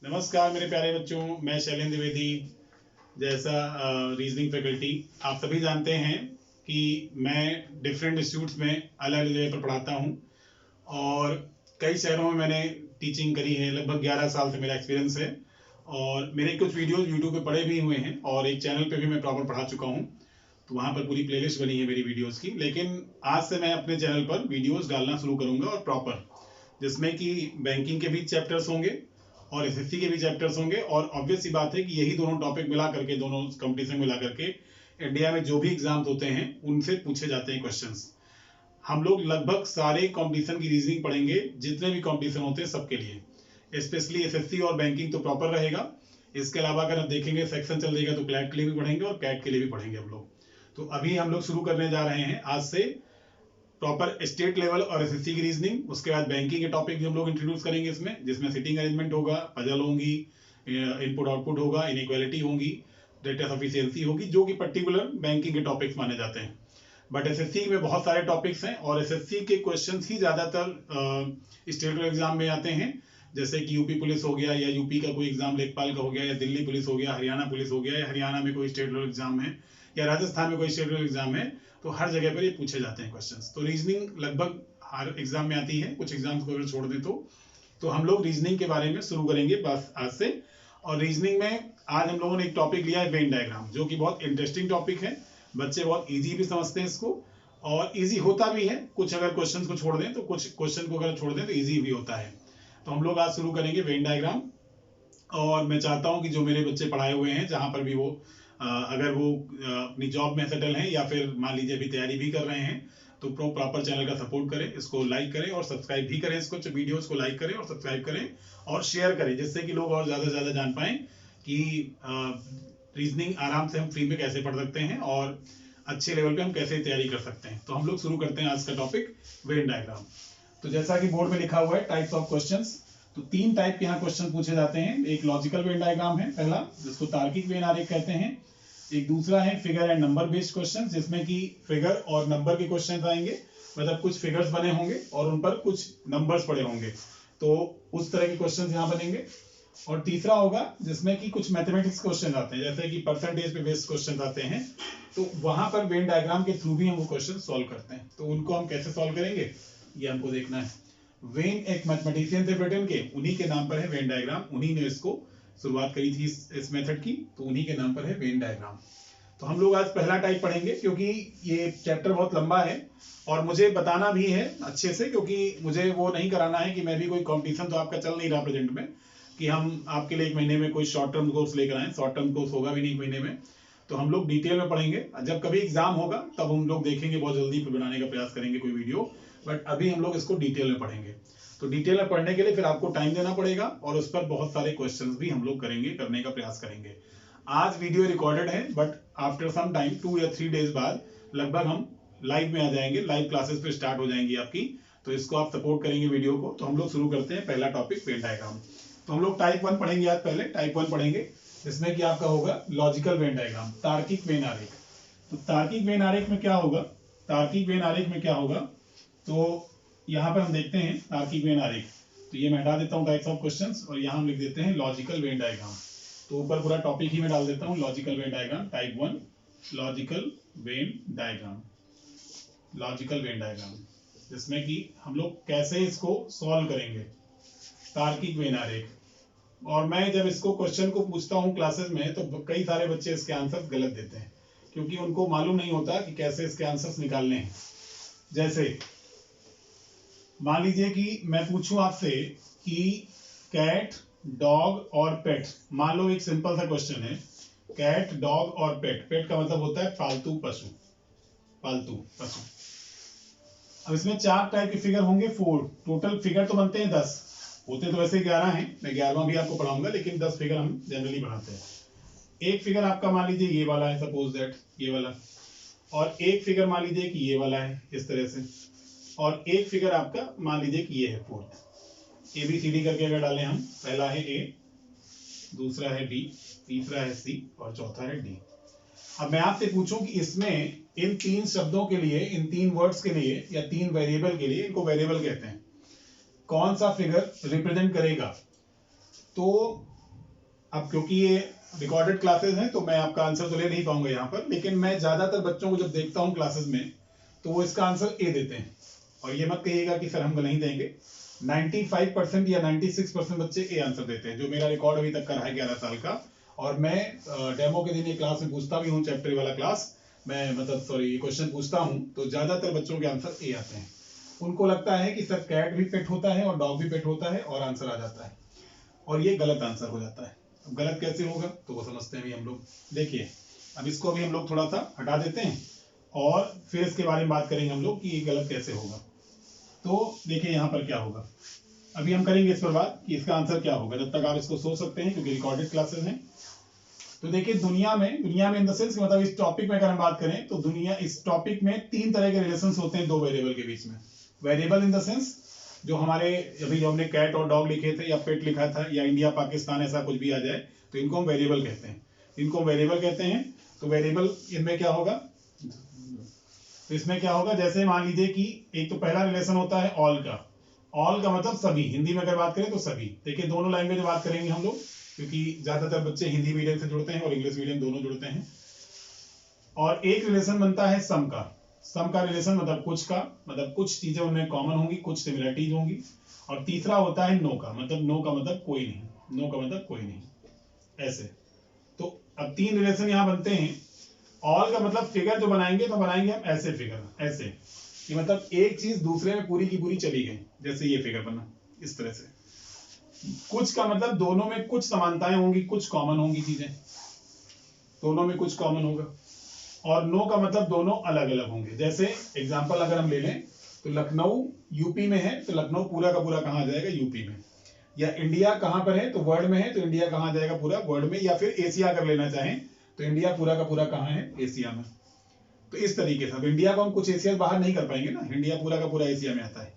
नमस्कार मेरे प्यारे बच्चों, मैं शैलेंद्र द्विवेदी जैसा रीजनिंग फैकल्टी। आप सभी जानते हैं कि मैं डिफरेंट इंस्टीट्यूट्स में अलग अलग जगह पर पढ़ाता हूं और कई शहरों में मैंने टीचिंग करी है। लगभग 11 साल से मेरा एक्सपीरियंस है और मेरे कुछ वीडियोस यूट्यूब पे पड़े भी हुए हैं और एक चैनल पे भी मैं प्रॉपर पढ़ा चुका हूं, तो वहाँ पर पूरी प्लेलिस्ट बनी है मेरी वीडियोस की। लेकिन आज से मैं अपने चैनल पर वीडियोस डालना शुरू करूँगा और प्रॉपर, जिसमें कि बैंकिंग के भी चैप्टर्स होंगे और एसएससी के भी चैप्टर्स होंगे। और ऑब्वियस सी बात है कि यही दोनों टॉपिक मिला करके, दोनों कंपटीशन मिला करके इंडिया में जो भी एग्जाम्स होते हैं उनसे पूछे जाते हैं क्वेश्चंस। हम लोग लगभग सारे कंपटीशन की रीजनिंग पढ़ेंगे, जितने भी कंपटीशन होते हैं सबके लिए। स्पेशली एसएससी और बैंकिंग तो प्रॉपर रहेगा। इसके अलावा अगर आप देखेंगे सेक्शन चल जाएगा तो क्लैट के लिए भी पढ़ेंगे और कैट के लिए भी पढ़ेंगे हम लोग। तो अभी हम लोग शुरू करने जा रहे हैं आज से प्रॉपर स्टेट लेवल और एसएससी की रीजनिंग। उसके बाद बैंकिंग के टॉपिक भी हम लोग इंट्रोड्यूस करेंगे इसमें, जिसमें सिटिंग अरेंजमेंट होगा, पजल होंगी, इनपुट आउटपुट होगा, इनइक्वालिटी होंगी, डेटा सफिशिएंसी होगी, जो कि पर्टिकुलर बैंकिंग के टॉपिक्स माने जाते हैं। बट एसएससी में बहुत सारे टॉपिक्स हैं और एसएससी के क्वेश्चंस ही ज्यादातर स्टेट लेवल एग्जाम में आते हैं। जैसे कि यूपी पुलिस हो गया, या यूपी का कोई एग्जाम लेखपाल का हो गया, या दिल्ली पुलिस हो गया, हरियाणा पुलिस हो गया, या हरियाणा में कोई स्टेट लेवल एग्जाम है, या राजस्थान में कोई स्टेट लेवल एग्जाम है, तो हर जगह पर ये पूछे जाते हैं क्वेश्चंस। तो रीजनिंग लगभग हर एग्जाम में आती है, कुछ एग्जाम्स को अगर छोड़ दें तो हम लोग रीजनिंग के बारे में शुरू करेंगे बस आज से। और रीजनिंग में आज हम लोगों ने एक टॉपिक लिया है वेन डायग्राम, जो कि बहुत इंटरेस्टिंग टॉपिक है। बच्चे बहुत ईजी भी समझते हैं इसको और ईजी होता भी है। कुछ अगर क्वेश्चन को छोड़ दें तो कुछ क्वेश्चन को अगर छोड़ दें तो ईजी भी होता है। तो हम लोग आज शुरू करेंगे वेन डायग्राम। और मैं चाहता हूं कि जो मेरे बच्चे पढ़ाए हुए हैं, जहां पर भी वो अगर वो अपनी जॉब में सेटल हैं या फिर मान लीजिए अभी तैयारी भी कर रहे हैं, तो प्रॉपर चैनल का सपोर्ट करें, इसको लाइक करें और सब्सक्राइब भी करें। इसको वीडियोस को लाइक करें और सब्सक्राइब करें और शेयर करें, जिससे कि लोग और ज्यादा से ज्यादा जान पाएं कि रीजनिंग आराम से हम फ्री में कैसे पढ़ सकते हैं और अच्छे लेवल पे हम कैसे तैयारी कर सकते हैं। तो हम लोग शुरू करते हैं आज का टॉपिक वेन डायग्राम। तो जैसा कि बोर्ड में लिखा हुआ है टाइप्स ऑफ क्वेश्चंस, तो 3 टाइप के यहाँ क्वेश्चन पूछे जाते हैं। एक लॉजिकल वेन डायग्राम है पहला, जिसको तार्किक वेन आरेख कहते हैं। एक दूसरा है figure and number based question, जिसमें कि फिगर और नंबर के क्वेश्चन आएंगे, मतलब कुछ फिगर्स बने होंगे और उन पर कुछ नंबर्स पड़े होंगे, तो उस तरह के क्वेश्चन यहाँ बनेंगे। और तीसरा होगा जिसमें कि कुछ मैथमेटिक्स क्वेश्चन आते हैं, जैसे कि परसेंटेज पे बेस्ड क्वेश्चन आते हैं, तो वहां पर वेन डायग्राम के थ्रू भी हम वो क्वेश्चन सॉल्व करते हैं। तो उनको हम कैसे सॉल्व करेंगे ये हमको देखना है। वेन एक मैथमेटिशियन थे ब्रिटेन के, उन्हीं के नाम पर है वेन डायग्राम। उन्हीं ने इसको शुरुआत करी थी इस मेथड की, तो उन्हीं के नाम पर है वेन डायग्राम। तो हम लोग आज पहला टाइप पढ़ेंगे, क्योंकि ये चैप्टर बहुत लंबा है और मुझे बताना भी है अच्छे से, क्योंकि मुझे वो नहीं कराना है कि मैं भी कोई कंपटीशन तो आपका चल नहीं रहा प्रेजेंट में कि हम आपके लिए 1 महीने में कोई शॉर्ट टर्म कोर्स लेकर आए। शॉर्ट टर्म कोर्स होगा भी नहीं 1 महीने में, तो हम लोग डिटेल में पढ़ेंगे। जब कभी एग्जाम होगा तब हम लोग देखेंगे, बहुत जल्दी बनाने का प्रयास करेंगे कोई वीडियो, बट अभी हम लोग इसको डिटेल में पढ़ेंगे। तो डिटेल में पढ़ने के लिए फिर आपको टाइम देना पड़ेगा और उस पर बहुत सारे क्वेश्चंस भी हम लोग करेंगे, करने का प्रयास करेंगे। आज वीडियो रिकॉर्डेड है, बट आफ्टर सम टाइम 2 या 3 डेज बाद लगभग हम लाइव में आ जाएंगे, लाइव क्लासेस पे स्टार्ट हो जाएंगी आपकी। तो इसको आप सपोर्ट करेंगे वीडियो को। तो हम लोग शुरू करते हैं पहला टॉपिक वेन डायग्राम। तो हम लोग टाइप 1 पढ़ेंगे आज, पहले टाइप 1 पढ़ेंगे, जिसमें कि आपका होगा लॉजिकल वेन डायग्राम, तार्किक वेन आरेख। तो तार्किक वेन आरेख में क्या होगा, तार्किक वेन आरेख में क्या होगा, तो यहाँ पर हम देखते हैं तार्किक वेन आरेख। तो ये मैं हटा देता हूँ टाइप्स ऑफ क्वेश्चंस और यहाँ हम लिख देते हैं लॉजिकल वेन डायग्राम। तो ऊपर पूरा टॉपिक ही मैं डाल देता हूँ, logical Venn diagram type 1, logical Venn diagram, logical Venn diagram, जिसमें कि हम लोग कैसे इसको सॉल्व करेंगे, तार्किक वेन आरेख। और मैं जब इसको क्वेश्चन को पूछता हूँ क्लासेस में, तो कई सारे बच्चे इसके आंसर गलत देते हैं, क्योंकि उनको मालूम नहीं होता कि कैसे इसके आंसर्स निकालने हैं। जैसे मान लीजिए कि मैं पूछूं आपसे कि कैट, डॉग और पेट, मान लो एक सिंपल सा क्वेश्चन है, कैट, डॉग और पेट। पेट का मतलब होता है पालतू पशु, पालतू पशु। अब इसमें 4 टाइप के फिगर होंगे, 4 टोटल फिगर तो बनते हैं 10, होते तो वैसे 11 हैं, मैं 11वां भी आपको पढ़ाऊंगा, लेकिन 10 फिगर हम जनरली पढ़ाते हैं। एक फिगर आपका मान लीजिए ये वाला है, सपोज दैट ये वाला, और एक फिगर मान लीजिए कि ये वाला है इस तरह से, और एक फिगर आपका मान लीजिए कि ये है 4th। ABCD करके अगर डालें हम, पहला है A, दूसरा है B, तीसरा है C और चौथा है D। अब मैं आपसे पूछूं कि इसमें इन 3 शब्दों के लिए, इन 3 वर्ड्स के लिए या 3 वेरिएबल के लिए, इनको वेरिएबल कहते हैं, कौन सा फिगर रिप्रेजेंट करेगा। तो अब क्योंकि ये रिकॉर्डेड क्लासेस हैं तो मैं आपका आंसर तो ले नहीं पाऊंगा यहाँ पर, लेकिन मैं ज्यादातर बच्चों को जब देखता हूँ क्लासेस में तो वो इसका आंसर ए देते हैं। और ये मत कहिएगा कि सर हम नहीं देंगे, 95% या 96% बच्चे ए आंसर देते हैं, जो मेरा रिकॉर्ड अभी तक का रहा है 11 साल का। और मैं डेमो के दिन ये क्लास में पूछता भी हूँ, चैप्टर वाला क्लास मैं मतलब सॉरी क्वेश्चन पूछता हूँ, तो ज्यादातर बच्चों के आंसर ए आते हैं। उनको लगता है कि सर कैट भी पेट होता है और डॉग भी पेट होता है और आंसर आ जाता है, और ये गलत आंसर हो जाता है। अब गलत कैसे होगा तो वो समझते हैं भी हम लोग। देखिए अब इसको भी हम लोग थोड़ा सा हटा देते हैं और फिर इसके बारे में बात करेंगे हम लोग कि ये गलत कैसे होगा। तो देखिए यहाँ पर क्या होगा, अभी हम करेंगे इस पर बात कि इसका आंसर क्या होगा, जब तक आप इसको सोच सकते हैं क्योंकि रिकॉर्डेड क्लासेस हैं। तो देखिए दुनिया में इन द सेंस मतलब इस टॉपिक में अगर हम बात करें तो दुनिया इस टॉपिक में 3 तरह के रिलेशन होते हैं दो वेरिएबल के बीच में। वेरिएबल इन द सेंस जो हमारे अभी जो हमने कैट और डॉग लिखे थे या पेट लिखा था या इंडिया पाकिस्तान ऐसा कुछ भी आ जाए तो इनको हम वेरिएबल कहते हैं, इनको वेरिएबल कहते हैं। तो वेरिएबल इनमें क्या होगा, तो इसमें क्या होगा, जैसे मान लीजिए कि एक तो पहला रिलेशन होता है ऑल का। ऑल का मतलब सभी, हिंदी में अगर बात करें तो सभी। देखिए दोनों लैंग्वेज में बात करेंगे हम लोग क्योंकि ज्यादातर बच्चे हिंदी मीडियम से जुड़ते हैं और इंग्लिश मीडियम दोनों जुड़ते हैं। और एक रिलेशन बनता है सम का। सम का रिलेशन मतलब कुछ का, मतलब कुछ चीजें उनमें कॉमन होंगी, कुछ सिमिलरिटीज होंगी। और तीसरा होता है नो का, मतलब नो का मतलब कोई नहीं, नो का मतलब कोई नहीं, ऐसे। तो अब 3 रिलेशन यहाँ बनते हैं। ऑल का मतलब फिगर जो बनाएंगे तो बनाएंगे हम ऐसे फिगर, ऐसे कि मतलब एक चीज दूसरे में पूरी की पूरी चली गई, जैसे ये फिगर बना इस तरह से। कुछ का मतलब दोनों में कुछ समानताएं होंगी, कुछ कॉमन होंगी चीजें, दोनों में कुछ कॉमन होगा। और नो का मतलब दोनों अलग अलग होंगे। जैसे एग्जांपल अगर हम ले लें तो लखनऊ यूपी में है तो लखनऊ पूरा का पूरा कहाँ आ जाएगा, यूपी में। या इंडिया कहाँ पर है तो वर्ल्ड में है तो इंडिया कहाँ आ जाएगा, पूरा वर्ल्ड में। या फिर एशिया अगर लेना चाहें तो इंडिया पूरा का पूरा कहाँ है, एशिया में। तो इस तरीके से अब इंडिया को हम कुछ एशिया से बाहर नहीं कर पाएंगे ना, इंडिया पूरा का पूरा एशिया में आता है।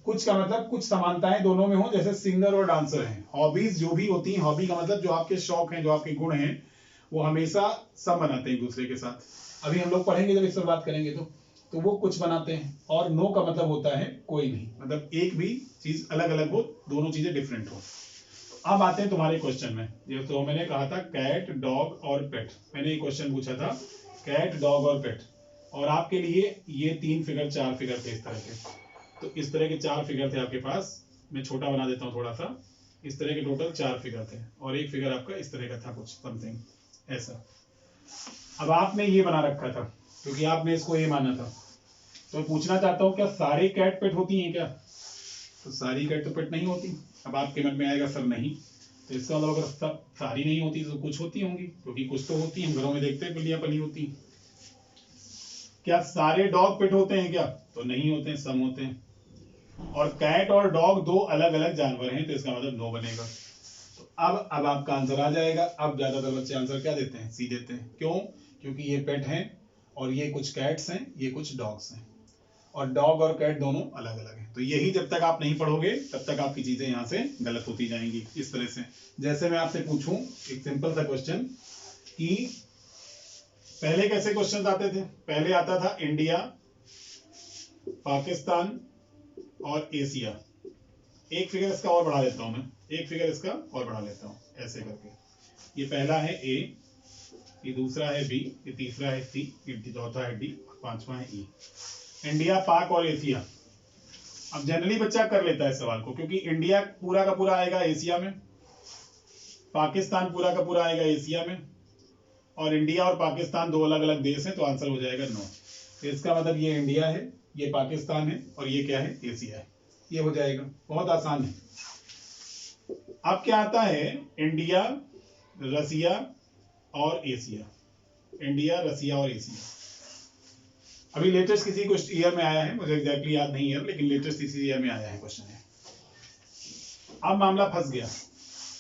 कुछ का मतलब कुछ समानताएं दोनों में हो, जैसे सिंगर और डांसर हैं। हॉबीज जो भी होती हैं, हॉबी का मतलब जो आपके शौक हैं, जो आपके गुण हैं, वो हमेशा सब बनाते हैं एक दूसरे के साथ। अभी हम लोग पढ़ेंगे जब इस पर बात करेंगे तो वो कुछ बनाते हैं। और नो का मतलब होता है कोई नहीं, मतलब एक भी चीज अलग अलग हो, दोनों चीजें डिफरेंट हो। अब आते हैं तुम्हारे क्वेश्चन में। ये तो मैंने कहा था कैट डॉग और पेट, मैंने ये क्वेश्चन पूछा था कैट डॉग और पेट, और आपके लिए ये 3 फिगर 4 फिगर थे इस तरह के। तो इस तरह के 4 फिगर थे आपके पास, मैं छोटा बना देता हूँ थोड़ा सा। इस तरह के टोटल 4 फिगर थे और एक फिगर आपका इस तरह का था, कुछ समथिंग ऐसा। अब आपने ये बना रखा था क्योंकि आपने इसको ये माना था। तो मैं पूछना चाहता हूँ क्या सारी कैट पेट होती हैं क्या? तो सारी कैट तो पेट नहीं होती। अब आपके मन में आएगा सर नहीं, तो इसका मतलब अगर सब सारी नहीं होती तो कुछ होती होंगी, क्योंकि कुछ तो होती हैं, घरों में देखते हैं पलियां पली होती। क्या सारे डॉग पेट होते हैं क्या? तो नहीं होते हैं, सम होते हैं। और कैट और डॉग 2 अलग अलग जानवर हैं, तो इसका मतलब नो बनेगा। तो अब आपका आंसर आ जाएगा। अब ज्यादातर बच्चे आंसर क्या देते हैं, सी देते हैं। क्यों? क्योंकि ये पेट हैं और ये कुछ कैट्स हैं, ये कुछ डॉग्स हैं, और डॉग और कैट दोनों अलग अलग हैं। तो यही जब तक आप नहीं पढ़ोगे तब तक आपकी चीजें यहाँ से गलत होती जाएंगी इस तरह से। जैसे मैं आपसे पूछूं एक सिंपल सा क्वेश्चन कि पहले कैसे क्वेश्चन आते थे? पहले आता था इंडिया, पाकिस्तान और एशिया। एक फिगर इसका और बढ़ा लेता हूं मैं, एक फिगर इसका और बढ़ा लेता हूं ऐसे करके। ये पहला है ए, ये दूसरा है बी, ये तीसरा है सी, ये चौथा है डी और पांचवा है ई। इंडिया, पाक और एशिया। अब जनरली बच्चा कर लेता है सवाल को, क्योंकि इंडिया पूरा का पूरा आएगा एशिया में, पाकिस्तान पूरा का पूरा आएगा एशिया में, और इंडिया और पाकिस्तान 2 अलग अलग देश हैं, तो आंसर हो जाएगा नो। तो इसका मतलब ये इंडिया है, ये पाकिस्तान है और ये क्या है, एशिया है। ये हो जाएगा, बहुत आसान है। अब क्या आता है, इंडिया, रसिया और एशिया। इंडिया, रसिया और एशिया। अभी लेटेस्ट किसी कुछ ईयर में आया है, मुझे एग्जैक्टली याद नहीं है, लेकिन लेटेस्ट इसी ईयर में आया है क्वेश्चन है। अब मामला फंस गया,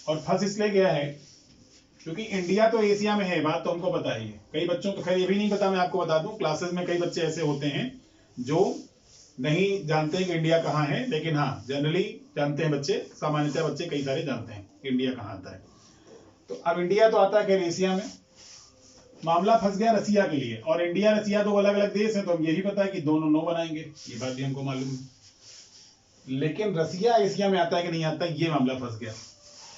और फंस इसलिए गया है क्योंकि इंडिया तो एशिया में है, बात तो हमको पता ही है। कई बच्चों को खैर ये भी नहीं पता, मैं आपको बता दूं, क्लासेस में कई बच्चे ऐसे होते हैं जो नहीं जानते कि इंडिया कहाँ है, लेकिन हाँ जनरली जानते हैं बच्चे, सामान्यतः बच्चे कई सारे जानते हैं इंडिया कहाँ आता है। तो अब इंडिया तो आता है खैर एशिया में। मामला फंस गया रसिया के लिए, और इंडिया रसिया 2 अलग अलग देश हैं, तो हम यही पता है कि दोनों नो बनाएंगे, ये बात भी हमको मालूम है। लेकिन रसिया एशिया में आता है कि नहीं आता, ये मामला फंस गया।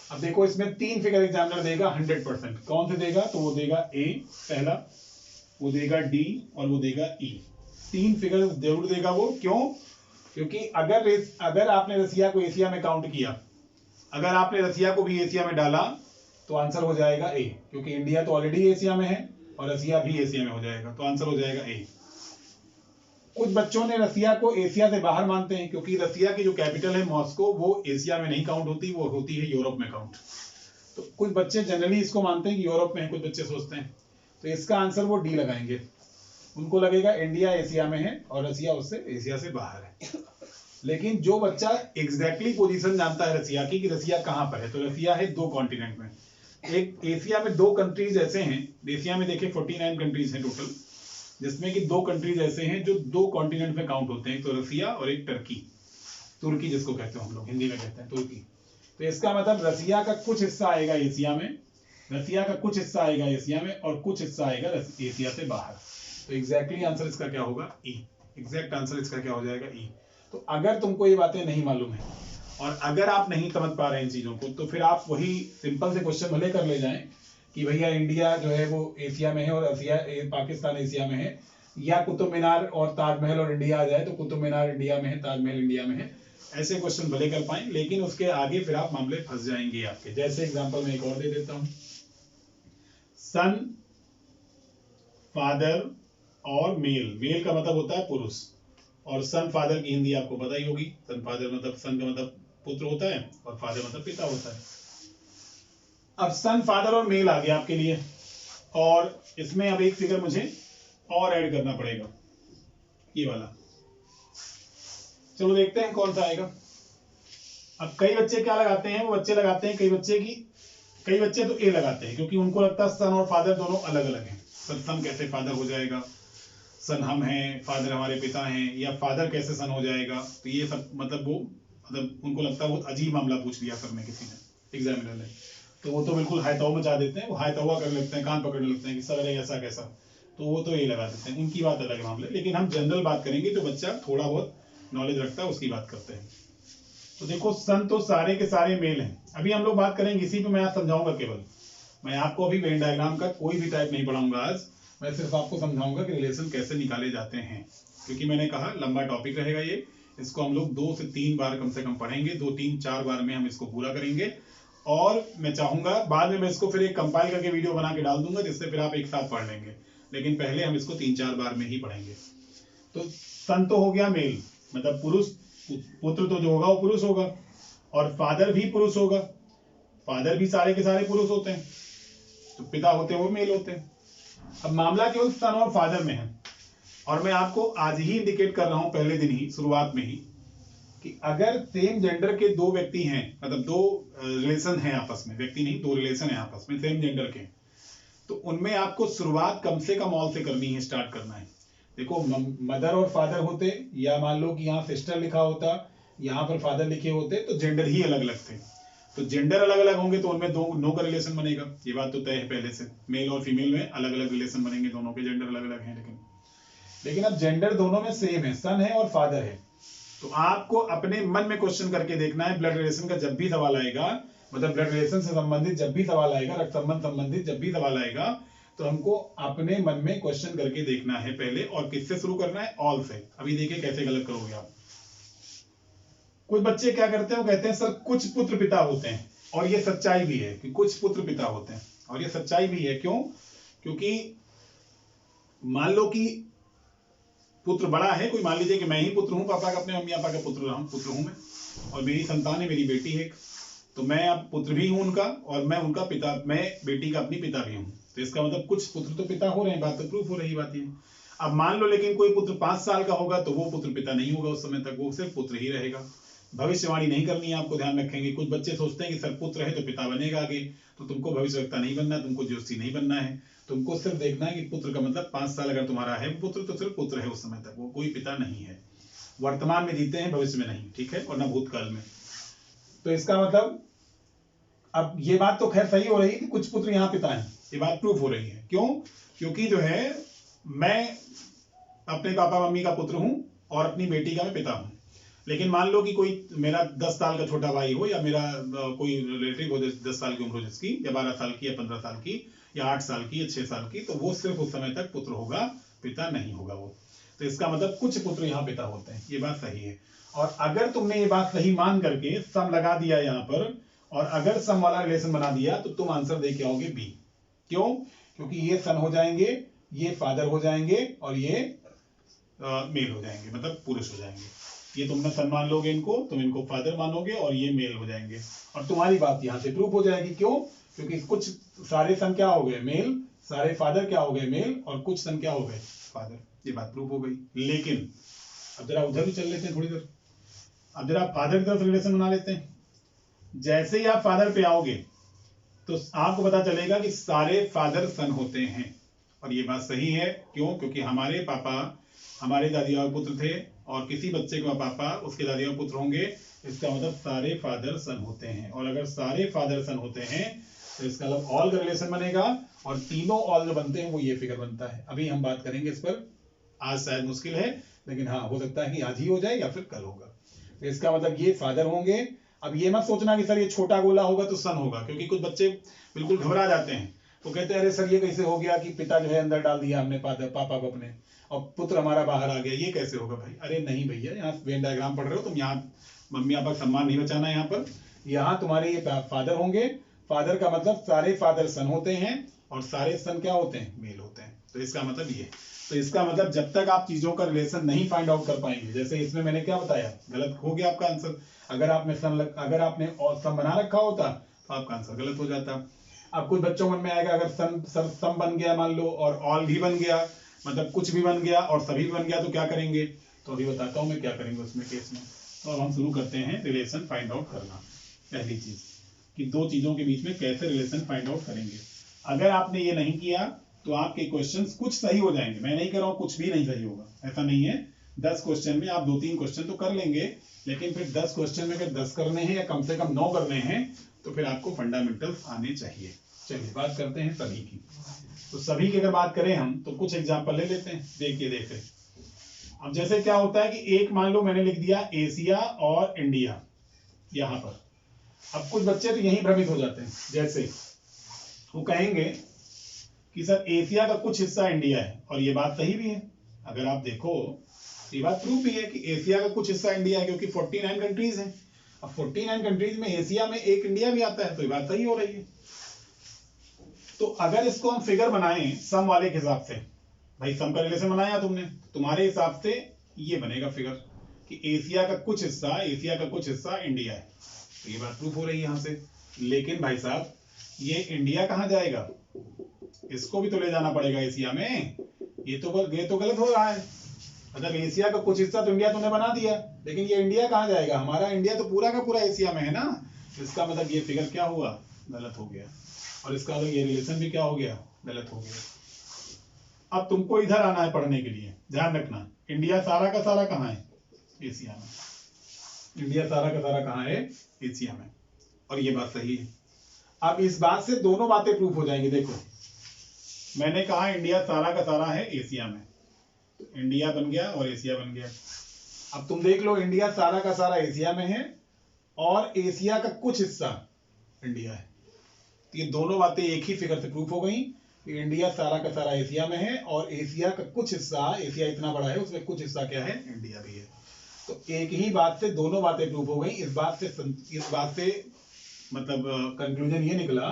अब देखो इसमें 3 फिगर एग्जामिनर देगा 100%। कौन से देगा? तो वो देगा ए पहला, वो देगा डी और वो देगा ई। 3 फिगर जरूर देगा वो। क्यों? क्योंकि अगर आपने रसिया को एशिया में काउंट किया, अगर आपने रसिया को भी एशिया में डाला तो आंसर हो जाएगा ए, क्योंकि इंडिया तो ऑलरेडी एशिया में है और रसिया भी एशिया में हो जाएगा, तो आंसर हो जाएगा ए। कुछ बच्चों ने रसिया को एशिया से बाहर मानते हैं, क्योंकि रसिया की जो कैपिटल है मॉस्को वो एशिया में नहीं काउंट होती, वो होती है यूरोप में काउंट। तो कुछ बच्चे जनरली इसको मानते हैं कि यूरोप में है, कुछ बच्चे सोचते हैं। तो इसका आंसर वो डी लगाएंगे। उनको लगेगा इंडिया एशिया में है और रसिया उससे एशिया से बाहर है। लेकिन जो बच्चा एग्जैक्टली पोजीशन जानता है रसिया की कि रसिया कहां पर है, तो रसिया है 2 कॉन्टिनेंट में। एक एशिया में 2 कंट्रीज ऐसे हैं, एशिया में देखिए 49 कंट्रीज हैं टोटल, जिसमें कि 2 कंट्रीज ऐसे हैं जो 2 कॉन्टिनेंट में काउंट होते हैं, तो रसिया और एक टर्की, तुर्की जिसको कहते हैं हम लोग हिंदी में कहते हैं तुर्की। तो इसका मतलब रसिया का कुछ हिस्सा आएगा एशिया में, रसिया का कुछ हिस्सा आएगा एशिया में और कुछ हिस्सा आएगा एशिया से बाहर। तो एग्जैक्टली आंसर इसका क्या होगा? ई। एग्जैक्ट आंसर इसका क्या हो जाएगा? ई। तो अगर तुमको ये बातें नहीं मालूम है और अगर आप नहीं समझ पा रहे हैं इन चीजों को, तो फिर आप वही सिंपल से क्वेश्चन भले कर ले जाएं कि भैया इंडिया जो है वो एशिया में है और पाकिस्तान एशिया में है, या कुतुब मीनार और ताजमहल और इंडिया आ जाए तो कुतुब मीनार इंडिया में है, ताजमहल इंडिया में है, ऐसे क्वेश्चन भले कर पाए, लेकिन उसके आगे फिर आप मामले फंस जाएंगे आपके। जैसे एग्जांपल मैं एक और दे देता हूं, सन, फादर और मेल। मेल का मतलब होता है पुरुष, और सन फादर की हिंदी आपको पता ही होगी। सन फादर मतलब, सन का मतलब पुत्र होता है और फादर मतलब पिता होता है। अब सन, फादर और मेल आ गया आपके लिए, और इसमें अब एक फिगर मुझे और ऐड करना पड़ेगा, ये वाला। चलो देखते हैं कौन सा आएगा। अब कई बच्चे क्या लगाते हैं, वो बच्चे लगाते हैं, कई बच्चे तो ए लगाते हैं, क्योंकि उनको लगता है सन और फादर दोनों अलग अलग हैं। सन कैसे फादर हो जाएगा, सन हम हैं, फादर हमारे पिता हैं, या फादर कैसे सन हो जाएगा। तो ये सब मतलब उनको लगता है बहुत अजीब मामला पूछ लिया सर ने, किसी ने, एग्जामिनर ने, तो वो तो बिल्कुल हाय तौबा मचा देते हैं, वो हाय तौबा करने लगते हैं, कान पकड़ने लगते हैं कि सर ऐसा कैसा, तो वो तो ये लगा देते हैं। उनकी बात अलग है मामले, लेकिन हम जनरल बात करेंगे, जो बच्चा थोड़ा बहुत नॉलेज रखता है उसकी बात करते हैं। तो देखो सन तो सारे के सारे मेल हैं। अभी हम लोग बात करेंगे इसी पे, मैं आज समझाऊंगा केवल, मैं आपको अभी वेन डायग्राम का कोई भी टाइप नहीं पढ़ाऊंगा आज, मैं सिर्फ आपको समझाऊंगा कि रिलेशन कैसे निकाले जाते हैं, क्योंकि मैंने कहा लंबा टॉपिक रहेगा ये, इसको हम लोग 2 से 3 बार कम से कम पढ़ेंगे, 2, 3, 4 बार में हम इसको पूरा करेंगे। और मैं चाहूंगा बाद में मैं इसको फिर एक कंपाइल करके वीडियो बना के डाल दूंगा, जिससे फिर आप एक साथ पढ़ लेंगे, लेकिन पहले हम इसको 3-4 बार में ही पढ़ेंगे। तो सन तो हो गया मेल, मतलब पुरुष, पुत्र तो जो होगा वो पुरुष होगा, और फादर भी पुरुष होगा, फादर भी सारे के सारे पुरुष होते हैं, तो पिता होते हैं वो मेल होते हैं। अब मामला केवल सन और फादर में है, और मैं आपको आज ही इंडिकेट कर रहा हूं, पहले दिन ही, शुरुआत में ही, कि अगर सेम जेंडर के 2 व्यक्ति हैं, मतलब 2 रिलेशन हैं आपस में, व्यक्ति नहीं 2 रिलेशन है आपस में सेम जेंडर के, तो उनमें आपको शुरुआत कम से कम ऑल से करनी है, स्टार्ट करना है। देखो मदर और फादर होते, या मान लो कि यहाँ सिस्टर लिखा होता, यहाँ पर फादर लिखे होते, तो जेंडर ही अलग अलग थे। तो जेंडर अलग अलग होंगे तो उनमें 2 नो का रिलेशन बनेगा, ये बात तो तय है पहले से। मेल और फीमेल में अलग अलग रिलेशन बनेंगे, दोनों के जेंडर अलग अलग हैं, लेकिन अब जेंडर दोनों में सेम है, सन है और फादर है। तो आपको अपने मन में क्वेश्चन करके देखना है, ब्लड रिलेशन का जब भी सवाल आएगा, मतलब ब्लड रिलेशन से संबंधित जब भी सवाल आएगा, रक्त संबंध संबंधित जब भी सवाल आएगा, तो हमको अपने मन में क्वेश्चन करके देखना है पहले, और किससे शुरू करना है? ऑल से। अभी देखिए कैसे गलत करोगे आप। कुछ बच्चे क्या करते हैं, वो कहते हैं सर कुछ पुत्र पिता होते हैं, और ये सच्चाई भी है कि कुछ पुत्र पिता होते हैं, और ये सच्चाई भी है। क्यों? क्योंकि मान लो कि पुत्र बड़ा है, कोई मान लीजिए कि मैं ही पुत्र हूं, पापा का, अपने मम्मी पापा का पुत्र हूं मैं, और मेरी संतान है, मेरी बेटी है, तो मैं अब पुत्र भी हूं उनका, और मैं उनका पिता, मैं बेटी का अपनी पिता भी हूं। तो इसका मतलब कुछ पुत्र तो पिता हो रहे हैं, बात तो प्रूफ हो रही बात है। अब मान लो लेकिन कोई पुत्र 5 साल का होगा, तो वो पुत्र पिता नहीं होगा, उस समय तक वो सिर्फ पुत्र ही रहेगा। भविष्यवाणी नहीं करनी है आपको, ध्यान रखेंगे। कुछ बच्चे सोचते हैं कि सर पुत्र है तो पिता बनेगा आगे, तो तुमको भविष्यवक्ता नहीं बनना, तुमको ज्योतिषी नहीं बनना है, तुमको सिर्फ देखना है कि पुत्र का मतलब 5 साल अगर तुम्हारा है पुत्र, तो सिर्फ पुत्र है उस समय तक, वो कोई पिता नहीं है। वर्तमान में जीते हैं, भविष्य में नहीं, ठीक है, और न भूतकाल में। तो इसका मतलब अब ये बात तो खैर सही हो रही है कि कुछ पुत्र यहाँ पिता हैं, ये बात प्रूफ हो रही है। क्यों? क्योंकि जो है मैं अपने पापा मम्मी का पुत्र हूं और अपनी बेटी का मैं पिता हूं, लेकिन मान लो कि कोई मेरा 10 साल का छोटा भाई हो या मेरा कोई रिलेटिव हो 10 साल की उम्र हो जिसकी, या 12 साल की या 15 साल की या 8 साल की या 6 साल की, तो वो सिर्फ उस समय तक पुत्र होगा, पिता नहीं होगा वो। तो इसका मतलब कुछ पुत्र यहाँ पिता होते हैं, ये बात सही है। और अगर तुमने ये बात सही मान करके सम लगा दिया यहाँ पर, और अगर सम वाला रिलेशन बना दिया, तो तुम आंसर दे के आओगे बी। क्यों? क्योंकि ये सन हो जाएंगे, ये फादर हो जाएंगे, और ये मेल हो जाएंगे, मतलब पुरुष हो जाएंगे। ये तुमने सन मान लोगे इनको, तुम इनको फादर मानोगे, और ये मेल हो जाएंगे, और तुम्हारी बात यहाँ से प्रूफ हो जाएगी। क्यों? क्योंकि कुछ सारे सन क्या हो गए? मेल। सारे फादर क्या हो गए? मेल। और कुछ सन क्या हो गए? फादर। ये बात प्रूफ हो गई। लेकिन अब जरा उधर भी चल लेते हैं थोड़ी देर। अब जरा फादर की तरफ रिलेशन बना लेते हैं। जैसे ही आप फादर पे आओगे तो आपको पता चलेगा कि सारे फादर सन होते हैं, और ये बात सही है। क्यों? क्योंकि हमारे पापा हमारे दादी बाबा पुत्र थे, और किसी बच्चे का पापा उसके दादी बाबा पुत्र होंगे। इसका मतलब सारे फादर सन होते हैं, और अगर सारे फादर सन होते हैं तो इसका मतलब ऑल का रिलेशन बनेगा, और तीनों ऑल जो बनते हैं वो ये फिगर बनता है। अभी हम बात करेंगे इस पर, आज शायद मुश्किल है, लेकिन हाँ हो सकता है कि आज ही हो जाए या फिर कल होगा। तो इसका मतलब ये फादर होंगे। अब ये मत सोचना कि सर ये छोटा गोला होगा तो सन होगा, क्योंकि कुछ बच्चे बिल्कुल घबरा जाते हैं, वो कहते हैं अरे सर ये कैसे हो गया कि पिता जो है अंदर डाल दिया हमने पापा को अपने, और पुत्र हमारा बाहर आ गया, ये कैसे होगा भाई? अरे नहीं भैया, यहाँ वेन डायग्राम पढ़ रहे हो तुम, यहाँ मम्मी पापा का सम्मान नहीं बचाना है यहाँ पर। यहाँ तुम्हारे ये फादर होंगे। फादर का मतलब सारे फादर सन होते हैं, और सारे सन क्या होते हैं? मेल होते हैं। तो इसका मतलब ये। तो इसका मतलब जब तक आप चीजों का रिलेशन नहीं फाइंड आउट कर पाएंगे, जैसे इसमें मैंने क्या बताया, गलत हो गया आपका आंसर। अगर आपने और सम बना रखा होता तो आपका आंसर गलत हो जाता। अब कुछ बच्चों मन में आएगा, अगर सम बन गया मान लो, और ऑल भी बन गया, मतलब कुछ भी बन गया और सभी भी बन गया, तो क्या करेंगे? तो अभी बताता हूं मैं क्या करेंगे उसमें केस में। तो अब हम शुरू करते हैं रिलेशन फाइंड आउट करना। पहली चीज कि दो चीजों के बीच में कैसे रिलेशन फाइंड आउट करेंगे। अगर आपने ये नहीं किया तो आपके क्वेश्चंस कुछ सही हो जाएंगे। मैं नहीं कह रहा हूं कुछ भी नहीं सही होगा, ऐसा नहीं है। 10 क्वेश्चन में आप 2-3 क्वेश्चन तो कर लेंगे, लेकिन फिर 10 क्वेश्चन में अगर 10 करने हैं या कम से कम 9 करने हैं, तो फिर आपको फंडामेंटल्स आने चाहिए। चलिए बात करते हैं सभी की। तो सभी की अगर बात करें हम, तो कुछ एग्जाम्पल ले लेते हैं। देखिए अब जैसे क्या होता है कि एक मान लो मैंने लिख दिया एशिया और इंडिया यहां पर। अब कुछ बच्चे तो यही भ्रमित हो जाते हैं, जैसे वो कहेंगे कि सर एशिया का कुछ हिस्सा इंडिया है, और ये बात सही भी है। अगर आप देखो ये बात प्रूफ भी है कि एशिया का कुछ हिस्सा इंडिया है, क्योंकि 49 कंट्रीज हैं। अब 49 कंट्रीज में एशिया में एक इंडिया भी आता है, तो ये बात सही हो रही है। तो अगर इसको हम फिगर बनाएं सम वाले के हिसाब से, भाई सम का रिलेशन बनाया तुमने, तुम्हारे हिसाब से ये बनेगा फिगर कि एशिया का कुछ हिस्सा इंडिया है। तो ये बात प्रूफ हो रही है यहां से। लेकिन भाई साहब ये इंडिया कहां जाएगा? इसको भी तो ले जाना पड़ेगा एशिया में। ये तो गलत हो रहा है। मतलब एशिया का कुछ हिस्सा तो इंडिया तुमने बना दिया, लेकिन ये इंडिया कहां जाएगा? हमारा इंडिया तो पूरा का पूरा एशिया में है ना। इसका मतलब ये फिगर क्या हुआ? गलत हो गया। और इसका मतलब ये रिलेशन भी क्या हो गया? गलत हो गया। अब तुमको इधर आना है पढ़ने के लिए, ध्यान रखना। इंडिया सारा का सारा कहां है? एशिया में। इंडिया सारा का सारा कहां है? एशिया में। और ये बात सही है। अब इस बात से दोनों बातें प्रूफ हो जाएंगी। देखो मैंने कहा इंडिया सारा का सारा है एशिया में, तो इंडिया बन गया और एशिया बन गया। अब तुम देख लो इंडिया सारा का सारा एशिया में है, और एशिया का कुछ हिस्सा इंडिया है। तो ये दोनों बातें एक ही फिगर से प्रूफ हो गई कि इंडिया सारा का सारा एशिया में है, और एशिया का कुछ हिस्सा, एशिया इतना बड़ा है उसमें कुछ हिस्सा क्या है? इंडिया भी है। तो एक ही बात से दोनों बातें प्रूफ हो गई। इस बात से मतलब कंक्लूजन ये निकला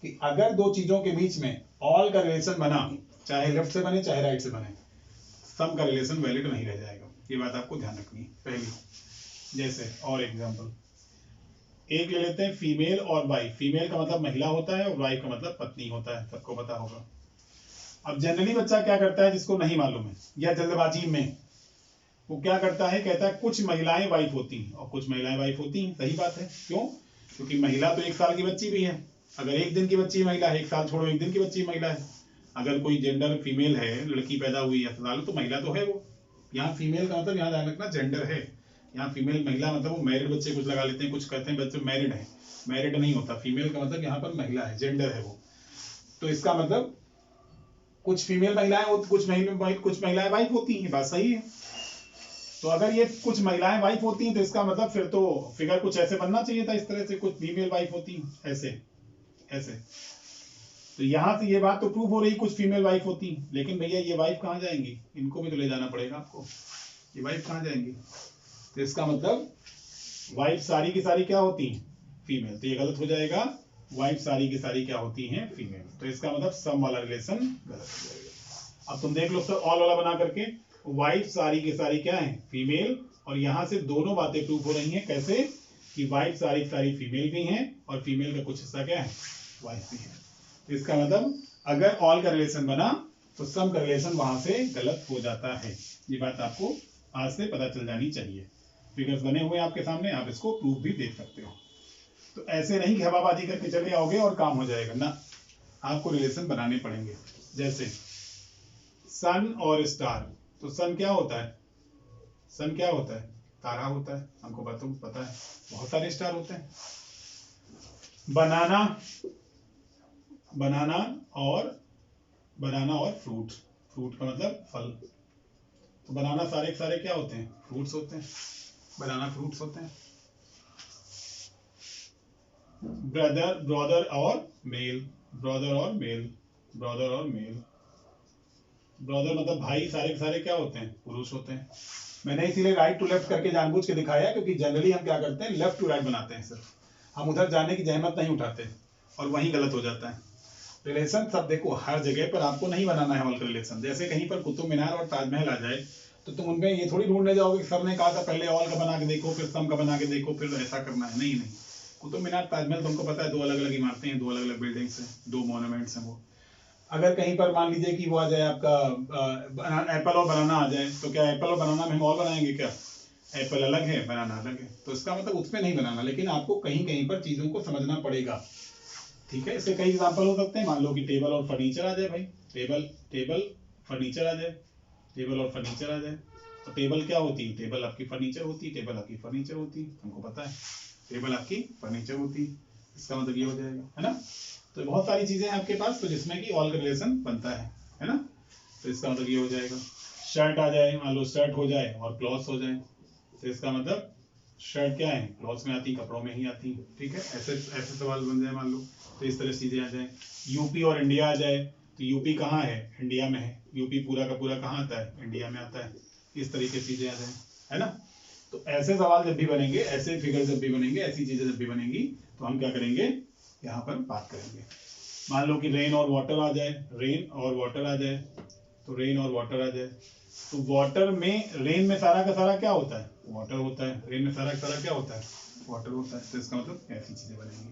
कि अगर दो चीजों के बीच में ऑल का रिलेशन बना, चाहे लेफ्ट से बने चाहे राइट से बने, सम का रिलेशन वैलिड नहीं रह जाएगा। ये बात आपको ध्यान रखनी है पहली। जैसे और एग्जांपल एक ले लेते हैं, फीमेल और वाइफ। फीमेल का मतलब महिला होता है और वाइफ का मतलब पत्नी होता है, सबको पता होगा। अब जनरली बच्चा क्या करता है जिसको नहीं मालूम है या जल्दबाजी में, वो क्या करता है, कहता है कुछ महिलाएं वाइफ होती हैं और कुछ महिलाएं वाइफ होती हैं। सही बात है। क्यों? क्योंकि महिला तो 1 साल की बच्ची भी है। अगर 1 दिन की बच्ची महिला है, 1 साल छोड़ो 1 दिन की बच्ची महिला है। अगर कोई जेंडर फीमेल है, लड़की पैदा हुई है अस्पताल, तो महिला तो है वो। यहाँ फीमेल का मतलब यहाँ ध्यान रखना जेंडर है। यहाँ फीमेल महिला मतलब वो मैरिड बच्चे कुछ लगा लेते हैं, कुछ कहते हैं बच्चे मैरिड है। मैरिड नहीं होता, फीमेल का मतलब यहाँ पर महिला है, जेंडर है वो। तो इसका मतलब कुछ फीमेल महिलाएं, कुछ महिलाएं वाइफ होती हैं। बात सही है। तो अगर ये कुछ महिलाएं वाइफ होती हैं तो इसका मतलब फिर तो फिगर कुछ ऐसे बनना चाहिए था, इस तरह से कुछ फीमेल वाइफ होती हैं ऐसे ऐसे। तो यहां से ये बात तो प्रूव हो रही कुछ फीमेल वाइफ होती हैं, लेकिन भैया ये वाइफ कहाँ जाएंगी, इनको भी तो ले जाना पड़ेगा आपको, ये वाइफ कहाँ जाएंगी। तो इसका मतलब वाइफ सारी की सारी क्या होती हैं, फीमेल। तो ये गलत हो जाएगा, वाइफ सारी की सारी क्या होती हैं, फीमेल। तो इसका मतलब सम वाला रिलेशन गलत हो जाएगा। अब तुम देख लो सर ऑल वाला बना करके, वाइफ सारी की सारी क्या है, फीमेल, और यहां से दोनों बातें प्रूव हो रही हैं। कैसे कि वाइफ सारी की सारी फीमेल भी हैं और फीमेल का कुछ हिस्सा क्या है, वाइफ भी है। तो इसका मतलब अगर ऑल का रिलेशन बना तो सम का रिलेशन वहां से गलत हो जाता है। ये बात आपको आज से पता चल जानी चाहिए। फिगर्स बने हुए आपके सामने, आप इसको प्रूफ भी देख सकते हो। तो ऐसे नहीं कि हवाबाजी करके चले आओगे और काम हो जाएगा ना, आपको रिलेशन बनाने पड़ेंगे। जैसे सन और स्टार, तो सन क्या होता है, सन क्या होता है, तारा होता है, हमको पता है, बहुत सारे स्टार होते हैं। बनाना, बनाना और फ्रूट, फ्रूट का मतलब फल। तो बनाना सारे के सारे क्या होते हैं, फ्रूट्स होते हैं, बनाना फ्रूट्स होते हैं। ब्रदर और मेल, ब्रदर और मेल, ब्रदर और मेल। ब्रदर मतलब भाई, सारे के सारे क्या होते हैं, पुरुष होते हैं। मैंने इसीलिए राइट टू लेफ्ट करके जानबूझ के दिखाया, क्योंकि जनरली हम क्या करते हैं, लेफ्ट टू राइट बनाते हैं, सिर्फ हम उधर जाने की जहमत नहीं उठाते और वहीं गलत हो जाता है। रिलेशन सब देखो हर जगह पर आपको नहीं बनाना है ऑल का रिलेशन। जैसे कहीं पर कुतुब मीनार और ताजमहल आ जाए तो तुम उनमें ये थोड़ी ढूंढने जाओगे कि सर ने कहा था पहले ऑल का बना के देखो फिर सम का बना के देखो फिर ऐसा करना है, नहीं नहीं। कुतुब मीनार ताजमहल तुमको पता है दो अलग अलग इमारतें हैं, दो अलग अलग बिल्डिंग्स हैं, दो मॉन्यूमेंट्स हैं। वो अगर कहीं पर मान लीजिए कि वो आ जाए आपका एप्पल और बनाना आ जाए, तो क्या एप्पल और बनाना में हम और बनाएंगे क्या, एप्पल अलग है बनाना अलग है। तो इसका मतलब उसमें नहीं बनाना, लेकिन आपको कहीं कहीं पर चीजों को समझना पड़ेगा। ठीक है, इससे कई एग्जांपल हो सकते हैं। मान लो कि टेबल और फर्नीचर आ जाए भाई, टेबल फर्नीचर आ जाए, टेबल और फर्नीचर आ जाए। तो टेबल क्या होती है, टेबल आपकी फर्नीचर होती है, टेबल आपकी फर्नीचर होती है, हमको पता है टेबल आपकी फर्नीचर होती है। इसका मतलब ये हो जाएगा, है ना। तो बहुत सारी चीजें हैं आपके पास तो जिसमें कि ऑल का रिलेशन बनता है ना। तो इसका मतलब ये हो जाएगा। शर्ट आ जाए, मान लो शर्ट हो जाए और क्लॉथ्स हो जाए, तो इसका मतलब शर्ट क्या है, क्लॉथ्स में आती, कपड़ों में ही आती। ठीक है, ऐसे ऐसे सवाल बन जाए मान लो, तो इस तरह चीजें आ जाए। यूपी और इंडिया आ जाए, तो यूपी कहाँ है, इंडिया में है, यूपी पूरा का पूरा कहाँ आता है, इंडिया में आता है। इस तरीके से चीजें आ जाए, है ना। तो ऐसे सवाल जब भी बनेंगे, ऐसे फिगर जब भी बनेंगे, ऐसी चीजें जब भी बनेंगी, तो हम क्या करेंगे, यहाँ पर बात करेंगे। मान लो कि रेन और वाटर आ जाए, रेन और वाटर आ जाए, तो रेन और वाटर आ जाए। तो वाटर में, रेन में सारा का सारा क्या होता है, वाटर होता है, रेन में सारा का सारा क्या होता है, वाटर होता है। तो इसका मतलब ऐसी चीजें बनेंगी।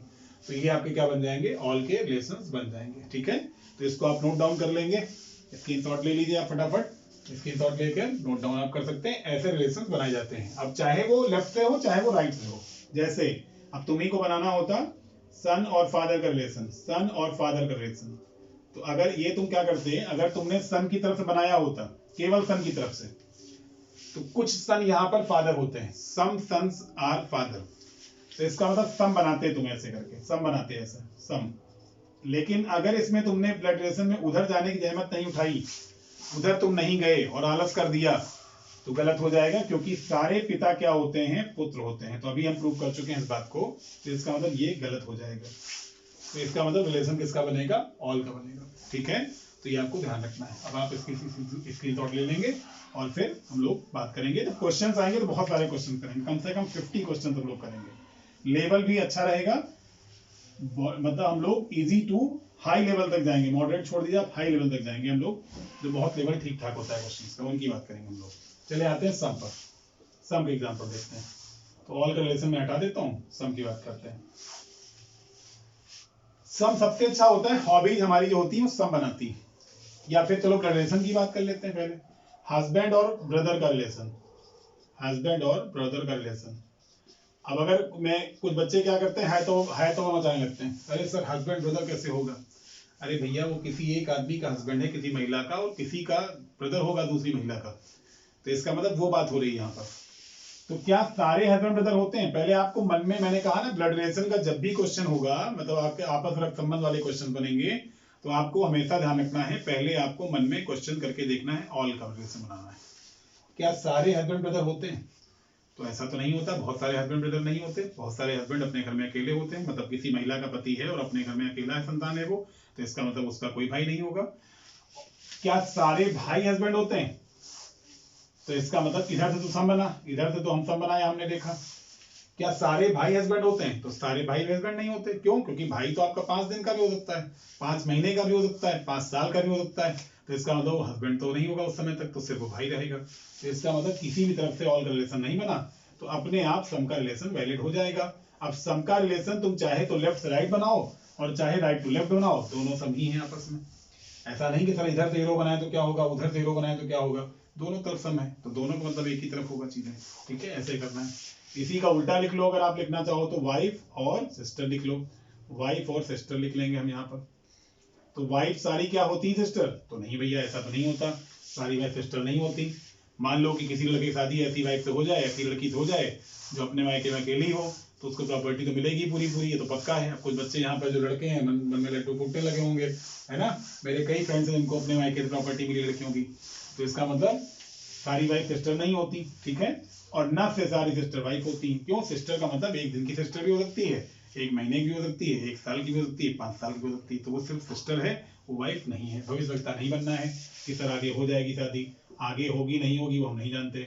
तो ये आपके क्या बन जाएंगे, ऑल के रिलेशंस बन जाएंगे। ठीक है, तो इसको आप नोट डाउन कर लेंगे, स्क्रीनशॉट ले लीजिए आप फटाफट, स्क्रीनशॉट लेकर नोट डाउन आप कर सकते हैं। ऐसे रिलेशंस बनाए जाते हैं। अब चाहे वो लेफ्ट से हो चाहे वो राइट से हो। जैसे अब तुम्ही को बनाना होता सन और फादर का रिलेशन, सन और फादर का रिलेशन। तो अगर ये तुम क्या करते, अगर तुमने सन की तरफ से बनाया होता, केवल सन की तरफ से, तो कुछ सन यहाँ पर फादर होते हैं, सम सन्स आर फादर। तो इसका मतलब सम बनाते तुम ऐसे करके, सम बनाते ऐसा सम। लेकिन अगर इसमें तुमने ब्लड रिलेशन में उधर जाने की जहमत नहीं उठाई, उधर तुम नहीं गए और आलस कर दिया, तो गलत हो जाएगा, क्योंकि सारे पिता क्या होते हैं, पुत्र होते हैं। तो अभी हम प्रूव कर चुके हैं इस बात को, तो इसका मतलब ये गलत हो जाएगा। तो इसका मतलब रिलेशन किसका बनेगा, ऑल का बनेगा। ठीक है, तो ये आपको ध्यान रखना है। अब आप इसकी स्क्रीनशॉट ले लेंगे और फिर हम लोग बात करेंगे। जब क्वेश्चंस आएंगे तो बहुत सारे क्वेश्चन करेंगे, कम से कम 50 क्वेश्चन हम लोग करेंगे। लेवल भी अच्छा रहेगा, मतलब हम लोग इजी टू हाई लेवल तक जाएंगे, मॉडरेट छोड़ दीजिए आप, हाई लेवल तक जाएंगे हम लोग, जो बहुत लेवल ठीक ठाक होता है क्वेश्चन का, उनकी बात करेंगे हम लोग। चले आते हैं सम पर, सम के एग्जाम्पल देखते हैं। तो ऑल का रिलेशन में हटा देता हूँ, सम की बात करते हैं। सम सबसे अच्छा होता है, हॉबीज हमारी जो होती है वो सम बनाती है। या फिर चलो रिलेशन की बात कर लेते हैं पहले, हस्बैंड और ब्रदर का रिलेशन, हस्बैंड और ब्रदर का रिलेशन। अब अगर मैं, कुछ बच्चे क्या करते हैं, है तो मचाने लगते हैं, अरे सर हस्बैंड ब्रदर कैसे होगा। अरे भैया वो किसी एक आदमी का हस्बैंड है किसी महिला का, और किसी का ब्रदर होगा दूसरी महिला का। तो इसका मतलब वो बात हो रही है यहाँ पर। तो क्या सारे हस्बैंड ब्रदर होते हैं, पहले आपको मन में, मैंने कहा ना ब्लड रिलेशन का जब भी क्वेश्चन होगा, मतलब आपके आपस में रक्त संबंध वाले क्वेश्चन बनेंगे, तो आपको हमेशा ध्यान रखना है, पहले आपको मन में क्वेश्चन करके देखना है, ऑल का रिलेशन बनाना है। क्या सारे हस्बैंड ब्रदर होते हैं? तो ऐसा तो नहीं होता, बहुत सारे हस्बैंड ब्रदर नहीं होते, बहुत सारे हस्बैंड अपने घर में अकेले होते हैं, मतलब किसी महिला का पति है और अपने घर में अकेला संतान है वो, तो इसका मतलब उसका कोई भाई नहीं होगा। क्या सारे भाई हस्बैंड होते हैं? तो इसका मतलब इधर से तो सम बना, इधर से तो हम सम बनाया हमने देखा। क्या सारे भाई हस्बैंड होते हैं? तो सारे भाई हस्बैंड नहीं होते। क्यों? क्योंकि भाई तो आपका 5 दिन का भी हो सकता है, 5 महीने का भी हो सकता है, 5 साल का भी हो सकता है, तो इसका मतलब हस्बैंड तो नहीं होगा उस समय तक, तो सिर्फ वो भाई रहेगा। तो इसका मतलब किसी भी तरफ से ऑल का रिलेशन नहीं बना, तो अपने आप सम का रिलेशन वैलिड हो जाएगा। अब सम का रिलेशन तुम चाहे तो लेफ्ट से राइट बनाओ और चाहे राइट टू लेफ्ट बनाओ, दोनों सम ही है आपस में। ऐसा नहीं कि सर इधर से 0 बनाए तो क्या होगा, उधर से 0 बनाए तो क्या होगा, दोनों तरफ सम है, तो दोनों का मतलब एक ही तरफ होगा चीजें। ठीक है, ऐसे करना है। इसी का उल्टा लिख लो, अगर आप लिखना चाहो तो वाइफ और सिस्टर लिख लो, वाइफ और सिस्टर लिख लेंगे हम यहाँ पर। तो वाइफ सारी क्या होती है? सिस्टर? तो नहीं भैया, ऐसा तो नहीं होता, सारी वाइफ सिस्टर नहीं होती। मान लो कि किसी लड़के की शादी ऐसी वाइफ से हो जाए, ऐसी लड़की से हो जाए जो अपने मायके में अकेली हो, तो उसको प्रॉपर्टी तो मिलेगी पूरी पूरी, ये तो पक्का है। अब कुछ बच्चे यहाँ पर जो लड़के हैं मन में लड्डू फूटने लगे होंगे, है ना, मेरे कई फ्रेंड्स हैं जिनको अपने मायके से प्रॉपर्टी मिली लड़कियों की। तो इसका मतलब सारी वाइफ सिस्टर नहीं होती, ठीक है, और न से सारी सिस्टर वाइफ होती हैं। क्यों? सिस्टर का मतलब 1 दिन की सिस्टर भी हो सकती है, 1 महीने की भी हो सकती है, 1 साल की भी हो सकती है, 5 साल की भी हो सकती है, तो वो सिर्फ सिस्टर है, वो वाइफ नहीं है। भविष्यवक्ता नहीं बनना है कि सर आगे हो जाएगी शादी, आगे होगी नहीं होगी वो हम नहीं जानते।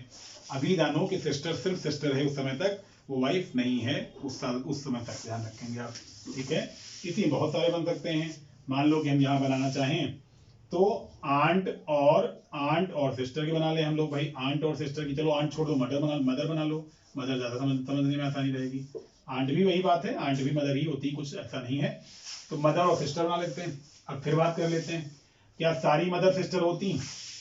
अभी जानो कि सिस्टर सिर्फ सिस्टर है उस समय तक, वो वाइफ नहीं है उस समय तक, ध्यान रखेंगे आप। ठीक है, इसी बहुत सारे बन सकते हैं। मान लो कि हम यहाँ बनाना चाहें तो आंट और सिस्टर की बना ले हम लोग भाई, आंट और सिस्टर की, चलो आंट छोड़ दो, मदर बना लो, मदर ज्यादा समझने में आसानी रहेगी। आंट भी वही बात है, आंट भी मदर ही होती, कुछ ऐसा नहीं है, तो मदर और सिस्टर बना लेते हैं। अब फिर बात कर लेते हैं, क्या सारी मदर सिस्टर होती?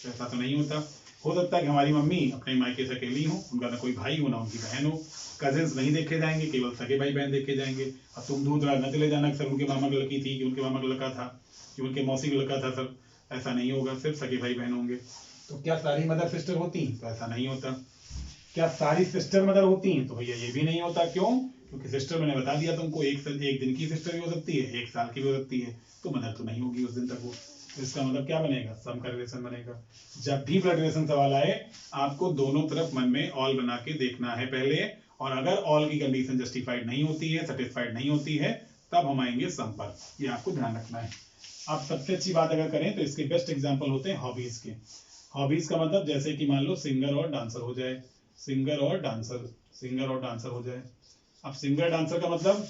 तो ऐसा तो नहीं होता। हो सकता है कि हमारी मम्मी अपने मायके से अकेली हो, उनका ना कोई भाई हो ना उनकी बहन हो, कजिन्स नहीं देखे जाएंगे, केवल सगे भाई बहन देखे जाएंगे। अब तुम दूर दराज न चले जाना सर उनके मामा का लड़की थी, कि उनके मामा का लड़का था, कि उनके मौसी का लड़का था, सर ऐसा नहीं होगा, सिर्फ सगे भाई बहन होंगे। तो क्या सारी मदर सिस्टर होती? तो ऐसा नहीं होता। क्या सारी सिस्टर मदर होती हैं? तो भैया ये भी नहीं होता। क्यों? क्योंकि सिस्टर मैंने बता दिया तुमको, 1 दिन की सिस्टर भी हो सकती है, 1 साल की भी हो सकती है, तो मदर तो नहीं होगी उस दिन तक वो। तो इसका मतलब क्या बनेगा? सम का रिलेशन बनेगा। जब भी ब्लड रिलेशन सवाल आए, आपको दोनों तरफ मन में ऑल बना के देखना है पहले, और अगर ऑल की कंडीशन जस्टिफाइड नहीं होती है, सेटिस्फाइड नहीं होती है, तब हम आएंगे सम पर। ये आपको ध्यान रखना है। आप सबसे अच्छी बात अगर करें तो इसके बेस्ट एग्जांपल होते हैं हॉबीज के। हॉबीज का मतलब जैसे कि मान लो सिंगर और डांसर हो जाए, सिंगर और डांसर हो जाए। अब सिंगर डांसर का मतलब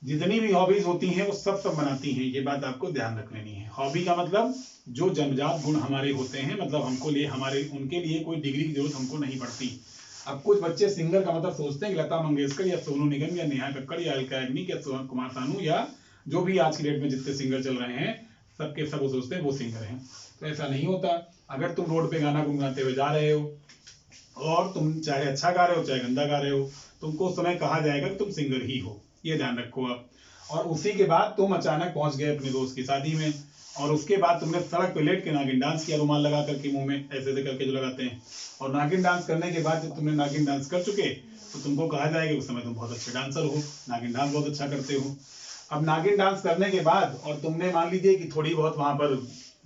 जितनी भी हॉबीज होती हैं वो सब बनाती हैं, ये बात आपको ध्यान रख लेनी है। हॉबी का मतलब जो जन्मजात गुण हमारे होते हैं, मतलब हमको लिए उनके लिए कोई डिग्री की जरूरत हमको नहीं पड़ती। अब कुछ बच्चे सिंगर का मतलब सोचते हैं कि लता मंगेशकर या सोनू निगम या नेहा कक्कड़ या अलका याग्निक या कुमार सानू या जो भी आज की डेट में जितने सिंगर चल रहे हैं, सबके सब वो सोचते हैं वो सिंगर हैं। तो ऐसा नहीं होता। अगर तुम रोड पे गाना गुनगुनाते हुए जा रहे हो और तुम चाहे अच्छा गा रहे हो चाहे गंदा गा रहे हो, तुमको उस समय कहा जाएगा कि तुम सिंगर ही हो, ये ध्यान रखो आप। और उसी के बाद तुम अचानक पहुंच गए अपने दोस्त की शादी में, और उसके बाद तुमने सड़क पे लेट के नागिन डांस किया, रुमाल लगा करके मुंह में ऐसे करके जो लगाते हैं, और नागिन डांस करने के बाद जब तुमने नागिन डांस कर चुके तो तुमको कहा जाएगा उस समय तुम बहुत अच्छे डांसर हो, नागिन डांस बहुत अच्छा करते हो। अब नागिन डांस करने के बाद और तुमने मान लीजिए कि थोड़ी बहुत वहां पर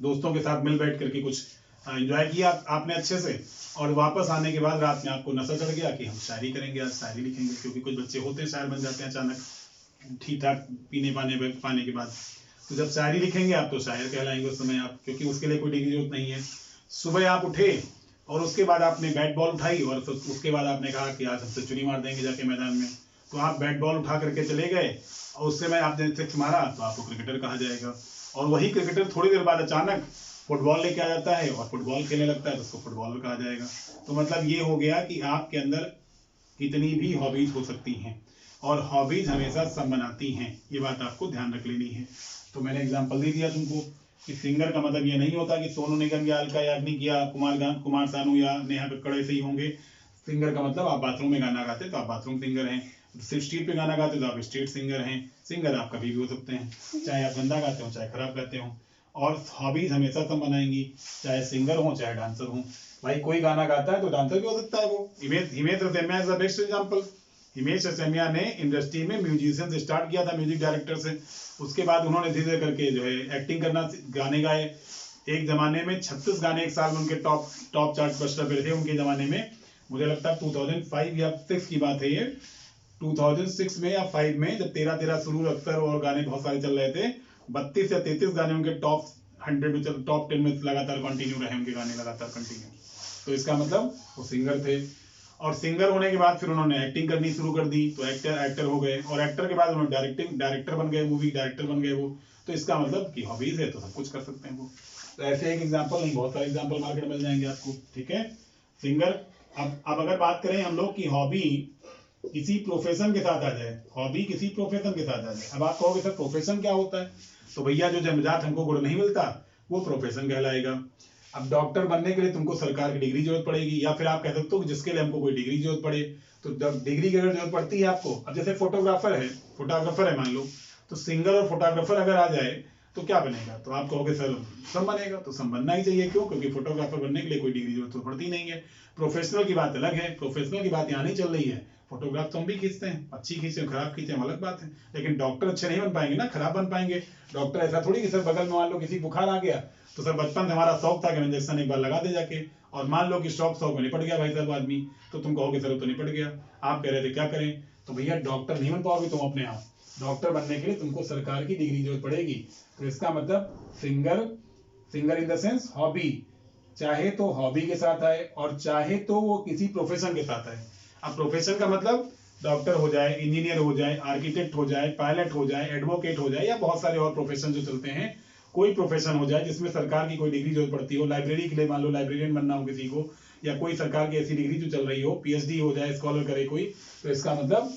दोस्तों के साथ मिल बैठ करके कुछ एंजॉय किया आपने अच्छे से, और वापस आने के बाद रात में आपको नशा चढ़ गया कि हम शायरी करेंगे, आज शायरी लिखेंगे, क्योंकि कुछ बच्चे होते हैं शायर बन जाते हैं अचानक ठीक ठाक पीने पाने के बाद। तो जब शायरी लिखेंगे आप तो शायर कहलाएंगे उस समय आप, क्योंकि उसके लिए कोई डिग्री जरूरत नहीं है। सुबह आप उठे और उसके बाद आपने बैट बॉल उठाई और उसके बाद आपने कहा कि आज हम सेंचुरी मार देंगे जाके मैदान में, तो आप बैट बॉल उठा करके चले गए और उससे मैं आपने सिक्स मारा तो आपको क्रिकेटर कहा जाएगा। और वही क्रिकेटर थोड़ी देर बाद अचानक फुटबॉल लेके आ जाता है और फुटबॉल खेलने लगता है तो उसको फुटबॉलर कहा जाएगा। तो मतलब ये हो गया कि आपके अंदर कितनी भी हॉबीज हो सकती हैं, और हॉबीज हमेशा सब बनाती हैं, ये बात आपको ध्यान रख लेनी है। तो मैंने एग्जांपल दे दिया तुमको कि सिंगर का मतलब ये नहीं होता कि सोनू निगम या अलका याग्निक या कुमार सानू या नेहा कक्कड़ ऐसे ही होंगे। सिंगर का मतलब आप बाथरूम में गाना गाते तो आप बाथरूम सिंगर हैं, सिर्फ स्ट्रीट पे गाना गाते तो आप स्ट्रीट सिंगर हैं। सिंगर आप कभी भी हो सकते हैं, चाहे आप गंदा गाते हो चाहे खराब गाते हो। और हॉबीज हमेशा सब बनाएंगी, चाहे सिंगर हो चाहे डांसर हो। भाई कोई गाना गाता है तो डांसर भी हो सकता है वो। Himesh Reshammiya is the best example. Himesh Reshammiya ने इंडस्ट्री में म्यूजिशियन से स्टार्ट किया था, म्यूजिक डायरेक्टर से, उसके बाद उन्होंने धीरे धीरे करके जो है एक्टिंग करना, गाने गाए, एक जमाने में 36 गाने एक साल में उनके टॉप चार्ट बस्टर पे थे उनके जमाने में। मुझे लगता है 2005 या 6 की बात है ये, 2006 में या 5 में, जब तेरा तेरा सुरूर अख्तर और गाने बहुत सारे चल रहे थे, 32 या 33 गाने उनके टॉप 100 में, टॉप 10 में लगातार कंटिन्यू रहे उनके गाने, लगातार कंटिन्यू। तो इसका मतलब वो सिंगर थे। और सिंगर होने के बाद फिर उन्होंने एक्टिंग करनी शुरू कर दी, तो एक्टर हो गए, और एक्टर के बाद उन्होंने डायरेक्टर बन गए, मूवी डायरेक्टर बन गए वो। तो इसका मतलब कि हॉबीज है तो सब कुछ कर सकते हैं वो। तो ऐसे एक एग्जांपल नहीं, बहुत सारे एग्जांपल मार्केट में मिल जाएंगे आपको, ठीक है। सिंगर। अब अगर बात करें हम लोग की हॉबी किसी प्रोफेशन के साथ आ जाए, हॉबी किसी प्रोफेशन के साथ आ जाए। अब आप कहोगे सर प्रोफेशन क्या होता है, तो भैया जो जन्मजात हमको गुण नहीं मिलता वो प्रोफेशन कहलाएगा। अब डॉक्टर बनने के लिए तुमको सरकार की डिग्री जरूरत पड़ेगी, या फिर आप कह सकते हो कि जिसके लिए हमको कोई डिग्री जरूरत पड़े, तो जब डिग्री की अगर जरूरत पड़ती है आपको, अब जैसे फोटोग्राफर है मान लो, तो सिंगर और फोटोग्राफर अगर आ जाए तो क्या बनेगा, तो आप कहोगे सर सम बनेगा। तो सम बनना ही चाहिए, क्यों, क्योंकि फोटोग्राफर बनने के लिए कोई डिग्री जरूरत तो पड़ती नहीं है। प्रोफेशनल की बात अलग है, प्रोफेशनल की बात यहाँ नहीं चल रही है। फोटोग्राफ तो हम भी खींचते हैं, अच्छी खींचते हैं, खराब खींचते हैं, अलग बात है, लेकिन डॉक्टर अच्छे नहीं बन पाएंगे ना, खराब बन पाएंगे। डॉक्टर ऐसा थोड़ी कि सर बगल में मान लो किसी बुखार आ गया, तो सर बचपन से हमारा शौक था कि इंजेक्शन एक बार लगा दे जाके, और मान लो कि शौक में निपट गया भाई साहब आदमी, तो तुम कहोगे सर तो निपट गया, आप कह रहे थे क्या करें, तो भैया डॉक्टर नहीं बन पाओगे तुम अपने आप। डॉक्टर बनने के लिए तुमको सरकार की डिग्री जरूरत पड़ेगी। तो इसका मतलब singer in the sense hobby, चाहे तो हॉबी के साथ आए और चाहे तो वो किसी प्रोफेशन के साथ आए। अब प्रोफेशन का मतलब डॉक्टर हो जाए, इंजीनियर हो जाए, आर्किटेक्ट हो जाए, पायलट हो जाए, एडवोकेट हो जाए, या बहुत सारे और प्रोफेशन जो चलते हैं। कोई प्रोफेशन हो जाए जिसमें सरकार की कोई डिग्री जरूरत पड़ती हो, लाइब्रेरी के लिए मान लो लाइब्रेरियन बनना हो किसी को, या कोई सरकार की ऐसी डिग्री जो चल रही हो, पीएचडी हो जाए, स्कॉलर करे कोई, तो इसका मतलब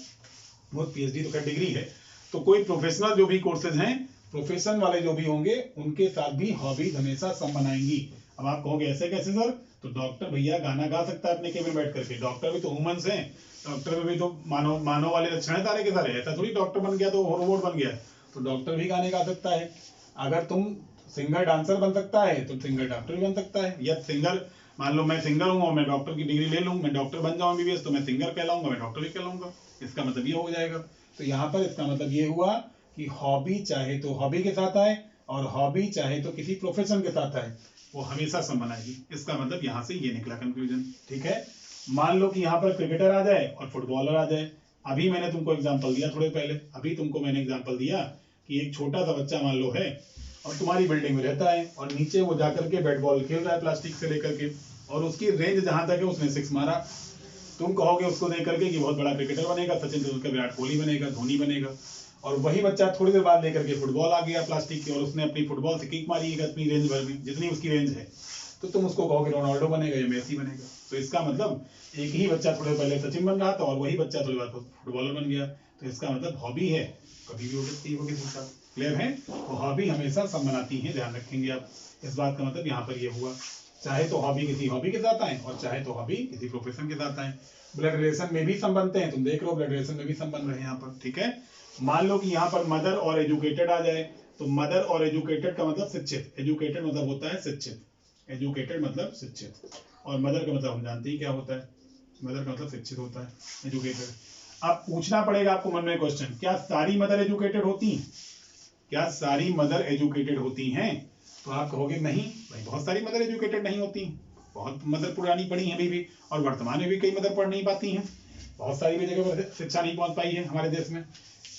वो पीएचडी तो क्या डिग्री है। तो कोई प्रोफेशनल जो भी कोर्सेज हैं, प्रोफेशन वाले जो भी होंगे, उनके साथ भी हॉबीज हमेशा सम बनाएंगी। अब आप कहोगे ऐसे कैसे सर, तो डॉक्टर भैया गाना गा सकता है अपने केबिन बैठ करके, डॉक्टर भी तो ह्यूमंस हैं, डॉक्टर में भी तो मानव वाले लक्षण है सारे के सारे, ऐसा थोड़ी डॉक्टर बन गया तो रोबोट बन गया, तो डॉक्टर भी गाने गा सकता है। अगर तुम सिंगर डांसर बन सकता है तो सिंगर डॉक्टर भी बन सकता है, या सिंगर मान लो मैं सिंगर हूँ और मैं डॉक्टर की डिग्री ले लूँ, मैं डॉक्टर बन जाऊँ एमबीबीएस, तो मैं सिंगर कहलाऊंगा, मैं डॉक्टर भी कहलाऊंगा। इसका मतलब ये हो जाएगा। तो यहाँ पर इसका मतलब ये हुआ कि हॉबी चाहे तो हॉबी के साथ आए और हॉबी चाहे तो किसी प्रोफेशन के साथ आए, वो हमेशा सम बनाएगी। इसका मतलब यहाँ से ये निकला कंक्लूजन, ठीक है। मान लो कि यहाँ पर क्रिकेटर आ जाए और फुटबॉलर आ जाए। अभी मैंने तुमको एग्जांपल दिया थोड़े पहले, अभी तुमको मैंने एग्जांपल दिया कि एक छोटा सा बच्चा मान लो है और तुम्हारी बिल्डिंग में रहता है, और नीचे वो जाकर के बैट बॉल खेल रहा है प्लास्टिक से लेकर के, और उसकी रेंज जहां तक है उसने 6 मारा। तुम कहोगे उसको देख करके कि बहुत बड़ा क्रिकेटर बनेगा, सचिन तेंदुलकर, विराट कोहली बनेगा, धोनी बनेगा। और वही बच्चा थोड़ी देर बाद लेकर के फुटबॉल आ गया प्लास्टिक की, और उसने अपनी फुटबॉल से किक मारी अपनी रेंज भर में, जितनी उसकी रेंज है, तो तुम उसको कहोगे रोनाल्डो बनेगा या मेसी बनेगा। तो इसका मतलब एक ही बच्चा थोड़े पहले सचिन बन रहा था और वही बच्चा थोड़ी बाद फुटबॉलर बन गया। तो इसका मतलब हॉबी है, कभी भी हो सकती है किसी का, क्लियर है। तो हॉबी हमेशा सम बनाती है, ध्यान रखेंगे आप। इस बात का मतलब यहाँ पर ये हुआ, चाहे तो हॉबी किसी हॉबी के साथ आए और चाहे तो हॉबी किसी प्रोफेशन के साथ आए। ब्लड रिलेशन में भी सम बनते हैं, तुम देख लो ब्लड रिलेशन में भी सम बन रहे हैं यहाँ पर, ठीक है। मान लो कि यहाँ पर मदर और एजुकेटेड आ जाए, तो मदर और एजुकेटेड का मतलब शिक्षित, एजुकेटेड मतलब होता है शिक्षित, एजुकेटेड मतलब शिक्षित, और मदर का मतलब हम जानते ही क्या होता है, मदर का मतलब शिक्षित होता है, एजुकेटेड। अब पूछना पड़ेगा आपको मन में क्वेश्चन, क्या सारी मदर एजुकेटेड होती, क्या सारी मदर एजुकेटेड होती हैं? तो आप कहोगे नहीं भाई, बहुत सारी मदर एजुकेटेड नहीं होती, बहुत मदर पुरानी पढ़ी हैं अभी भी, और वर्तमान में भी कई मदर पढ़ नहीं पाती हैं, बहुत सारी भी जगह पर शिक्षा नहीं पहुंच पाई है हमारे देश में।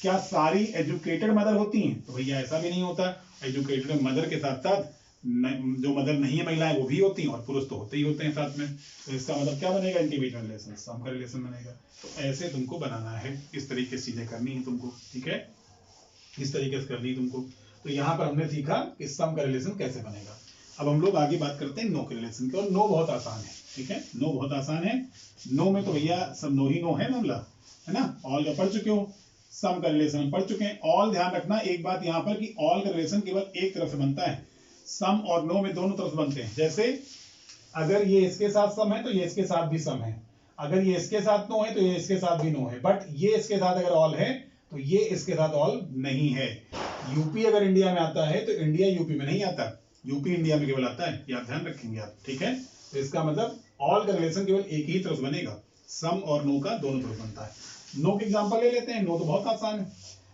क्या सारी एजुकेटेड मदर होती हैं? तो भैया ऐसा भी नहीं होता। एजुकेटेड मदर के साथ साथ जो मदर नहीं है महिलाएं वो भी होती हैं, और पुरुष तो होते ही होते हैं साथ में। तो इसका मतलब क्या बनेगा, इनके बीच में रिलेशन, सम का रिलेशन बनेगा। तो ऐसे तुमको बनाना है, इस तरीके से चीजें करनी है तुमको, ठीक है, इस तरीके से करनी है तुमको। तो यहाँ पर हमने सीखा कि सम का रिलेशन कैसे बनेगा। अब हम लोग आगे बात करते हैं नो के रिलेशन की, और नो बहुत आसान है, ठीक है, नो बहुत आसान है। नो में तो भैया सब नो ही नो है मामला, है ना। ऑल का पढ़ चुके हो, सम का रिलेशन पढ़ चुके हैं। ऑल ध्यान रखना एक बात यहाँ पर कि ऑल का रिलेशन केवल एक तरफ से बनता है, सम और नो में दोनों तरफ बनते हैं। जैसे अगर ये इसके साथ सम है तो ये इसके साथ भी सम है, अगर ये इसके साथ नो है तो ये इसके साथ भी नो है, बट ये इसके साथ अगर ऑल है तो ये इसके साथ ऑल नहीं है। यूपी अगर इंडिया में आता है तो इंडिया यूपी में नहीं आता, यूपी इंडिया में केवल आता है, याद ध्यान रखेंगे आप, ठीक है। तो इसका मतलब ऑल का रिलेशन केवल एक ही तरफ बनेगा, सम और नो का दोनों तरफ बनता है। नो के एग्जांपल ले लेते हैं, नो तो बहुत आसान है।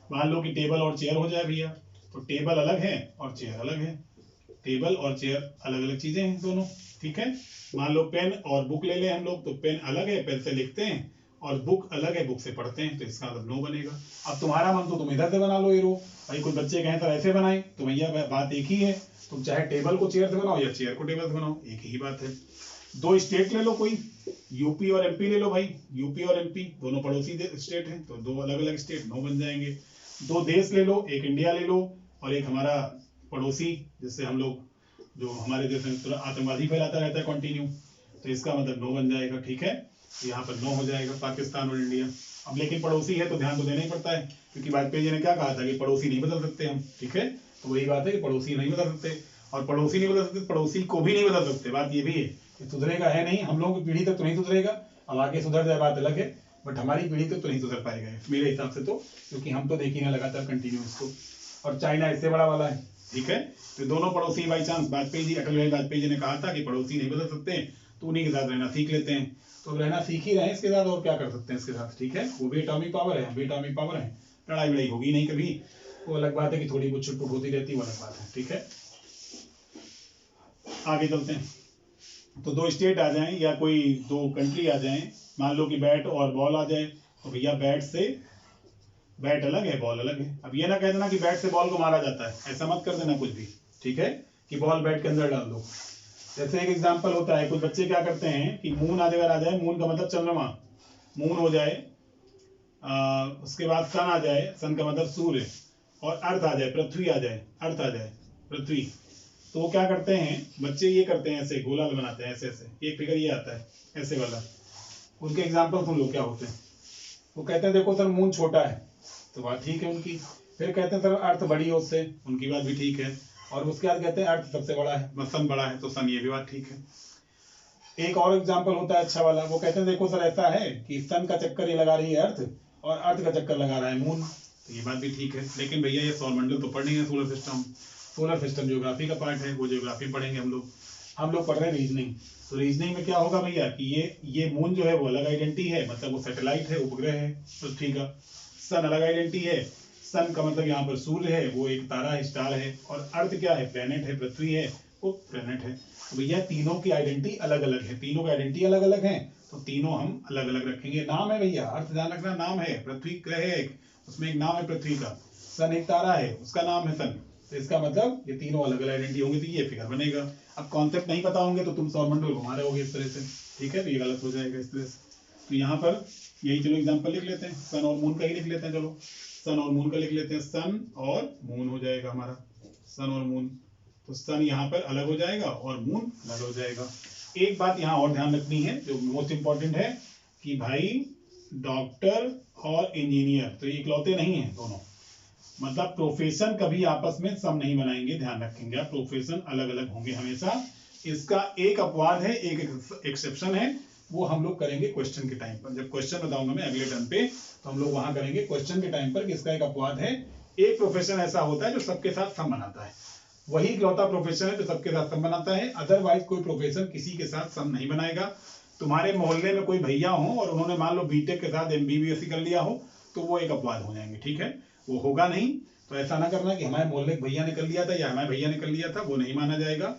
मान लो कि टेबल और चेयर हो जाए भैया, तो टेबल अलग है और चेयर अलग है, टेबल और चेयर अलग अलग चीजें हैं दोनों, ठीक है। मान लो पेन और बुक ले लें हम लोग, तो पेन अलग है, पेन से लिखते हैं, और बुक अलग है, बुक से पढ़ते हैं, तो इसका मतलब नो बनेगा। अब तुम्हारा मन तो तुम इधर से बना लो ये रो, भाई कुछ बच्चे कहें तो ऐसे बनाए, तो भैया बात एक ही है, तुम चाहे टेबल को चेयर से बनाओ या चेयर को टेबल से बनाओ, एक ही बात है। दो स्टेट ले लो कोई, यूपी और एमपी ले लो भाई, यूपी और एमपी दोनों पड़ोसी स्टेट हैं, तो दो अलग अलग स्टेट नो बन जाएंगे। दो देश ले लो, एक इंडिया ले लो और एक हमारा पड़ोसी, जिससे हम लोग जो हमारे देश में आतंकवादी फैलाता रहता है कंटिन्यू, तो इसका मतलब नो बन जाएगा, ठीक है। तो यहाँ पर नो हो जाएगा पाकिस्तान और इंडिया। अब लेकिन पड़ोसी है तो ध्यान तो देना ही पड़ता है, क्योंकि वाजपेयी जी ने क्या कहा था कि पड़ोसी नहीं बदल सकते हम, ठीक है। तो वही बात है कि पड़ोसी नहीं बदल सकते, और पड़ोसी नहीं बदल सकते, पड़ोसी को भी नहीं बदल सकते। बात ये भी है कि सुधरेगा है नहीं, हम लोगों की पीढ़ी तक तो नहीं सुधरेगा, अब आगे सुधर जाए बात अलग है, बट हमारी पीढ़ी तक तो नहीं सुधर पाएगा मेरे हिसाब से, तो क्योंकि हम तो देख ही ना लगातार कंटिन्यू इसको, और चाइना इससे बड़ा वाला है, ठीक है। तो दोनों पड़ोसी बाई चांस, वाजपेयी जी, अटल बिहारी वाजपेयी जी ने कहा था कि पड़ोसी नहीं बदल सकते, तो उन्हीं के साथ रहना सीख लेते हैं, तो रहना सीख ही रहे हैं इसके साथ, और क्या कर सकते हैं इसके साथ, ठीक है। वो भी एटॉमिक पावर है, हम भी एटॉमिक पावर है, लड़ाई वड़ाई होगी नहीं कभी, वो अलग बात है कि थोड़ी बहुत छुटपुट होती रहती है, वो अलग बात है, ठीक है। आगे चलते हैं। तो दो स्टेट आ जाएं या कोई दो कंट्री आ जाएं, मान लो कि बैट और बॉल आ जाए, तो भैया बैट से, बैट अलग है बॉल अलग है। अब ये ना कह देना कि बैट से बॉल को मारा जाता है, ऐसा मत कर देना कुछ भी, ठीक है, कि बॉल बैट के अंदर डाल दो। जैसे एक एग्जांपल होता है, कुछ बच्चे क्या करते हैं कि मून अगर आ जाए, मून का मतलब चंद्रमा, मून हो जाए, उसके बाद सन आ जाए, सन का मतलब सूर्य, और अर्थ आ जाए, पृथ्वी आ जाए, अर्थ आ जाए, पृथ्वी, तो वो क्या करते हैं बच्चे, ये करते हैं ऐसे गोला बनाते हैं, ऐसे ऐसे एक फिगर ये आता है ऐसे वाला। उनके एग्जाम्पल सुन लो क्या होते हैं। वो कहते हैं देखो सर मून छोटा है, तो बात ठीक है उनकी, फिर कहते हैं सर अर्थ बड़ी है उससे, उनकी बात भी ठीक है, और उसके बाद कहते हैं अर्थ सबसे बड़ा है, सन बड़ा है, तो सन, ये भी बात ठीक है। एक और एग्जाम्पल होता है अच्छा वाला, वो कहते हैं देखो सर ऐसा है कि सन का चक्कर ये लगा रही है अर्थ, और अर्थ का चक्कर लगा रहा है मून, तो ये बात भी ठीक है। लेकिन भैया ये सौरमंडल तो पढ़ नहीं है, solar system, solar system geography का पार्ट है, वो ज्योग्राफी पढ़ेंगे हम लोग पढ़ रहे हैं रीजनिंग। तो रीजनिंग में क्या होगा भैया कि ये मून जो है वो अलग आइडेंटिटी है, मतलब वो सैटेलाइट है, उपग्रह है पृथ्वी का। सन अलग आइडेंटिटी है, सन का मतलब यहाँ पर सूर्य है, वो एक तारा है, स्टार है, और अर्थ क्या है, प्लेनेट है, पृथ्वी है, वो प्लेनेट है। तो भैया तीनों की आइडेंटिटी अलग अलग है, तीनों की आइडेंटिटी अलग अलग है, तो तीनों हम अलग अलग रखेंगे। नाम है भैया, अर्थ ध्यान रखना, नाम है, पृथ्वी ग्रह है एक, उसमें एक नाम है पृथ्वी का, सन एक तारा है, उसका नाम है सन, तो इसका मतलब ये तीनों अलग अलग आइडेंटिटी होंगे, तो ये फिगर बनेगा। अब कॉन्सेप्ट नहीं पता होंगे तो तुम सौरमंडल घुमा रहे होगे इस तरह से, ठीक है, तो ये गलत हो जाएगा इस तरह से। तो यहाँ पर यही, चलो एग्जाम्पल लिख लेते हैं, सन और मून का ही लिख लेते हैं, चलो सन और मून का लिख लेते हैं, सन और मून हो जाएगा हमारा, सन और मून, तो सन यहाँ पर अलग हो जाएगा और मून अलग हो जाएगा। एक बात यहाँ और ध्यान रखनी है जो मोस्ट इंपॉर्टेंट है, कि भाई डॉक्टर और इंजीनियर तो इकलौते नहीं है दोनों, मतलब प्रोफेशन कभी आपस में सम नहीं बनाएंगे, ध्यान रखेंगे, प्रोफेशन अलग अलग होंगे हमेशा। इसका एक अपवाद है, एक एक्सेप्शन है, वो हम लोग करेंगे क्वेश्चन के टाइम पर, जब क्वेश्चन बताऊंगा मैं अगले टर्न पे, तो हम लोग वहां करेंगे क्वेश्चन के टाइम पर कि इसका एक अपवाद है। एक प्रोफेशन ऐसा होता है जो सबके साथ सम बनाता है, वही इकलौता प्रोफेशन है जो सबके साथ सम बनाता है, अदरवाइज कोई प्रोफेशन किसी के साथ सम नहीं बनाएगा। तुम्हारे मोहल्ले में कोई भैया हो और उन्होंने मान लो बीटेक के साथ एमबीबीएस कर लिया हो, तो वो एक अपवाद हो जाएंगे, ठीक है, वो होगा नहीं। तो ऐसा ना करना कि हमारे मोहल्ले के भैया ने कर लिया था या हमारे भैया ने कर लिया था, वो नहीं माना जाएगा।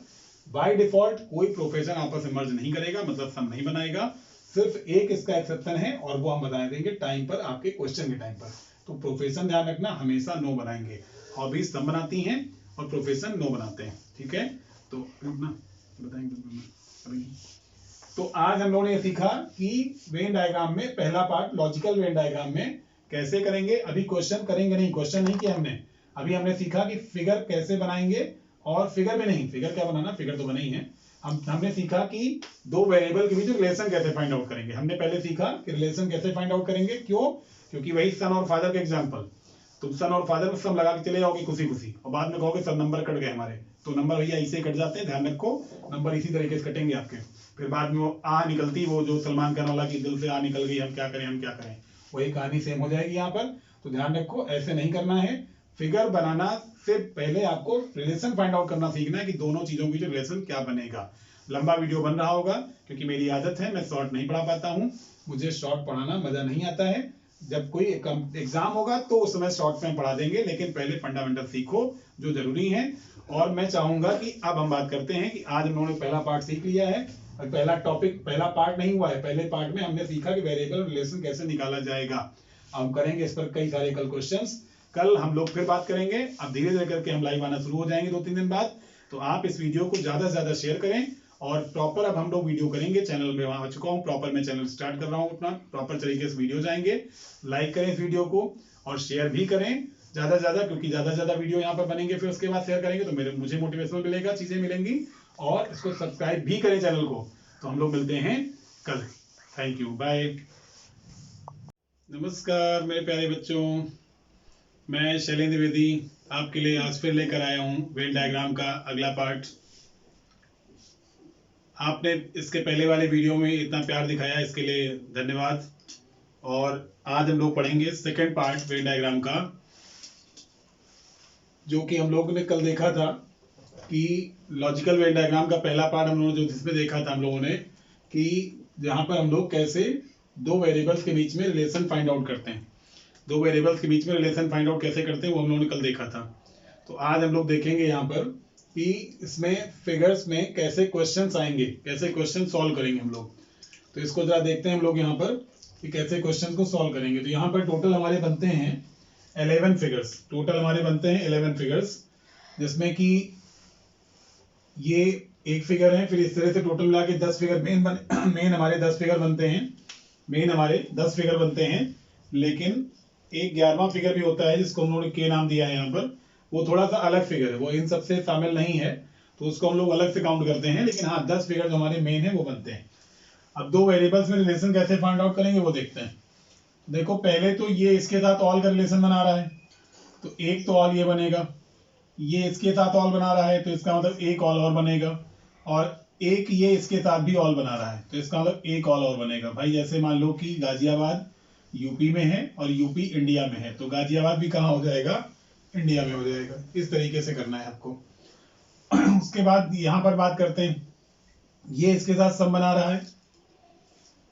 बाय डिफॉल्ट कोई प्रोफेशन आपस में मर्ज नहीं करेगा, मतलब सम नहीं बनाएगा, सिर्फ एक इसका एक्सेप्शन है, और वो हम बता देंगे टाइम पर, आपके क्वेश्चन के टाइम पर। तो प्रोफेशन ध्यान रखना, हमेशा नो बनाएंगे, हॉबीज सम बनाती हैं और प्रोफेशन नो बनाते हैं, ठीक है। तो बताएंगे। तो आज हम लोगों ने सीखा कि वेन डायग्राम में पहला पार्ट लॉजिकल वेन डायग्राम में कैसे करेंगे। अभी क्वेश्चन करेंगे नहीं, क्वेश्चन नहीं किया हमने, अभी हमने सीखा कि फिगर कैसे बनाएंगे, और फिगर में नहीं, फिगर क्या बनाना, फिगर तो बने ही है। हमने सीखा कि दो वेरिएबल के बीच रिलेशन कैसे फाइंड आउट करेंगे। हमने पहले सीखा कि रिलेशन कैसे फाइंड आउट करेंगे, क्यों, क्योंकि वही सन और फादर का एग्जाम्पल, तुम सन और फादर में सम लगा के चले जाओगे खुशी खुशी, और बाद में कहोगे सर नंबर कट गए हमारे, तो नंबर भैया ऐसे कट जाते हैं, ध्यान रखो, नंबर इसी तरीके से कटेंगे आपके। फिर बाद में वो आ निकलती, वो जो सलमान खान वाला की दिल से आ निकल गई, हम क्या करें हम क्या करें, वही कहानी सेम हो जाएगी यहाँ पर। तो ध्यान रखो, ऐसे नहीं करना है। फिगर बनाना से पहले आपको रिलेशन फाइंड आउट करना सीखना है कि दोनों चीजों की जो रिलेशन क्या बनेगा। लंबा वीडियो बन रहा होगा, क्योंकि मेरी आदत है मैं शॉर्ट नहीं पढ़ा पाता हूँ, मुझे शॉर्ट पढ़ाना मजा नहीं आता है। जब कोई एग्जाम होगा तो उस समय शॉर्ट में पढ़ा देंगे, लेकिन पहले फंडामेंटल सीखो जो जरूरी है। और मैं चाहूंगा कि अब हम बात करते हैं कि आज हम लोगों ने पहला पार्ट सीख लिया है, और पहला पार्ट नहीं हुआ है, पहले पार्ट में हमने सीखा कि वेरिएबल रिलेशन कैसे निकाला जाएगा। हम करेंगे इस पर कई सारे कल क्वेश्चंस, कल हम लोग फिर बात करेंगे। अब धीरे धीरे करके हम लाइव आना शुरू हो जाएंगे 2-3 दिन बाद। तो आप इस वीडियो को ज्यादा से ज्यादा शेयर करें, और प्रॉपर अब हम लोग वीडियो करेंगे। चैनल में वहां आ चुका हूँ, प्रॉपर मैं चैनल स्टार्ट कर रहा हूँ अपना, प्रॉपर तरीके से वीडियो जाएंगे। लाइक करें इस वीडियो को और शेयर भी करें ज्यादा से ज्यादा, क्योंकि ज्यादा से ज्यादा वीडियो यहाँ पर बनेंगे, फिर उसके बाद शेयर करेंगे तो मुझे मोटिवेशन मिलेगा, चीजें मिलेंगी। और इसको सब्सक्राइब भी करें चैनल को। तो हम लोग मिलते हैं कल। Thank you, bye. नमस्कार मेरे प्यारे बच्चों, मैं शैलेंद्र द्विवेदी आपके लिए आज फिर लेकर आया हूँ वेन डायग्राम का अगला पार्ट। आपने इसके पहले वाले वीडियो में इतना प्यार दिखाया, इसके लिए धन्यवाद। और आज हम लोग पढ़ेंगे सेकंड पार्ट वेन डायग्राम का, जो कि हम लोगों ने कल देखा था कि लॉजिकल वेन डायग्राम का पहला पार्ट हम लोगों ने जिसमें देखा था हम लोगों ने कि जहां पर हम लोग कैसे दो वेरिएबल्स के बीच में रिलेशन फाइंड आउट करते हैं, दो वेरिएबल्स के बीच में रिलेशन फाइंड आउट कैसे करते हैं वो हम लोगों ने कल देखा था। तो आज हम लोग देखेंगे यहाँ पर कि इसमें फिगर्स में कैसे क्वेश्चंस आएंगे, कैसे क्वेश्चन सॉल्व करेंगे हम लोग। तो इसको जरा देखते हैं हम लोग यहाँ पर कि कैसे क्वेश्चन को सॉल्व करेंगे। तो यहाँ पर टोटल हमारे बनते हैं 11 फिगर्स, टोटल हमारे बनते हैं 11 फिगर्स, जिसमें कि ये एक फिगर है, फिर इस तरह से टोटल मिला के 10 फिगर मेन हमारे 10 फिगर बनते हैं, मेन हमारे 10 फिगर बनते हैं। लेकिन एक 11वां फिगर भी होता है जिसको हम लोगों ने के नाम दिया है यहाँ पर, वो थोड़ा सा अलग फिगर है, वो इन सबसे शामिल नहीं है, तो उसको हम लोग अलग से काउंट करते हैं। लेकिन हाँ 10 फिगर जो हमारे मेन है वो बनते हैं। अब दो वेरिएबल्स में रिलेशन कैसे फाइंड आउट करेंगे वो देखते हैं। देखो पहले तो ये इसके साथ ऑल का रिलेशन बना रहा है, तो एक तो ऑल ये बनेगा, ये इसके साथ ऑल बना रहा है तो इसका मतलब एक ऑल और बनेगा, और एक ये इसके साथ भी ऑल बना रहा है तो इसका मतलब एक ऑल और बनेगा। भाई जैसे मान लो कि गाजियाबाद यूपी में है और यूपी इंडिया में है, तो गाजियाबाद भी कहाँ हो जाएगा, इंडिया में हो जाएगा। इस तरीके से करना है आपको। उसके बाद यहाँ पर बात करते हैं, ये इसके साथ सम बना रहा है,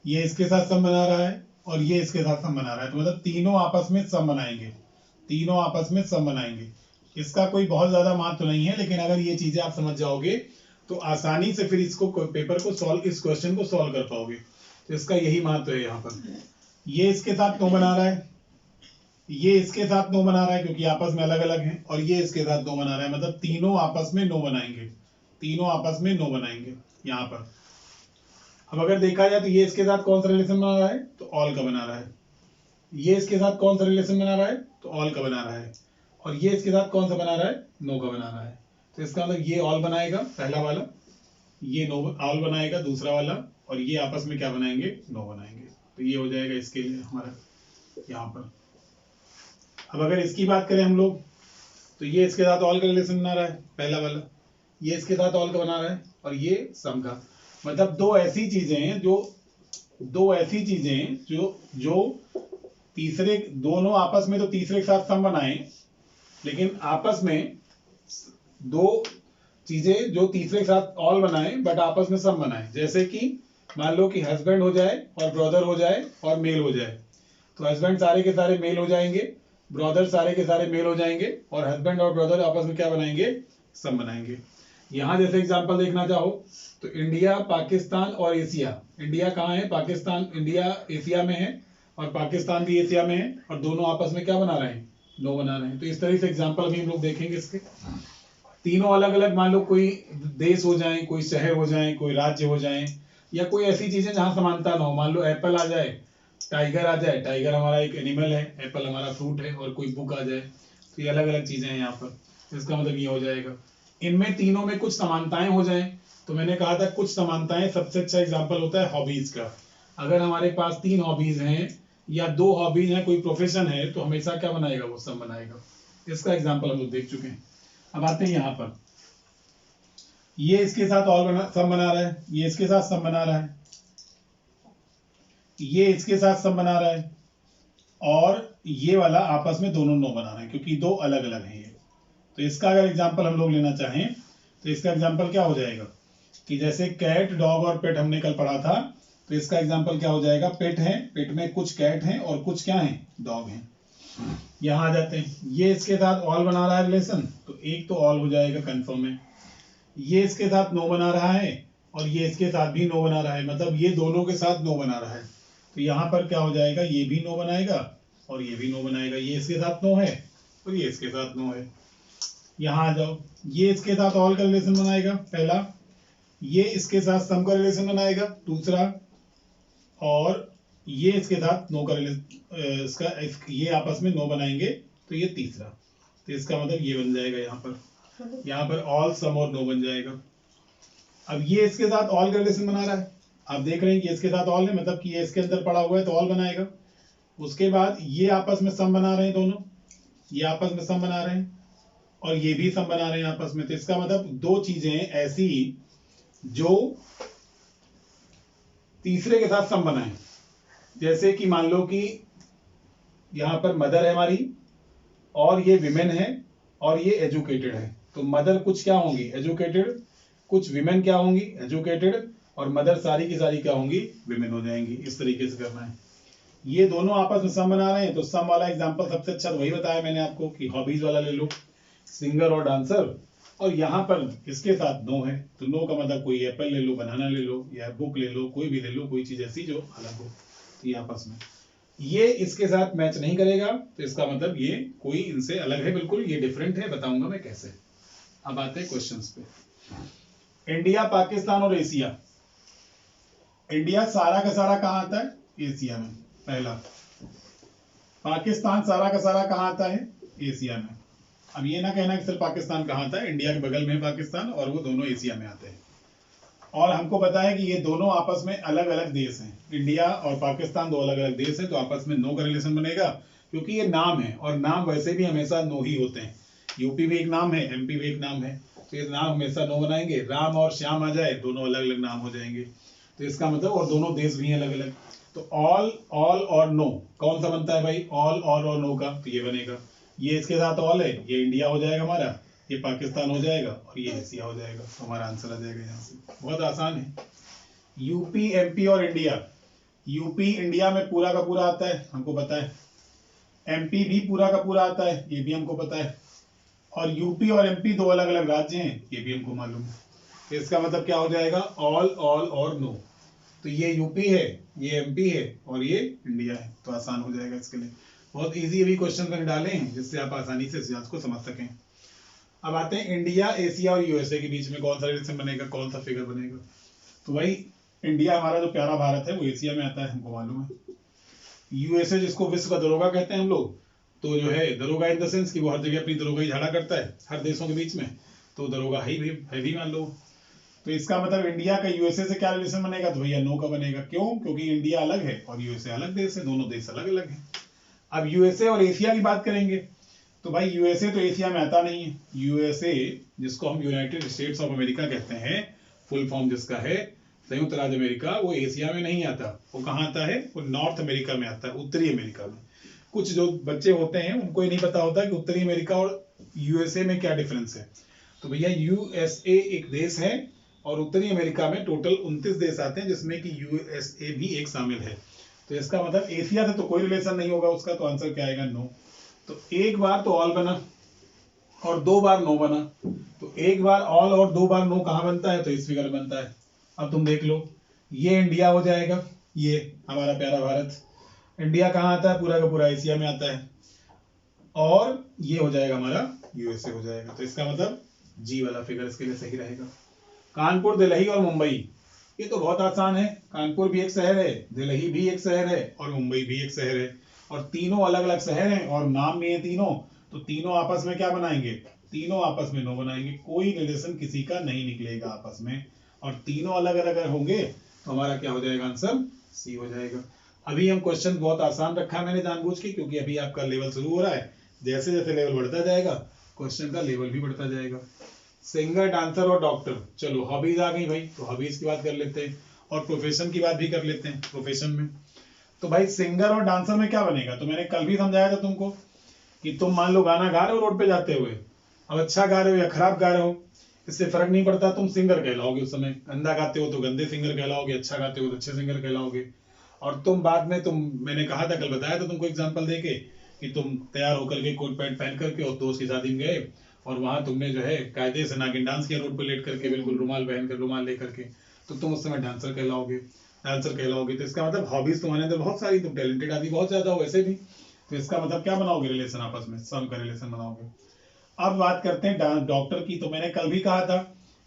ये इसके साथ सम बना रहा है, और ये इसके साथ सम बना रहा है, तो मतलब तीनों आपस में सम बनाएंगे, तीनों आपस में सम बनाएंगे। इसका कोई बहुत ज्यादा महत्व नहीं है, लेकिन अगर ये चीजें आप समझ जाओगे तो आसानी से फिर इसको पेपर को सॉल्व, इस क्वेश्चन को सॉल्व कर पाओगे। तो इसका यही महत्व है। यहाँ पर ये इसके साथ 9 बना रहा है, ये इसके साथ 9 बना रहा है क्योंकि आपस में अलग अलग हैं, और ये इसके साथ 9 बना रहा है, मतलब तीनों आपस में 9 बनाएंगे, तीनों आपस में 9 बनाएंगे यहाँ पर। अब अगर देखा जाए तो ये इसके साथ कौन सा रिलेशन बना रहा है, तो ऑल का बना रहा है। ये इसके साथ कौन सा रिलेशन बना रहा है, तो ऑल का बना रहा है। और ये इसके साथ कौन सा बना रहा है, 9 का बना रहा है। तो इसका मतलब ये ऑल बनाएगा पहला वाला, ये 9 ऑल बनाएगा दूसरा वाला, और ये आपस में क्या बनाएंगे, 9 बनाएंगे। तो ये हो जाएगा इसके लिए हमारा यहाँ पर। अब अगर इसकी बात करें हम लोग, तो ये इसके साथ ऑल का रिलेशन बना रहा है पहला वाला, ये इसके साथ ऑल का बना रहा है, और ये सम का। मतलब दो ऐसी चीजें हैं जो तीसरे, दोनों आपस में तो तीसरे के साथ सम बनाए, लेकिन आपस में दो चीजें जो तीसरे के साथ ऑल बनाए बट आपस में सम बनाए। जैसे कि मान लो कि हस्बैंड हो जाए और ब्रदर हो जाए और मेल हो जाए, तो हस्बैंड सारे के सारे मेल हो जाएंगे, ब्रदर सारे के सारे मेल हो जाएंगे, और हस्बैंड और ब्रदर आपस में क्या बनाएंगे, सम बनाएंगे। यहां जैसे एग्जांपल देखना चाहो तो इंडिया, पाकिस्तान और एशिया। इंडिया कहाँ है, पाकिस्तान, इंडिया एशिया में है और पाकिस्तान भी एशिया में है, और दोनों आपस में क्या बना रहे हैं, 9 बना रहे हैं। तो इस तरह से एग्जांपल भी हम लोग देखेंगे इसके। तीनों अलग अलग, मान लो कोई देश हो जाए, कोई शहर हो जाए, कोई राज्य हो जाए, या कोई ऐसी चीजें जहां समानता ना हो। मान लो एप्पल आ जाए, टाइगर आ जाए, टाइगर हमारा एक एनिमल है, एप्पल हमारा फ्रूट है, और कोई बुक आ जाए, तो ये अलग अलग चीजें हैं यहाँ पर। इसका मतलब ये हो जाएगा इनमें तीनों में कुछ समानताएं हो जाएं। तो मैंने कहा था कुछ समानताएं, सबसे अच्छा एग्जांपल होता है हॉबीज का। अगर हमारे पास 3 हॉबीज हैं या 2 हॉबीज हैं, कोई प्रोफेशन है, तो हमेशा क्या बनाएगा, वो सम बनाएगा। इसका एग्जांपल हम लोग देख चुके हैं। अब आते हैं यहाँ पर, ये इसके साथ सम बना रहा है, ये इसके साथ सम बना रहा है, ये इसके साथ सम बना रहा है, और ये वाला आपस में दोनों 9 बना रहे हैं, क्योंकि दो अलग अलग हैं ये। तो इसका अगर एग्जांपल हम लोग लेना चाहें तो इसका एग्जांपल क्या हो जाएगा कि जैसे कैट, डॉग और पेट हमने कल पढ़ा था, तो इसका एग्जांपल क्या हो जाएगा, पेट है, पेट में कुछ कैट हैं और कुछ क्या हैं, डॉग हैं। यहां आ जाते हैं, ये इसके साथ ऑल बना रहा है रिलेशन, तो एक तो ऑल हो जाएगा कंफर्म है। ये इसके साथ नो बना रहा है और ये इसके साथ भी नो बना रहा है, मतलब ये दोनों के साथ नो बना रहा है। तो यहाँ पर क्या हो जाएगा, ये भी नो बनाएगा और ये भी नो बनाएगा, ये इसके साथ नो है और ये इसके साथ नो है। यहाँ आ जाओ, ये इसके साथ ऑल का रिलेशन बनाएगा पहला, ये इसके साथ सम का रिलेशन बनाएगा दूसरा, और ये इसके साथ नो का रिलेशन, ये आपस में नो बनाएंगे तो ये तीसरा। तो इसका मतलब ये बन जाएगा यहाँ पर ऑल सम और नो बन जाएगा। अब ये इसके साथ ऑल का रिलेशन बना रहा है, आप देख रहे हैं कि इसके साथ ऑल है, मतलब कि ये इसके अंदर पड़ा हुआ है तो ऑल बनाएगा। उसके बाद ये आपस में सम बना रहे हैं, दोनों ये आपस में सम बना रहे हैं और ये भी सम बना रहे हैं आपस में। तो इसका मतलब दो चीजें ऐसी जो तीसरे के साथ सम बनाए, जैसे कि मान लो कि यहाँ पर मदर है हमारी और ये विमेन है और ये एजुकेटेड है, तो मदर कुछ क्या होंगी, एजुकेटेड, कुछ विमेन क्या होंगी, एजुकेटेड, और मदर सारी की सारी क्या होंगी, विमेन हो जाएंगी। इस तरीके से करना है। ये दोनों आपस में सम बना रहे हैं, तो सम वाला एग्जांपल सबसे अच्छा तो वही बताया मैंने आपको कि हॉबीज वाला ले लो, सिंगर और डांसर, और यहाँ पर इसके साथ नो है, तो नो का मतलब कोई एप्पल ले लो, बनाना ले लो, या बुक ले लो, कोई भी ले लो, कोई चीज ऐसी जो अलग हो। तो ये आपस में ये इसके साथ मैच नहीं करेगा, तो इसका मतलब ये कोई इनसे अलग है, बिल्कुल ये डिफरेंट है, बताऊंगा मैं कैसे। अब आते हैं क्वेश्चंस पे। इंडिया, पाकिस्तान और एशिया। इंडिया सारा का सारा कहाँ आता है, एशिया में पहला। पाकिस्तान सारा का सारा कहाँ आता है, एशिया में। अब ये ना कहना कि सिर्फ पाकिस्तान कहाँ आता है, इंडिया के बगल में पाकिस्तान और वो दोनों एशिया में आते हैं। और हमको पता है कि ये दोनों आपस में अलग अलग देश हैं, इंडिया और पाकिस्तान दो अलग अलग देश हैं, तो आपस में नो का रिलेशन बनेगा, क्योंकि ये नाम है और नाम वैसे भी हमेशा नो ही होते हैं। यूपी भी एक नाम है, एमपी भी एक नाम है, तो ये नाम हमेशा नो बनाएंगे। राम और श्याम आ जाए, दोनों अलग अलग नाम हो जाएंगे, तो इसका मतलब, और दोनों देश भी हैं अलग अलग। तो ऑल, ऑल और नो कौन सा बनता है भाई, ऑल और नो का, तो ये बनेगा। ये इसके साथ ऑल है, ये इंडिया हो जाएगा हमारा, ये पाकिस्तान हो जाएगा और ये एशिया हो जाएगा, तो हमारा आंसर आ जाएगा यहाँ से। बहुत आसान है। यूपी, एमपी और इंडिया। यूपी इंडिया में पूरा का पूरा आता है, हमको पता है। एमपी भी पूरा का पूरा आता है, ये भी हमको पता है। और यूपी और एमपी दो अलग अलग राज्य हैं, ये भी हमको मालूम है। तो इसका मतलब क्या हो जाएगा, ऑल, ऑल और नो। तो ये यूपी है, ये एमपी है और ये इंडिया है, तो आसान हो जाएगा इसके लिए। बहुत इजी अभी क्वेश्चन मैंने डाले हैं जिससे आप आसानी से इस को समझ सकें। अब आते हैं इंडिया, एशिया और यूएसए के बीच में कौन सा रिलेशन बनेगा, कौन सा फिगर बनेगा। तो भाई इंडिया हमारा जो प्यारा भारत है वो एशिया में आता है, हमको मालूम है। यूएसए जिसको विश्व का दरोगा कहते हैं हम लोग, तो जो है दरोगा इन द सेंस कि वो हर जगह अपनी दरोगाई झाड़ा करता है हर देशों के बीच में, तो दरोगा है भी मान लो। तो इसका मतलब इंडिया का यूएसए से क्या रिलेशन बनेगा, तो भैया नो का बनेगा। क्यों, क्योंकि इंडिया अलग है और यूएसए अलग देश है, दोनों देश अलग अलग है। अब यूएसए और एशिया की बात करेंगे, तो भाई यूएसए तो एशिया में आता नहीं है। यूएसए जिसको हम यूनाइटेड स्टेट्स ऑफ अमेरिका कहते हैं, फुल फॉर्म जिसका है संयुक्त राज्य अमेरिका, वो एशिया में नहीं आता। वो कहाँ आता है, वो नॉर्थ अमेरिका में आता है, उत्तरी अमेरिका में। कुछ जो बच्चे होते हैं उनको ही नहीं पता होता कि उत्तरी अमेरिका और यूएसए में क्या डिफरेंस है। तो भैया यूएसए एक देश है और उत्तरी अमेरिका में टोटल 29 देश आते हैं, जिसमें कि यूएसए भी एक शामिल है। तो इसका मतलब एशिया से तो कोई रिलेशन नहीं होगा उसका, तो आंसर क्या आएगा, नो। तो एक बार तो ऑल बना और दो बार नो बना, तो एक बार ऑल और दो बार नो कहाँ बनता है, तो इस फिगर बनता है। अब तुम देख लो, ये इंडिया हो जाएगा, ये हमारा प्यारा भारत। इंडिया कहाँ आता है, पूरा का पूरा एशिया में आता है, और ये हो जाएगा हमारा यूएसए हो जाएगा। तो इसका मतलब जी वाला फिगर इसके लिए सही रहेगा। कानपुर, दिल्ली और मुंबई, ये तो बहुत आसान है। कानपुर भी एक शहर है, दिल्ली भी एक शहर है और मुंबई भी एक शहर है, और तीनों अलग अलग शहर हैं और नाम भी है तीनों, तो तीनों आपस में क्या बनाएंगे, तीनों आपस में नो बनाएंगे। कोई रिलेशन किसी का नहीं निकलेगा आपस में, और तीनों अलग अलग होंगे, तो हमारा क्या हो जाएगा, आंसर सी हो जाएगा। अभी हम क्वेश्चन बहुत आसान रखा है मैंने जानबूझ के, क्योंकि अभी आपका लेवल शुरू हो रहा है। जैसे जैसे लेवल बढ़ता जाएगा क्वेश्चन का लेवल भी बढ़ता जाएगा। सिंगर, डांसर और डॉक्टर, चलो हॉबीज आ गई भाई, तो हॉबीज की बात कर लेते हैं और प्रोफेशन की बात भी कर लेते हैं। प्रोफेशन में तो भाई सिंगर और डांसर में क्या बनेगा, तो मैंने कल भी समझाया था तुमको कि तुम मान लो गाना गा रहे हो रोड पे जाते हुए, अब अच्छा गा रहे हो या खराब गा रहे हो, इससे फर्क नहीं पड़ता, तुम सिंगर कहलाओगे उस समय। गंदा गाते हो तो गंदे सिंगर कहलाओगे, अच्छा गाते हो तो अच्छे सिंगर कहलाओगे। और तुम बाद में मैंने कहा था, कल बताया था तुमको एग्जाम्पल देके, कि तुम तैयार होकर के कोट पैंट पहन करके और दोस्त की शादी में गए और वहां तुमने जो है कायदे से नागिन डांस किया रोड पे लेट करके, बिल्कुल रुमाल पहन कर, रुमाल लेकर के, तो तुम उस समय डांसर कहलाओगे। तो इसका मतलब हॉबीज तुम्हारे अंदर बहुत सारी, तुम टैलेंटेड आदमी बहुत ज्यादा हो वैसे भी, तो इसका मतलब क्या बनाओगे रिलेशन, आपस में सम का रिलेशन बनाओगे। अब बात करते हैं डॉक्टर की। तो मैंने कल भी कहा था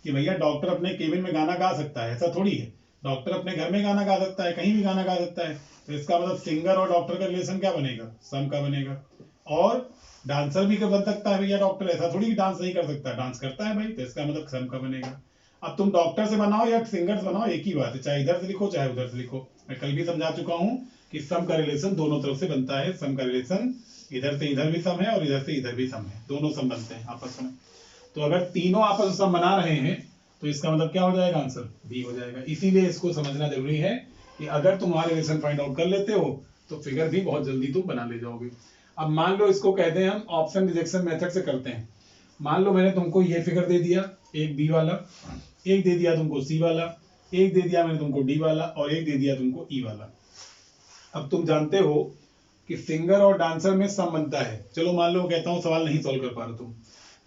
कि भैया डॉक्टर अपने केबिन में गाना गा सकता है, ऐसा थोड़ी है। डॉक्टर अपने घर में गाना गा सकता है, कहीं भी गाना गा सकता है। तो इसका मतलब सिंगर और डॉक्टर का रिलेशन क्या बनेगा, सम का बनेगा। और डांसर भी बन सकता है भैया डॉक्टर, ऐसा थोड़ी कि डांस नहीं कर सकता, डांस करता है भाई, तो इसका मतलब सम का बनेगा। अब तुम डॉक्टर से बनाओ या सिंगर से बनाओ, एक ही बात है, चाहे इधर से लिखो चाहे उधर से लिखो। मैं कल भी समझा चुका हूं कि सम का रिलेशन दोनों तरफ से बनता है। सम का रिलेशन इधर से इधर भी सम है और इधर से इधर भी सम है, दोनों सम बनते हैं आपस में। तो अगर तीनों आपस में सम बना रहे हैं तो इसका मतलब क्या हो जाएगा, आंसर बी हो जाएगा। इसीलिए इसको समझना जरूरी है कि अगर तुम्हारे रिलेशन फाइंड आउट कर लेते हो तो फिगर भी बहुत जल्दी तुम बना ले जाओगे। अब मान लो इसको कहते हैं हम ऑप्शन रिजेक्शन मेथड से करते हैं। मान लो मैंने तुमको ये फिगर दे दिया, एक बी वाला, एक दे दिया तुमको सी वाला, एक दे दिया मैंने तुमको डी वाला, और एक दे दिया तुमको ई वाला। अब तुम जानते हो कि सिंगर और डांसर में सम बनता है। चलो मान लो कहता हूं सवाल नहीं सॉल्व कर पा रहे तुम,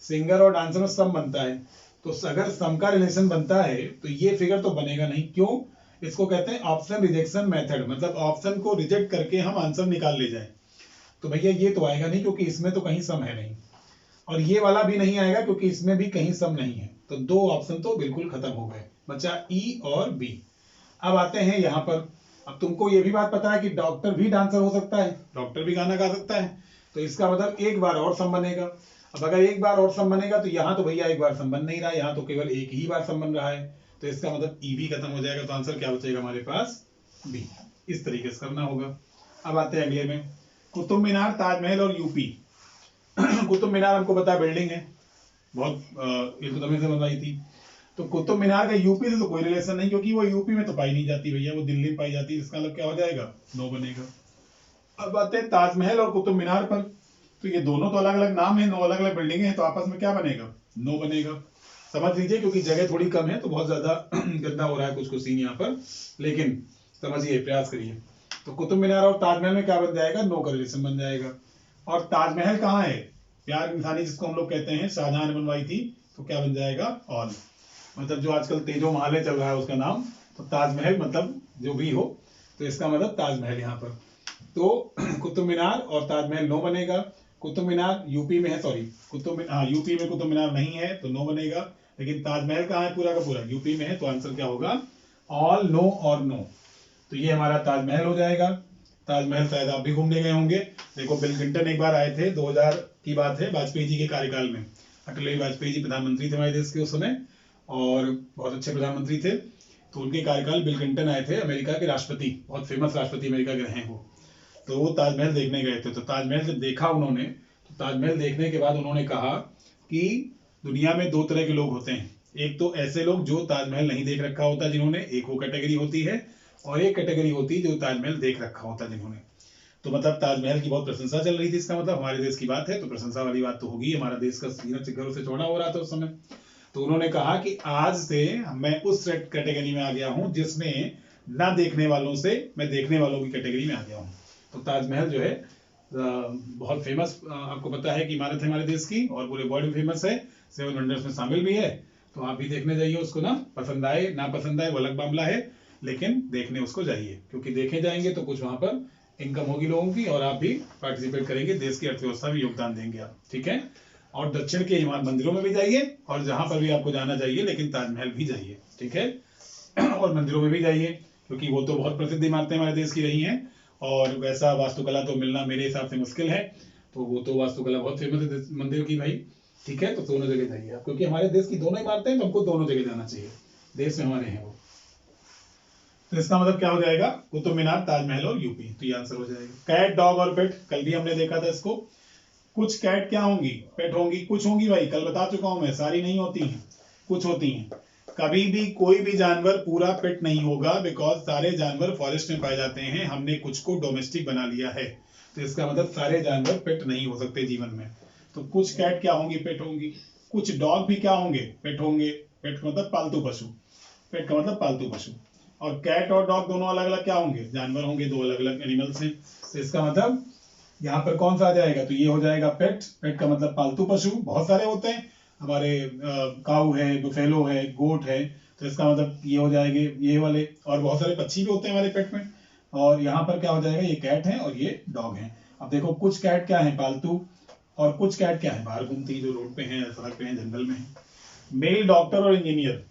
सिंगर और डांसर में सम बनता है, तो अगर सम का रिलेशन बनता है तो ये फिगर तो बनेगा नहीं। क्यों? इसको कहते हैं ऑप्शन रिजेक्शन मेथड, मतलब ऑप्शन को रिजेक्ट करके हम आंसर निकाल ले जाए। तो भैया ये तो आएगा नहीं क्योंकि इसमें तो कहीं सम है नहीं, और ये वाला भी नहीं आएगा क्योंकि इसमें भी कहीं सम नहीं है। तो दो ऑप्शन तो बिल्कुल खत्म हो गए, बचा ई और बी। अब आते हैं यहाँ पर। अब तुमको ये भी बात पता है कि डॉक्टर भी डांसर हो सकता है, डॉक्टर भी गाना गा सकता है, तो इसका मतलब एक बार और सम बनेगा। अब अगर एक बार और सम बनेगा तो यहाँ तो भैया एक बार सम बन नहीं रहा है, यहाँ तो केवल एक ही बार सम बन रहा है, तो इसका मतलब ई भी खत्म हो जाएगा। तो आंसर क्या बचेगा हमारे पास, बी। इस तरीके से करना होगा। अब आते हैं अगले में, कुतुब मीनार, ताजमहल और यूपी। कुतुब मीनार हमको पता है बिल्डिंग है, बहुत इल्तुतमिश से बनवाई थी। तो कुतुब मीनार का यूपी से तो कोई रिलेशन नहीं, क्योंकि वो यूपी में तो पाई नहीं जाती भैया, वो दिल्ली में पाई जाती है। इसका मतलब क्या हो जाएगा, नो बनेगा। अब आते हैं ताजमहल और कुतुब मीनार पर। तो ये दोनों तो अलग अलग नाम है, नो अलग अलग बिल्डिंगे हैं, तो आपस में क्या बनेगा, नो बनेगा। समझ लीजिए, क्योंकि जगह थोड़ी कम है तो बहुत ज्यादा गंदा हो रहा है कुछ कुछ सीन यहाँ पर, लेकिन समझिए, प्रयास करिए। तो कुतुब मीनार और ताजमहल में क्या बन जाएगा, नो का रिलेशन बन जाएगा। और ताजमहल कहाँ है, प्यार इंसानी जिसको हम लोग कहते हैं, शाहजहां ने बनवाई थी, तो क्या बन जाएगा, ऑल। मतलब जो आजकल तेजो महल चल रहा है उसका नाम, तो ताजमहल मतलब जो भी हो, तो इसका मतलब ताजमहल यहाँ पर। तो कुतुब मीनार और ताजमहल नो बनेगा। कुतुब मीनार यूपी में है, सॉरी यूपी में कुतुब मीनार नहीं है तो नो बनेगा, लेकिन ताजमहल कहाँ है, पूरा का पूरा यूपी में है, तो आंसर क्या होगा, ऑल, नो और नो। तो ये हमारा ताजमहल हो जाएगा। ताजमहल शायद आप भी घूमने गए होंगे। देखो बिल क्लिंटन एक बार आए थे, 2000 की बात है, वाजपेयी जी के कार्यकाल में। अटल बिहारी वाजपेयी जी प्रधानमंत्री थे हमारे देश के उस समय, और बहुत अच्छे प्रधानमंत्री थे। तो उनके कार्यकाल बिल क्लिंटन आए थे, अमेरिका के राष्ट्रपति, बहुत फेमस राष्ट्रपति अमेरिका के रहे हैं वो। तो वो ताजमहल देखने गए थे। तो ताजमहल जब देखा उन्होंने, तो ताजमहल देखने के बाद उन्होंने कहा कि दुनिया में दो तरह के लोग होते हैं। एक तो ऐसे लोग जो ताजमहल नहीं देख रखा होता जिन्होंने, एक वो कैटेगरी होती है, और एक कैटेगरी होती है जो ताजमहल देख रखा होता जिन्होंने। तो मतलब ताजमहल की बहुत प्रशंसा चल रही थी, इसका मतलब हमारे देश की बात है तो प्रशंसा वाली बात तो होगी। हमारा देश का सीना घरों से चौड़ा हो रहा था उस समय। तो उन्होंने कहा कि आज से मैं उस कैटेगरी में आ गया हूं जिसमें ना देखने वालों से मैं देखने वालों की कैटेगरी में आ गया हूं। तो ताजमहल जो है बहुत फेमस, आपको पता है कि इमारत है हमारे देश की, और पूरे वर्ल्ड में फेमस है, 7 वंडर्स में शामिल भी है। तो आप भी देखने जाइए उसको, ना पसंद आए ना पसंद आए वो अलग मामला है, लेकिन देखने उसको जाइए, क्योंकि देखे जाएंगे तो कुछ वहां पर इनकम होगी लोगों की, और आप भी पार्टिसिपेट करेंगे, देश की अर्थव्यवस्था में योगदान देंगे आप, ठीक है। और दक्षिण के मंदिरों में भी जाइए, और जहां पर भी आपको जाना चाहिए, लेकिन ताजमहल भी जाइए, ठीक है। और मंदिरों में भी जाइए, क्योंकि वो तो बहुत प्रसिद्ध इमारतें हमारे देश की रही हैं, और वैसा वास्तुकला तो मिलना मेरे हिसाब से मुश्किल है। तो वो तो वास्तुकला बहुत फेमस है मंदिर की भाई, ठीक है। तो दोनों जगह जाइए आप, क्योंकि हमारे देश की दोनों इमारतें, तो हमको दोनों जगह जाना चाहिए, देश में हमारे हैं वो। तो इसका मतलब क्या हो जाएगा, कुतुब मीनार, ताजमहल और यूपी, तो ये आंसर हो जाएगा। कैट, डॉग और पेट, कल भी हमने देखा था इसको। कुछ कैट क्या होंगी, पेट होंगी, कुछ होंगी भाई, कल बता चुका हूं मैं, सारी नहीं होती हैं, कुछ होती हैं। कभी भी कोई भी जानवर पूरा पेट नहीं होगा, बिकॉज सारे जानवर फॉरेस्ट में पाए जाते हैं, हमने कुछ को डोमेस्टिक बना लिया है। तो इसका मतलब सारे जानवर पेट नहीं हो सकते जीवन में। तो कुछ कैट क्या होंगी, पेट होंगी। कुछ डॉग भी क्या होंगे, पेट होंगे। पेट का मतलब पालतू पशु, पेट का मतलब पालतू पशु। और कैट और डॉग दोनों अलग अलग क्या होंगे, जानवर होंगे, दो अलग अलग एनिमल्स हैं। तो इसका मतलब यहाँ पर कौन सा आ जाएगा, तो ये हो जाएगा पेट। पेट का मतलब पालतू पशु, बहुत सारे होते हैं हमारे, काऊ है, बुफेलो है, गोट है, तो इसका मतलब ये हो जाएंगे ये वाले। और बहुत सारे पक्षी भी होते हैं हमारे पेट में। और यहाँ पर क्या हो जाएगा, ये कैट है और ये डॉग है। अब देखो कुछ कैट क्या है, पालतू, और कुछ कैट क्या है, बाहर घूमती, जो रोड पे हैं, सड़क पे हैं, जंगल में है। मेल डॉक्टर और इंजीनियर,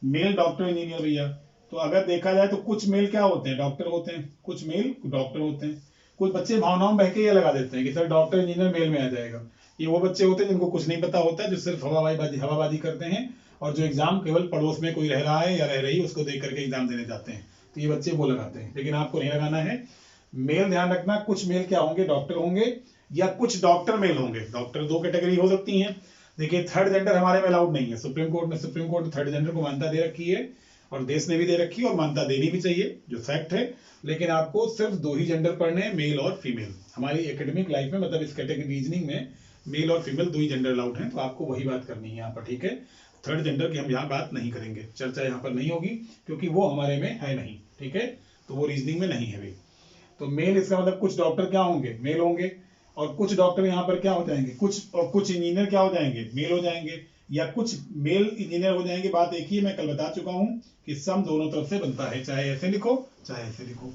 मेल डॉक्टर इंजीनियर भैया, तो अगर देखा जाए तो कुछ मेल क्या होते हैं, डॉक्टर होते हैं, कुछ मेल डॉक्टर होते हैं। कुछ बच्चे भावनाओं में बह के ये लगा देते हैं कि सर डॉक्टर इंजीनियर मेल में आ जाएगा। ये वो बच्चे होते हैं जिनको कुछ नहीं पता होता है, जो सिर्फ हवाबाजी करते हैं, और जो एग्जाम केवल पड़ोस में कोई रह रहा है या रह रही है उसको देख करके एग्जाम देने जाते हैं, तो ये बच्चे वो लगाते हैं, लेकिन आपको नहीं लगाना है। मेल ध्यान रखना, कुछ मेल क्या होंगे, डॉक्टर होंगे, या कुछ डॉक्टर मेल होंगे। डॉक्टर दो कैटेगरी हो सकती हैं। देखिए थर्ड जेंडर हमारे में अलाउड नहीं है, सुप्रीम कोर्ट ने थर्ड जेंडर को मान्यता दे रखी है, और देश ने भी दे रखी है, और मान्यता देनी भी चाहिए, जो फैक्ट है। लेकिन आपको सिर्फ दो ही जेंडर पढ़ने हैं, मेल और फीमेल। हमारी एकेडमिक लाइफ में, मतलब इस कैटेगरी रीजनिंग में मेल और फीमेल दो ही जेंडर अलाउड हैं, तो आपको वही बात करनी है यहाँ पर, ठीक है। थर्ड जेंडर की हम यहाँ बात नहीं करेंगे, चर्चा यहाँ पर नहीं होगी, क्योंकि वो हमारे में है नहीं, ठीक है, तो वो रीजनिंग में नहीं है भाई। तो मेल, इसका मतलब कुछ डॉक्टर क्या होंगे, मेल होंगे, और कुछ डॉक्टर यहाँ पर क्या हो जाएंगे, कुछ इंजीनियर क्या हो जाएंगे, मेल हो जाएंगे, या कुछ मेल इंजीनियर हो जाएंगे। बात एक ही, मैं कल बता चुका हूं कि सम दोनों तरफ से बनता है, चाहे ऐसे लिखो चाहे ऐसे लिखो।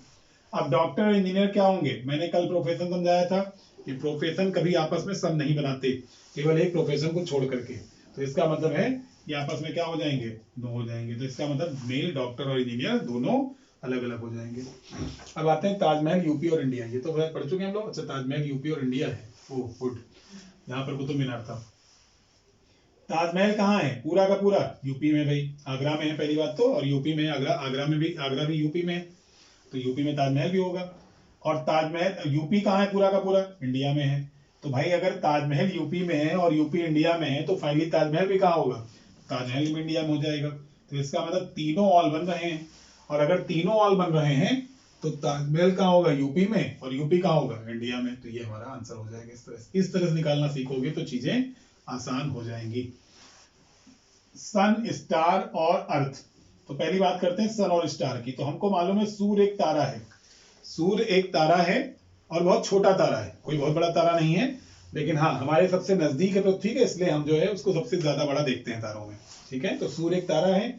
अब डॉक्टर और इंजीनियर क्या होंगे, मैंने कल प्रोफेशन समझाया था कि प्रोफेशन कभी आपस में सम नहीं बनाते, केवल एक प्रोफेशन को छोड़ करके। तो इसका मतलब है कि आपस में क्या हो जाएंगे, दो हो जाएंगे। तो इसका मतलब मेल डॉक्टर और इंजीनियर दोनों अलग अलग हो जाएंगे। अब आते हैं ताजमहल यूपी और इंडिया, ये तो पढ़ चुके हैं हम लोग। अच्छा, ताजमहल यूपी और इंडिया है, ओ गुड। यहाँ पर कुतुब मीनार था। ताजमहल कहाँ है, पूरा का पूरा यूपी में भाई, आगरा में है पहली बात तो, और यूपी में आगरा भी यूपी में है, तो यूपी में ताजमहल भी होगा। और ताजमहल यूपी कहाँ है, पूरा का पूरा इंडिया में है। तो भाई अगर ताजमहल यूपी में है और यूपी इंडिया में है, तो फाइनली ताजमहल भी कहाँ होगा, ताजमहल भी इंडिया में हो जाएगा। तो इसका मतलब तीनों ऑल बन रहे हैं, और अगर तीनों ऑल बन रहे हैं तो ताजमहल कहाँ होगा, यूपी में, और यूपी कहाँ होगा, इंडिया में। तो ये हमारा आंसर हो जाएगा। इस तरह से निकालना सीखोगे तो चीजें आसान हो जाएंगी। सन, स्टार और अर्थ। तो पहली बात करते हैं सन और स्टार की। तो हमको मालूम है सूर्य एक तारा है, सूर्य एक तारा है, और बहुत छोटा तारा है, कोई बहुत बड़ा तारा नहीं है, लेकिन हाँ हमारे सबसे नजदीक है पृथ्वी के, इसलिए हम जो है उसको सबसे ज्यादा बड़ा देखते हैं तारों में, ठीक है। तो सूर्य एक तारा है।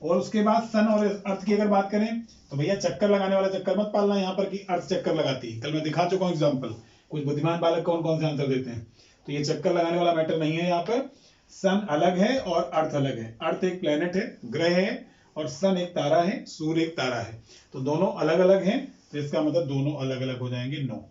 और उसके बाद सन और अर्थ की अगर बात करें तो भैया चक्कर लगाने वाला चक्कर मत पालना यहाँ पर कि अर्थ चक्कर लगाती है, कल मैं दिखा चुका हूँ एग्जाम्पल। कुछ बुद्धिमान बालक कौन कौन से आंसर देते हैं, तो ये चक्कर लगाने वाला मैटर नहीं है यहाँ पर। सन अलग है और अर्थ अलग है। अर्थ एक प्लेनेट है, ग्रह है, और सन एक तारा है, सूर्य एक तारा है, तो दोनों अलग अलग हैं। तो इसका मतलब दोनों अलग अलग हो जाएंगे, नो।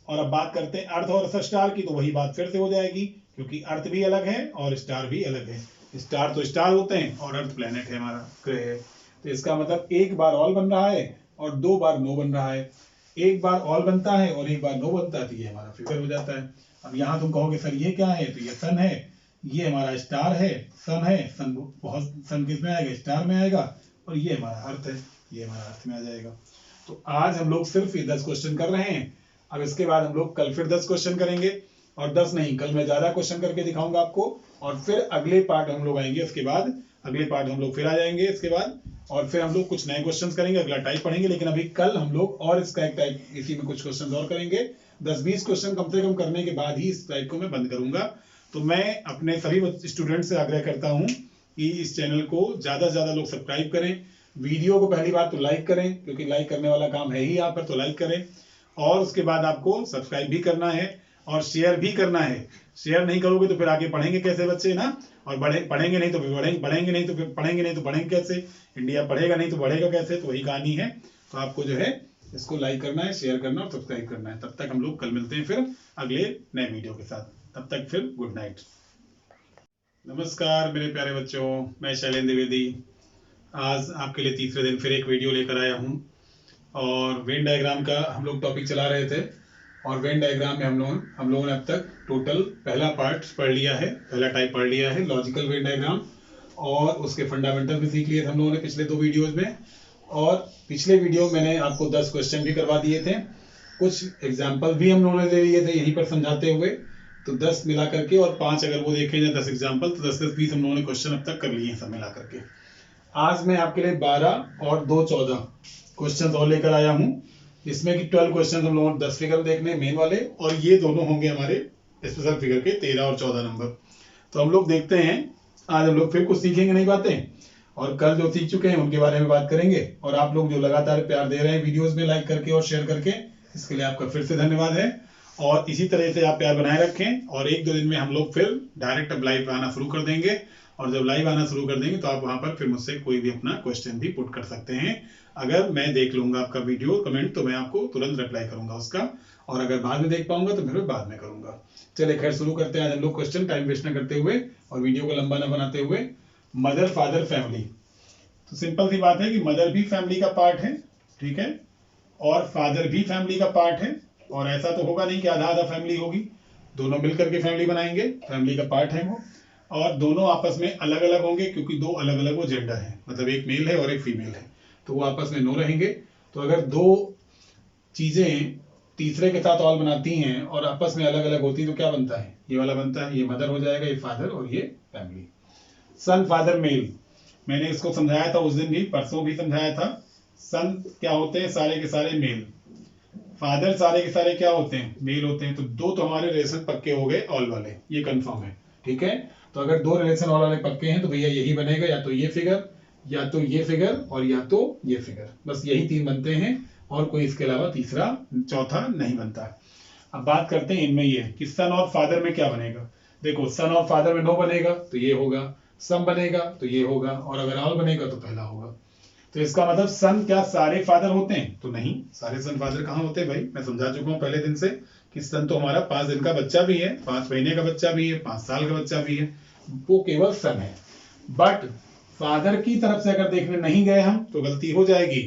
और अब बात करते हैं अर्थ और स्टार की, तो वही बात फिर से हो जाएगी, क्योंकि अर्थ भी अलग है और स्टार भी अलग है। स्टार तो स्टार होते हैं और अर्थ प्लेनेट है, हमारा ग्रह है। तो इसका मतलब एक बार ऑल बन रहा है और दो बार नो बन रहा है। एक बार ऑल बनता है और एक बार नो बनता है, तो ये हमारा फिगर हो जाता है। अब यहाँ तुम कहोगे सर ये क्या है, तो ये सन है, ये हमारा स्टार है, सन है, सन किस में आएगा, स्टार में आएगा, और ये हमारा अर्थ है, ये हमारा अर्थ में आ जाएगा। तो आज हम लोग सिर्फ ये 10 क्वेश्चन कर रहे हैं। अब इसके बाद हम लोग कल फिर 10 क्वेश्चन करेंगे, और 10 नहीं, कल मैं ज्यादा क्वेश्चन करके दिखाऊंगा आपको। और फिर अगले पार्ट हम लोग आएंगे, उसके बाद अगले पार्ट हम लोग फिर आ जाएंगे इसके बाद, और फिर हम लोग कुछ नए क्वेश्चंस करेंगे, अगला टाइप पढ़ेंगे। लेकिन अभी कल हम लोग और इसका एक टाइप, इसी में कुछ क्वेश्चन और करेंगे। 10-20 क्वेश्चन कम से कम करने के बाद ही इस टाइप को मैं बंद करूंगा। तो मैं अपने सभी स्टूडेंट से आग्रह करता हूं कि इस चैनल को ज्यादा से ज्यादा लोग सब्सक्राइब करें। वीडियो को पहली बात तो लाइक करें, क्योंकि लाइक करने वाला काम है ही यहाँ पर, तो लाइक करें। और उसके बाद आपको सब्सक्राइब भी करना है और शेयर भी करना है। शेयर नहीं करोगे तो फिर आगे पढ़ेंगे कैसे बच्चे ना, और पढ़ेंगे नहीं तो फिर बढ़ेंगे नहीं तो फिर पढ़ेंगे नहीं तो बढ़ेंगे कैसे, इंडिया पढ़ेगा नहीं तो बढ़ेगा कैसे। तो वही कहानी है। तो आपको जो है इसको लाइक करना है, शेयर करना और सब्सक्राइब करना है। तब तक हम लोग कल मिलते हैं फिर अगले नए वीडियो के साथ। तब तक फिर गुड नाइट। नमस्कार मेरे प्यारे बच्चों, मैं शैलेंद्र द्विवेदी आज आपके लिए तीसरे दिन फिर एक वीडियो लेकर आया हूँ। और वेन डायग्राम का हम लोग टॉपिक चला रहे थे, और वेन डायग्राम में हम लोगों ने अब तक टोटल पहला पार्ट पढ़ लिया है, पहला टाइप पढ़ लिया है, लॉजिकल वेन डायग्राम, और उसके फंडामेंटल भी सीख लिए थे हम लोगों ने पिछले 2 वीडियोज में। और पिछले वीडियो में मैंने आपको 10 क्वेश्चन भी करवा दिए थे, कुछ एग्जाम्पल भी हम लोगों ने ले लिए थे यहीं पर समझाते हुए। तो 10 मिला करके और 5 अगर वो देखें जाए 10 एग्जाम्पल, तो 10-10-20 हम लोगों ने क्वेश्चन अब तक कर लिए हैं सब मिला करके। आज मैं आपके लिए 12 और 2 14 क्वेश्चन और लेकर आया हूँ, जिसमें कि 12 क्वेश्चन हम लोगों ने 10 फिगर देखने मेन वाले, और ये दोनों होंगे हमारे स्पेशल फिगर के 13 और 14 नंबर। तो हम लोग देखते हैं, आज हम लोग फिर कुछ सीखेंगे नई बातें, और कल जो सीख चुके हैं उनके बारे में बात करेंगे। और आप लोग जो लगातार प्यार दे रहे हैं वीडियोस में लाइक करके और शेयर करके, इसके लिए आपका फिर से धन्यवाद है। और इसी तरह से आप प्यार बनाए रखें, और 1-2 दिन में हम लोग फिर डायरेक्ट अब लाइव आना शुरू कर देंगे। और जब लाइव आना शुरू कर देंगे तो आप वहां पर फिर मुझसे कोई भी अपना क्वेश्चन भी पुट कर सकते हैं। अगर मैं देख लूंगा आपका वीडियो कमेंट तो मैं आपको तुरंत रिप्लाई करूंगा उसका, और अगर बाद में देख पाऊंगा तो फिर बाद में करूंगा। चलिए खैर शुरू करते हैं आज हम लोग क्वेश्चन, टाइम वेस्ट न करते हुए और वीडियो को लंबा न बनाते हुए। मदर फादर फैमिली, तो सिंपल सी बात है कि मदर भी फैमिली का पार्ट है, ठीक है, और फादर भी फैमिली का पार्ट है। और ऐसा तो होगा नहीं कि आधा आधा फैमिली होगी, दोनों मिलकर के फैमिली बनाएंगे, फैमिली का पार्ट है वो। और दोनों आपस में अलग अलग होंगे, क्योंकि 2 अलग अलग वो जेंडर है, मतलब एक मेल है और एक फीमेल है, तो वो आपस में नो रहेंगे। तो अगर 2 चीजें तीसरे के साथ ऑल बनाती हैं और आपस में अलग अलग होती, तो क्या बनता है, ये वाला बनता है, ये मदर हो जाएगा, ये फादर और ये फैमिली। सन फादर मेल, मैंने इसको समझाया था उस दिन भी, परसों भी समझाया था। सन क्या होते हैं, सारे के सारे मेल। फादर सारे के सारे क्या होते हैं, मेल होते हैं। तो 2 तो हमारे रिलेशन पक्के हो गए ऑल वाले, ये कंफर्म है, ठीक है। तो अगर 2 रिलेशन ऑल वाले पक्के हैं तो भैया यही बनेगा, या तो ये फिगर, या तो ये फिगर, और या तो ये फिगर, बस यही 3 बनते हैं, और कोई इसके अलावा तीसरा चौथा नहीं बनता। अब बात करते हैं इनमें ये कि सन और फादर में क्या बनेगा। देखो सन और फादर में नो बनेगा तो ये होगा, सम बनेगा तो ये होगा, और अगर ऑल बनेगा तो पहला होगा। तो इसका मतलब सन क्या सारे फादर होते हैं, तो नहीं, सारे सन फादर कहाँ होते हैं भाई, मैं समझा चुका हूँ पहले दिन से कि सन तो हमारा 5 दिन का बच्चा भी है, 5 महीने का बच्चा भी है, 5 साल का बच्चा भी है, वो केवल सन है। बट फादर की तरफ से अगर देखने नहीं गए हम तो गलती हो जाएगी,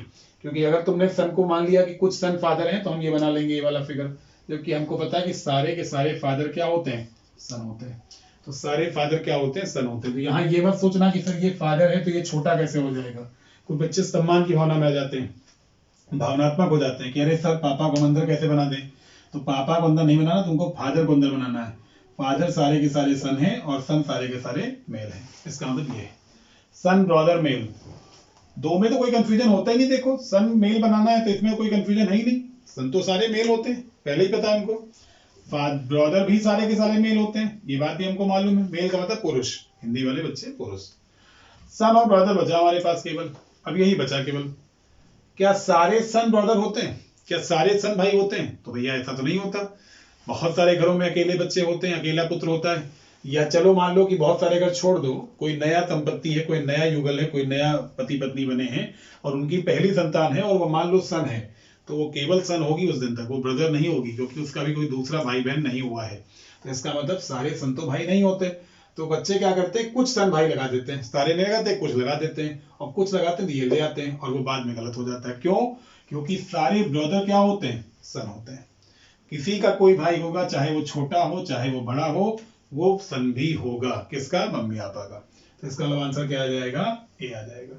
क्योंकि अगर तुमने सन को मान लिया कि कुछ सन फादर हैं तो हम ये बना लेंगे ये वाला फिगर, जबकि हमको पता है कि सारे के सारे फादर क्या होते हैं, सन होते हैं। तो सारे फादर क्या होते हैं, सन होते हैं। तो यहाँ ये मत सोचना कि सर ये फादर है तो ये छोटा कैसे हो जाएगा। कुछ बच्चे सम्मान की भावना में आ जाते हैं, भावनात्मक हो जाते हैं कि अरे सर पापा को अंदर कैसे बना दें। तो पापा को अंदर नहीं बनाना, तुमको फादर को अंदर बनाना है। फादर सारे के सारे सन है और सन सारे के सारे मेल है, इसका मतलब ये है। सन ब्रदर मेल, 2 में तो कोई कंफ्यूजन होता ही नहीं। देखो सन मेल बनाना है तो इसमें कोई कंफ्यूजन है ही नहीं, सन तो सारे मेल होते हैं, पहले ही पता है हमको। ब्रदर भी सारे के सारे मेल होते हैं, ये बात भी हमको मालूम है। मेल का मतलब पुरुष, हिंदी वाले बच्चे पुरुष। सन और ब्रदर बचा हमारे पास केवल, अब यही बचा केवल। क्या सारे सन ब्रदर होते हैं, क्या सारे सन भाई होते हैं, तो भैया ऐसा तो नहीं होता। बहुत सारे घरों में अकेले बच्चे होते हैं, अकेला पुत्र होता है। या चलो मान लो कि बहुत सारे घर छोड़ दो, कोई नया दंपत्ति है, कोई नया युगल है, कोई नया पति पत्नी बने हैं और उनकी पहली संतान है और वो मान लो सन है, तो वो केवल सन होगी उस दिन तक, वो ब्रदर नहीं होगी, क्योंकि उसका भी कोई दूसरा भाई बहन नहीं हुआ है। तो इसका मतलब सारे सन तो भाई नहीं होते। तो बच्चे क्या करते हैं, कुछ सन भाई लगा देते हैं, सारे नहीं लगाते, कुछ लगा देते हैं, और कुछ लगाते हैं तो ये ले आते हैं, और वो बाद में गलत हो जाता है। क्यों, क्योंकि सारे ब्रदर क्या होते हैं, सन होते हैं। किसी का कोई भाई होगा, चाहे वो छोटा हो चाहे वो बड़ा हो, वो सन भी होगा, किसका, मम्मी पापा का। तो इसका आंसर क्या आ जाएगा, ए आ जाएगा।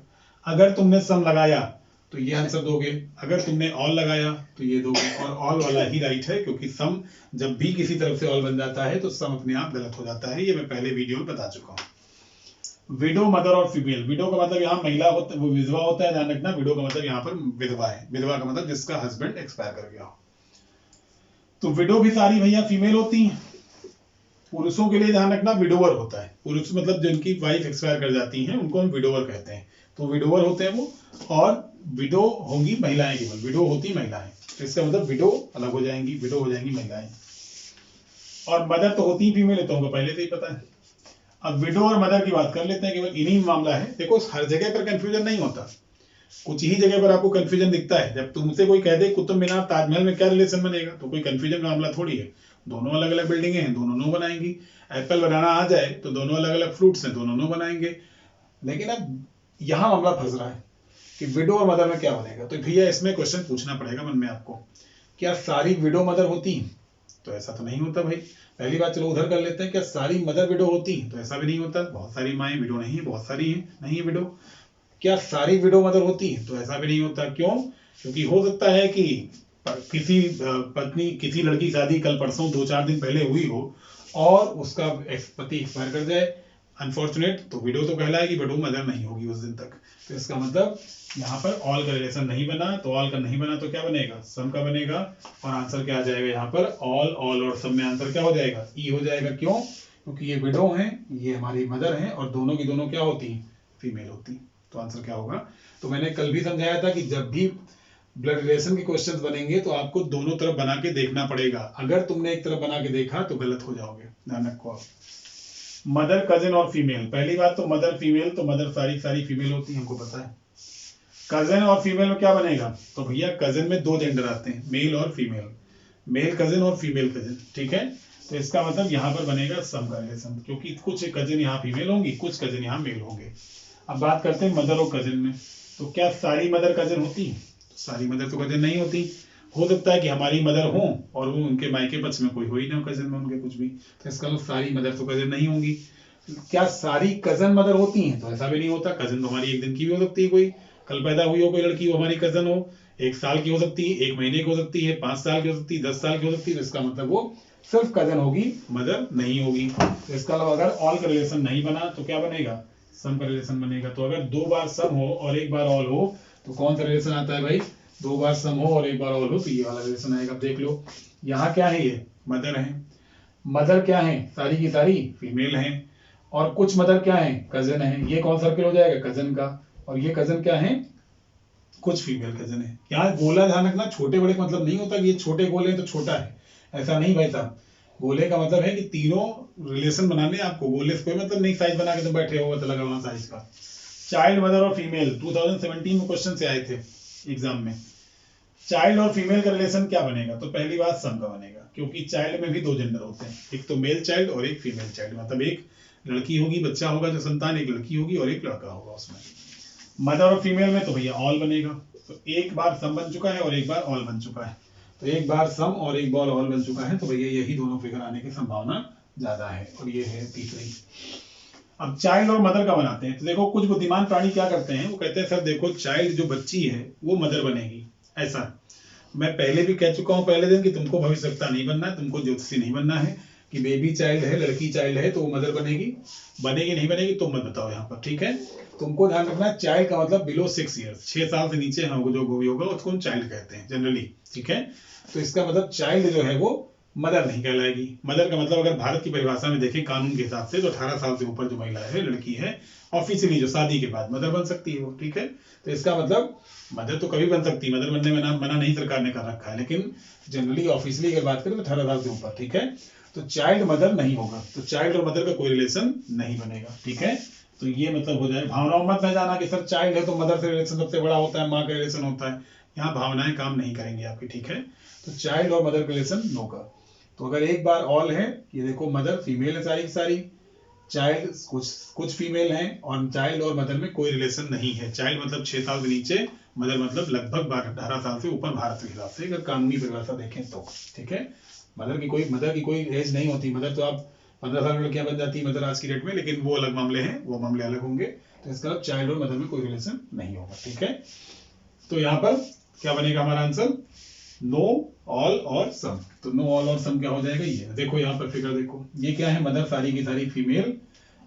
अगर तुमने सम लगाया तो ये आंसर दोगे, अगर तुमने ऑल लगाया तो ये दोगे, और ऑल वाला ही राइट है, क्योंकि सम जब भी किसी तरफ से ऑल बन जाता है तो सम अपने आप गलत हो जाता है, ये मैं पहले वीडियो में बता चुका हूँ। विडो मदर और फीमेल, विडो का मतलब यहाँ महिला होता है, वो विधवा होता है, ध्यान रखना। विडो का मतलब यहाँ पर विधवा है, विधवा का मतलब जिसका हस्बैंड एक्सपायर कर गया हो। तो विडो भी सारी भैया फीमेल होती हैं। पुरुषों के लिए ध्यान रखना विडोवर होता है, पुरुष मतलब जिनकी वाइफ एक्सपायर कर जाती हैं उनको हम विडोवर कहते हैं। तो विडोवर होते हैं वो, और विडो होंगी महिलाएं, केवल विडो होती महिलाएं, तो इसका मतलब विडो अलग हो जाएंगी, विडो हो जाएंगी महिलाएं। और मदर तो होती ही फीमेल है, तो हमको पहले से ही पता है। अब विडो और मदर की बात कर लेते हैं, केवल इन्हीं मामला है। देखो हर जगह पर कंफ्यूजन नहीं होता, कुछ ही जगह पर आपको कंफ्यूजन दिखता है। जब तुमसे कोई कह दे कुतुब मीनार ताजमहल में क्या रिलेशन बनेगा, तो कोई कंफ्यूजन का मामला थोड़ी है। दोनों अलग अलग बिल्डिंगें हैं, दोनों नो बनाएंगी। एप्पल बनाना आ जाए तो दोनों अलग अलग फ्रूट्स हैं, दोनों नो बनाएंगे। लेकिन अब यहाँ मामला फंस रहा है कि विडो और मदर में क्या बनेगा। तो भैया इसमें क्वेश्चन पूछना पड़ेगा मन में आपको, क्या सारी विडो मदर होती हैं, तो ऐसा तो नहीं होता भाई। पहली बात चलो उधर कर लेते हैं, क्या सारी मदर विडो होती हैं, तो ऐसा भी नहीं होता। बहुत सारी माएँ विडो नहीं है, बहुत सारी हैं नहीं है विडो। क्या सारी विडो मदर होती हैं, तो ऐसा भी नहीं होता। क्यों, क्योंकि हो सकता है कि किसी पत्नी, किसी लड़की शादी कल परसों 2-4 दिन पहले हुई हो, और उसका पति एक्सपायर कर जाए, अनफॉर्चुनेट, तो विडो तो कहलाएगी बट वो मदर नहीं होगी उस दिन तक। तो इसका मतलब यहाँ पर ऑल का रिलेशन नहीं बना, तो ऑल का नहीं बना तो क्या बनेगा, सम का बनेगा। और आंसर क्या आ जाएगा यहाँ पर, ऑल, ऑल और सम में आंसर क्या हो जाएगा, ई हो जाएगा। क्यों, क्योंकि ये विडो हैं, ये हमारी मदर हैं, और दोनों की दोनों क्या होती हैं, फीमेल होती हैं। तो आंसर क्या होगा, तो मैंने कल भी समझाया था कि जब भी ब्लड रिलेशन के क्वेश्चंस बनेंगे तो आपको दोनों तरफ बना के देखना पड़ेगा। अगर तुमने एक तरफ बना के देखा तो गलत हो जाओगे, ध्यान रखो। मदर, कजिन और फीमेल, पहली बात तो मदर फीमेल, तो मदर सारी फीमेल होती है, हमको पता है। कजिन और फीमेल में क्या बनेगा, तो भैया कजिन में 2 जेंडर आते हैं, मेल और फीमेल, मेल कजिन और फीमेल कजिन, ठीक है। तो इसका मतलब यहाँ पर बनेगा सम का रिलेशन, क्योंकि कुछ कजिन यहाँ फीमेल होंगी, कुछ कजिन यहाँ मेल होंगे। अब बात करते हैं मदर और कजिन में, तो क्या सारी मदर कजिन होती है, सारी मदर तो कजिन नहीं होती। हो सकता है कि हमारी मदर हो और वो उनके मायके पक्ष में कोई हो ही ना कजिन में उनके कुछ भी, तो इसका मतलब सारी मदर तो कजिन नहीं होंगी। क्या सारी कजन मदर होती हैं, तो ऐसा भी नहीं होता। कजन तो हमारी एक दिन की भी हो सकती है, कोई कल पैदा हुई हो कोई लड़की, वो हमारी कजन हो, 1 साल की हो सकती है, 1 महीने की हो सकती है, 5 साल की हो सकती है, 10 साल की हो सकती है। तो इसका मतलब वो सिर्फ कजन होगी, मदर नहीं होगी। तो इसका मतलब अगर ऑल का रिलेशन नहीं बना तो क्या बनेगा, सम का रिलेशन बनेगा। तो अगर 2 बार सम हो और 1 बार ऑल हो तो कौन सा रिलेशन आता है भाई, 2 बार सम हो और 1 बार ऑल हो तो ये वाला रिलेशन आएगा। देख लो यहाँ क्या है, ये मदर है, मदर क्या है, सारी की सारी फीमेल है, और कुछ मदर क्या है, कजन है। ये कौन सर्कल हो जाएगा, कजन का, और ये कजन क्या है, कुछ फीमेल कजन है। यहाँ गोला ध्यान रखना, छोटे बड़े का मतलब नहीं होता कि ये छोटे गोले हैं तो छोटा है, ऐसा नहीं भाई साहब। गोले का मतलब है कि तीनों रिलेशन बनाने आपको, गोले से कोई मतलब नहीं साइज बना के तुम बैठे हो तो लगा वहां साइज का। चाइल्ड, मदर और फीमेल 2017 में क्वेश्चन से आए थे एग्जाम में। चाइल्ड और फीमेल का रिलेशन क्या बनेगा, तो पहली बात सम का बनेगा, क्योंकि चाइल्ड में भी 2 जेंडर होते हैं, एक तो मेल चाइल्ड और एक फीमेल चाइल्ड, मतलब एक लड़की होगी, बच्चा होगा जो संतान, एक लड़की होगी और एक लड़का होगा उसमें। मदर और फीमेल में तो भैया ऑल बनेगा, तो 1 बार सम बन चुका है और 1 बार ऑल बन चुका है, तो 1 बार सम और 1 बार ऑल बन चुका है, तो भैया यही दोनों फिगर आने की संभावना ज्यादा है, और ये है तीसरी। अब चाइल्ड और मदर का बनाते हैं, तो देखो कुछ बुद्धिमान प्राणी क्या करते हैं, वो कहते हैं सर देखो चाइल्ड जो बच्ची है वो मदर बनेगी। ऐसा मैं पहले भी कह चुका हूं पहले दिन कि तुमको भविष्यवक्ता नहीं बनना है, तुमको ज्योतिषी नहीं बनना है, कि बेबी चाइल्ड है, लड़की चाइल्ड है तो वो मदर बनेगी, बनेगी नहीं बनेगी तुम मत बताओ यहाँ पर, ठीक है। तुमको ध्यान रखना चाइल्ड का मतलब बिलो 6 ईयर्स, 6 साल से नीचे हम जो भी होगा उसको हम चाइल्ड कहते हैं जनरली, ठीक है। तो इसका मतलब चाइल्ड जो है वो मदर नहीं कहलाएगी। मदर का मतलब अगर भारत की परिभाषा में देखें कानून के हिसाब से, तो 18 साल से ऊपर जो महिला है, लड़की है, ऑफिशियली जो शादी के बाद मदर बन सकती है वो, ठीक है। तो इसका मतलब मदर तो कभी बन सकती है, मदर बनने में मना नहीं सरकार ने कर रखा है, लेकिन जनरली ऑफिशियली अगर बात करें तो 18 साल से ऊपर, ठीक है। तो चाइल्ड मदर नहीं होगा, तो चाइल्ड और मदर का कोई रिलेशन नहीं बनेगा, ठीक है। तो ये मतलब हो जाए। भावनाओं मत न जाना कि सर चाइल्ड है तो मदर से रिलेशन सबसे बड़ा होता है, माँ का रिलेशन होता है, यहाँ भावनाएं काम नहीं करेंगी आपकी, ठीक है। तो चाइल्ड और मदर का रिलेशन नो का। तो अगर 1 बार ऑल है, ये देखो मदर फीमेल है सारी की सारी, चाइल्ड कुछ फीमेल हैं, और चाइल्ड और मदर में कोई रिलेशन नहीं है। चाइल्ड मतलब 6 साल से नीचे, मदर मतलब लगभग 18 साल से ऊपर भारत के हिसाब से अगर कानूनी परिभाषा देखें तो, ठीक है। मदर की कोई एज नहीं होती, मदर तो आप 15 साल में लड़कियां बन जाती है मदर आज की डेट में, लेकिन वो अलग मामले हैं, वो मामले अलग होंगे। तो इसका चाइल्ड और मदर में कोई रिलेशन नहीं होगा, ठीक है। तो यहाँ पर क्या बनेगा हमारा आंसर, नो, ऑल और सम। तो नो, ऑल और सम क्या हो जाएगा, ये देखो यहाँ पर फिगर देखो, ये क्या है, मदर सारी की सारी फीमेल,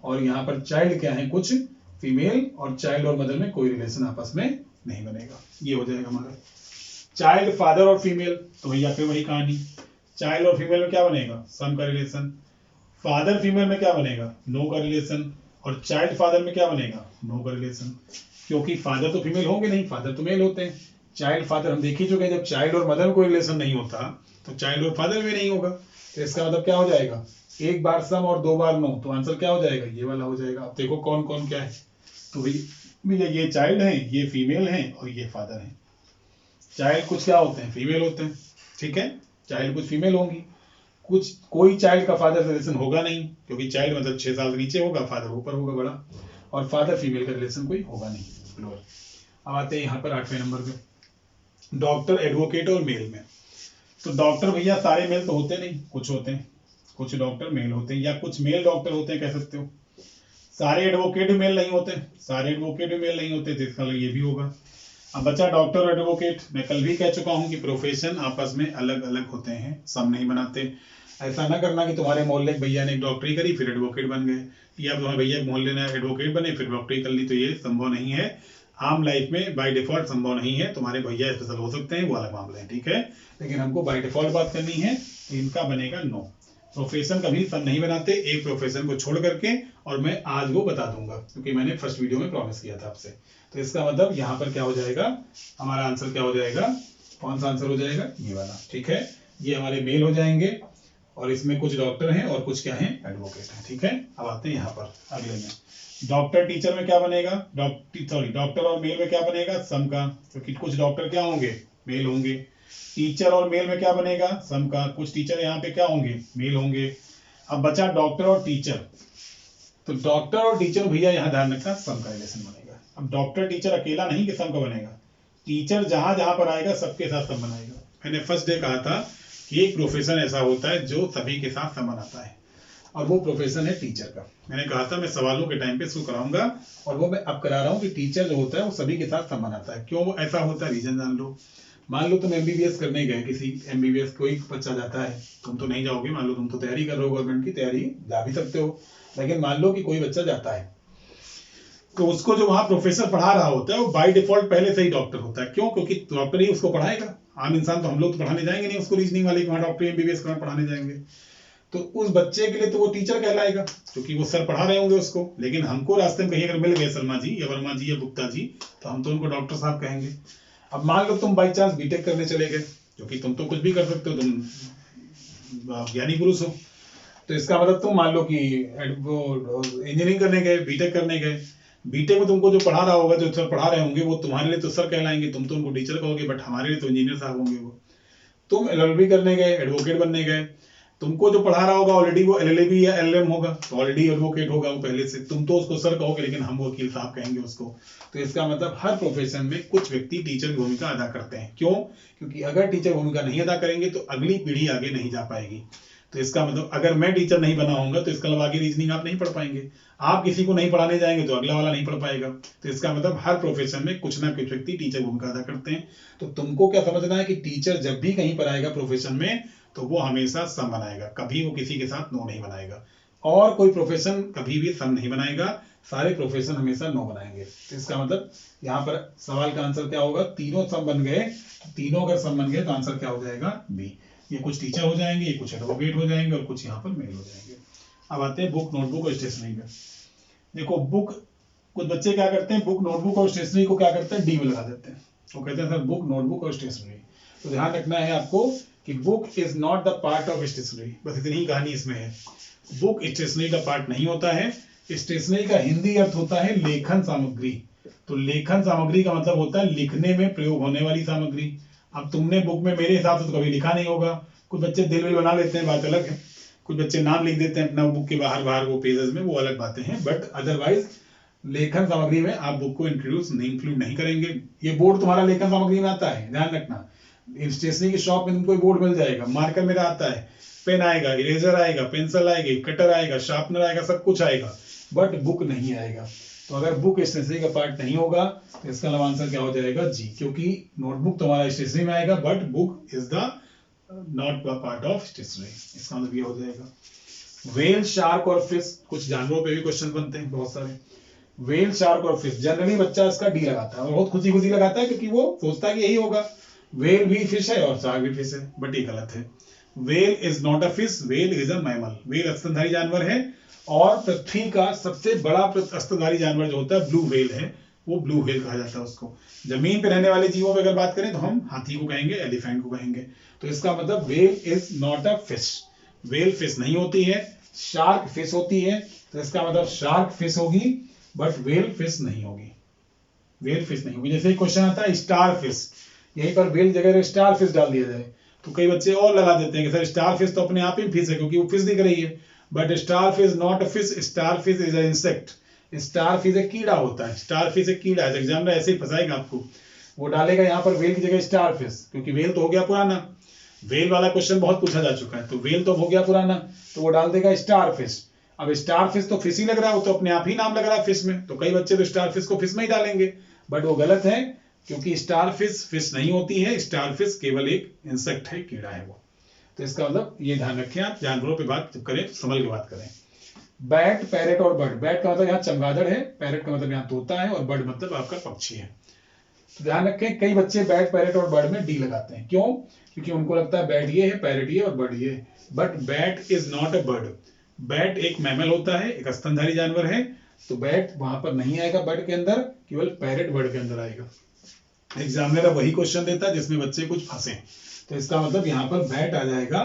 और यहाँ पर चाइल्ड क्या है, कुछ फीमेल, और चाइल्ड और मदर में कोई रिलेशन आपस में नहीं बनेगा, ये हो जाएगा हमारा। चाइल्ड फादर और फीमेल, तो भैया फिर वही कहानी, चाइल्ड और फीमेल में क्या बनेगा, सम का रिलेशन। फादर फीमेल में क्या बनेगा, नो का रिलेशन, और चाइल्ड फादर में क्या बनेगा, नो का रिलेशन, क्योंकि फादर तो फीमेल होंगे नहीं, फादर तो मेल होते हैं। चाइल्ड फादर हम देख ही चुके हैं, जब चाइल्ड और मदर में कोई रिलेशन नहीं होता तो चाइल्ड और फादर में नहीं होगा। तो इसका मतलब क्या हो जाएगा, 1 बार सम और 2 बार नो, तो आंसर क्या हो जाएगा, ये वाला हो जाएगा। अब देखो कौन कौन क्या है, तो भैया ये चाइल्ड है, ये फीमेल है, और ये फादर है। चाइल्ड कुछ क्या होते हैं, फीमेल होते हैं, ठीक है। चाइल्ड कुछ फीमेल होंगी, कुछ कोई चाइल्ड का फादर से रिलेशन होगा नहीं, क्योंकि चाइल्ड मतलब 6 साल से नीचे होगा, फादर ऊपर होगा बड़ा, और फादर फीमेल का रिलेशन कोई होगा नहीं। अब आते हैं यहाँ पर 8वें नंबर पे, डॉक्टर, एडवोकेट और मेल में। तो डॉक्टर भैया सारे मेल तो होते नहीं, कुछ होते हैं, कुछ डॉक्टर मेल होते हैं, या कुछ मेल डॉक्टर होते हैं कह सकते हो। सारे एडवोकेट भी मेल नहीं होते, सारे एडवोकेट भी मेल नहीं होते, तो इसका ये भी होगा। अब बच्चा डॉक्टर और एडवोकेट, मैं कल भी कह चुका हूं कि प्रोफेशन आपस में अलग अलग होते हैं, सब नहीं बनाते। ऐसा ना करना कि तुम्हारे मोहल्ले के भैया ने डॉक्टरी करी फिर एडवोकेट बन गए, या तुम्हारे भैया के मोहल्ले ने एडवोकेट बने फिर डॉक्टरी कर ली, तो ये संभव नहीं है। आम लाइफ में बाय डिफॉल्ट संभव नहीं है। तुम्हारे भैया स्पेशल हो सकते हैं, वो अलग मामला है, ठीक है, लेकिन हमको बाय डिफॉल्ट बात करनी है, तो इनका बनेगा नो। प्रोफेशन कभी सब नहीं बनाते, एक प्रोफेशन को छोड़ करके, और मैं आज वो बता दूंगा क्योंकि मैंने फर्स्ट वीडियो में प्रॉमिस किया था आपसे। तो इसका मतलब यहाँ पर क्या हो जाएगा, हमारा आंसर क्या हो जाएगा, कौन सा आंसर हो जाएगा, ये वाला, ठीक है। ये हमारे मेल हो जाएंगे और इसमें कुछ डॉक्टर हैं और कुछ क्या है, एडवोकेट हैं, ठीक है। अब आते हैं यहाँ पर अगले में, डॉक्टर टीचर में क्या बनेगा, डॉक्टर और मेल में क्या बनेगा, सम का, क्योंकि कुछ डॉक्टर क्या होंगे, मेल होंगे। टीचर और मेल में क्या बनेगा, सम का, कुछ टीचर यहाँ पे क्या होंगे, मेल होंगे। अब बचा डॉक्टर और टीचर, तो डॉक्टर और टीचर भैया यहाँ ध्यान रखना सम का रिलेशन बनेगा। अब डॉक्टर टीचर अकेला नहीं कि सम का बनेगा, टीचर जहां जहां पर आएगा सबके साथ सम बनाएगा। मैंने फर्स्ट डे कहा था कि एक प्रोफेशन ऐसा होता है जो सभी के साथ सम बनाता है, और वो प्रोफेशन है टीचर का। मैंने कहा था मैं सवालों के टाइम पे इसको कराऊंगा, और वो मैं अब करा रहा हूँ कि टीचर जो होता है वो सभी के साथ सम बनाता है। क्यों वो ऐसा होता है, रीजन जान लो। मान लो तुम एमबीबीएस करने गए, किसी एमबीबीएस कोई बच्चा जाता है, तुम तो नहीं जाओगे, मान लो तुम तो तैयारी कर रहे हो, गवर्नमेंट की तैयारी जा भी सकते हो, लेकिन मान लो कि कोई बच्चा जाता है, तो उसको जो वहां प्रोफेसर पढ़ा रहा होता है वो बाय डिफॉल्ट पहले से ही डॉक्टर होता है। क्यों, क्योंकि डॉक्टर ही उसको पढ़ाएगा। आम इंसान तो हम लोग तो पढ़ाने जाएंगे नहीं उसको, रीजनिंग वाले वहां डॉक्टर एमबीबीएस पढ़ाने जाएंगे, तो उस बच्चे के लिए तो वो टीचर कहलाएगा क्योंकि वो सर पढ़ा रहे होंगे उसको। लेकिन हमको रास्ते में कहीं अगर मिल गए शर्मा जी या वर्मा जी या गुप्ता जी, तो हम तो उनको डॉक्टर साहब कहेंगे। अब मान लो तुम बाई चांस बीटेक करने चले गए, क्योंकि तुम तो कुछ भी कर सकते हो, तुम ज्ञानी पुरुष हो, तो इसका मतलब तुम मान लो कि इंजीनियरिंग करने गए, बीटेक करने गए, बीटेक में तुमको जो पढ़ा रहा होगा, जो सर पढ़ा रहे होंगे, वो तुम्हारे लिए तो सर कहलाएंगे, तुम तो उनको टीचर कहोगे, बट हमारे लिए तो इंजीनियर साहब होंगे वो। तुम एलएलबी करने गए, एडवोकेट बनने गए, तुमको जो पढ़ा रहा होगा ऑलरेडी वो एलएलबी या एलएलएम होगा, तो ऑलरेडी एडवोकेट होगा वो पहले से, तुम तो उसको सर कहोगे, लेकिन हम वकील साहब कहेंगे उसको। तो इसका मतलब हर प्रोफेशन में कुछ व्यक्ति टीचर की भूमिका अदा करते हैं। क्यों, क्योंकि अगर टीचर भूमिका नहीं अदा करेंगे तो अगली पीढ़ी आगे नहीं जा पाएगी। तो इसका मतलब अगर मैं टीचर नहीं बना होऊंगा तो इसका मतलब आगे रीजनिंग आप नहीं पढ़ पाएंगे, आप किसी को नहीं पढ़ाने जाएंगे तो अगला वाला नहीं पढ़ पाएगा। तो इसका मतलब हर प्रोफेशन में कुछ ना कुछ व्यक्ति टीचर भूमिका अदा करते हैं। तो तुमको क्या समझना है कि टीचर जब भी कहीं पर आएगा प्रोफेशन में, तो वो हमेशा सम बनाएगा, कभी वो किसी के साथ नो नहीं बनाएगा, और कोई प्रोफेशन कभी भी सम नहीं बनाएगा, सारे प्रोफेशन हमेशा नो बनाएंगे। तो इसका मतलब यहाँ पर सवाल का आंसर क्या होगा, तीनों सम बन गए, तीनों अगर सम बन गए तो आंसर क्या हो जाएगा, बी। ये कुछ टीचर हो जाएंगे, ये कुछ एडवोकेट हो जाएंगे, और कुछ यहाँ पर मेल हो जाएंगे। अब आते हैं बुक, नोटबुक और स्टेशनरी में। देखो बुक, कुछ बच्चे क्या करते हैं, बुक, नोटबुक और स्टेशनरी को क्या करते हैं, डी में लगा देते हैं, वो कहते हैं सर बुक, नोटबुक और स्टेशनरी। तो ध्यान रखना है आपको कि book is not the part of stationery, बस इतनी ही कहानी इसमें है। बुक स्टेशनरी का पार्ट नहीं होता है। स्टेशनरी का हिंदी अर्थ होता है लेखन सामग्री। तो लेखन सामग्री का मतलब होता है लिखने में प्रयोग होने वाली सामग्री। अब तुमने बुक में मेरे हिसाब से तो कभी लिखा नहीं होगा, कुछ बच्चे दिल में बना लेते हैं, बात अलग है, कुछ बच्चे नाम लिख देते हैं अपना बुक के बाहर बाहर वो पेजेस में, वो अलग बातें हैं, बट अदरवाइज लेखन सामग्री में आप बुक को इंक्लूड नहीं करेंगे। ये बोर्ड तुम्हारा लेखन सामग्री में आता है, ध्यान रखना। स्टेशनरी की शॉप में तुमको बोर्ड मिल जाएगा, मार्कर मेरा आता है, पेन आएगा, इरेजर आएगा, पेंसिल आएगी, कटर आएगा, शार्पनर आएगा, सब कुछ आएगा, बट बुक नहीं आएगा। तो अगर बुक स्टेशनरी का पार्ट नहीं होगा तो इसका आंसर क्या हो जाएगा, जी, क्योंकि नोटबुक तुम्हारा स्टेशनरी में आएगा, but book is the not part of stationery. इसका मतलब ये हो जाएगा। व्हेल, शार्क और फिश, कुछ जानवरों पे भी क्वेश्चन बनते हैं बहुत सारे। व्हेल, शार्क और फिश, जनरली बच्चा इसका डी लगाता है और बहुत खुशी खुशी लगाता है, क्योंकि वो सोचता है कि यही होगा। व्हेल भी फिश है और शार्क भी फिश है, बट ये गलत है। Whale is not a fish, whale is a mammal. Whale स्तनधारी जानवर है, और पृथ्वी का सबसे बड़ा स्तनधारी जानवर जो होता है ब्लू व्हेल है, वो ब्लू व्हेल कहा जाता है उसको। जमीन पे रहने वाले जीवों पे अगर बात करें तो हम हाथी को कहेंगे, एलिफेंट को कहेंगे। तो इसका मतलब whale is not a fish, whale fish नहीं होती है, शार्क फिश होती है। तो इसका मतलब शार्क फिश होगी, बट व्हेल फिश नहीं होगी, व्हेल फिश नहीं होगी। जैसे क्वेश्चन आता है स्टार फिश, यहीं पर व्हेल जगह स्टार फिश डाल दिया जाए तो कई बच्चे और लगा देते हैं कि सर स्टार फिश तो अपने आप ही फिश है क्योंकि वो फिश दिख रही है, but star fish not a fish, star fish is a insect. Star fish एक कीड़ा होता है, स्टार फिश एक कीड़ा है। एग्जाम में ऐसे ही फंसाएगा आपको, वो डालेगा यहाँ पर व्हेल की जगह स्टार फिश, क्योंकि व्हेल तो हो गया पुराना, व्हेल वाला क्वेश्चन बहुत पूछा जा चुका है, तो व्हेल तो हो गया पुराना, तो वो डाल देगा स्टार फिश। अब स्टार फिश तो फिश ही लग रहा है, वो तो अपने आप ही नाम लग रहा है फिश में, तो कई बच्चे तो स्टार फिश को फिश में ही डालेंगे, बट वो गलत है, क्योंकि स्टार फिश फिश नहीं होती है, स्टार फिश केवल एक इंसेक्ट है, कीड़ा है वो। तो इसका मतलब ये ध्यान रखें आप, जानवरों पे बात जब करें संभल के बात करें। बैट, पैरेट और बर्ड। बैट का मतलब यहाँ चमगादड़ है, पैरेट का मतलब यहाँ तोता है, और बर्ड मतलब आपका पक्षी है। तो ध्यान रखें, कई बच्चे बैट, पैरेट और बर्ड में डी लगाते हैं। क्यों? क्योंकि उनको लगता है बैट ये है, पैरेट ये और बर्ड ये है। But bat is not a bird. Bat एक मैमल होता है, एक स्तनधारी जानवर है, तो बैट वहां पर नहीं आएगा बर्ड के अंदर, केवल पैरेट बर्ड के अंदर आएगा। एग्जामिनर वही क्वेश्चन देता है जिसमें बच्चे कुछ फंसे, तो इसका मतलब यहाँ पर बैट आ जाएगा,